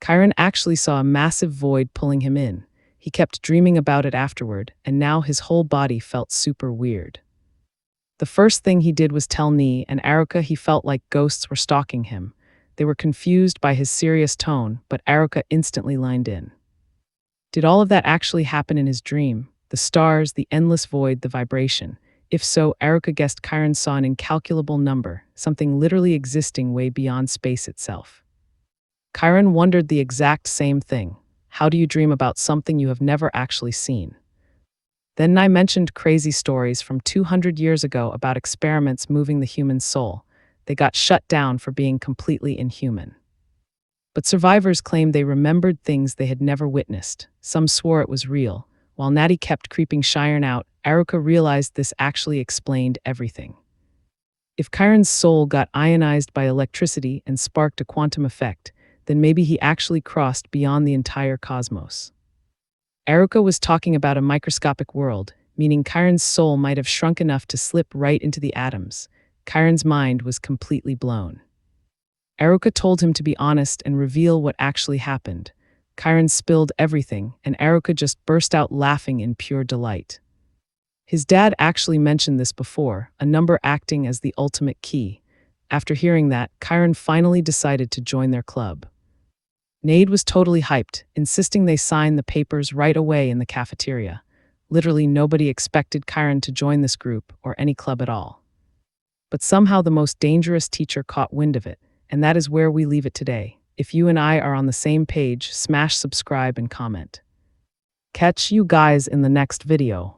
Kyron actually saw a massive void pulling him in. He kept dreaming about it afterward, and now his whole body felt super weird. The first thing he did was tell Nee and Aruka he felt like ghosts were stalking him. They were confused by his serious tone, but Aruka instantly lined in. Did all of that actually happen in his dream? The stars, the endless void, the vibration. If so, Aruka guessed Kyron saw an incalculable number, something literally existing way beyond space itself. Kyron wondered the exact same thing. How do you dream about something you have never actually seen? Then Nye mentioned crazy stories from 200 years ago about experiments moving the human soul. They got shut down for being completely inhuman. But survivors claimed they remembered things they had never witnessed. Some swore it was real. While Natty kept creeping Shiren out, Aruka realized this actually explained everything. If Kyron's soul got ionized by electricity and sparked a quantum effect, then maybe he actually crossed beyond the entire cosmos. Aruka was talking about a microscopic world, meaning Kyron's soul might have shrunk enough to slip right into the atoms. Kyron's mind was completely blown. Aruka told him to be honest and reveal what actually happened. Kyron spilled everything, and Aruka just burst out laughing in pure delight. His dad actually mentioned this before, a number acting as the ultimate key. After hearing that, Kyron finally decided to join their club. Nade was totally hyped, insisting they sign the papers right away in the cafeteria. Literally nobody expected Kyron to join this group or any club at all. But somehow the most dangerous teacher caught wind of it, and that is where we leave it today. If you and I are on the same page, smash subscribe and comment. Catch you guys in the next video.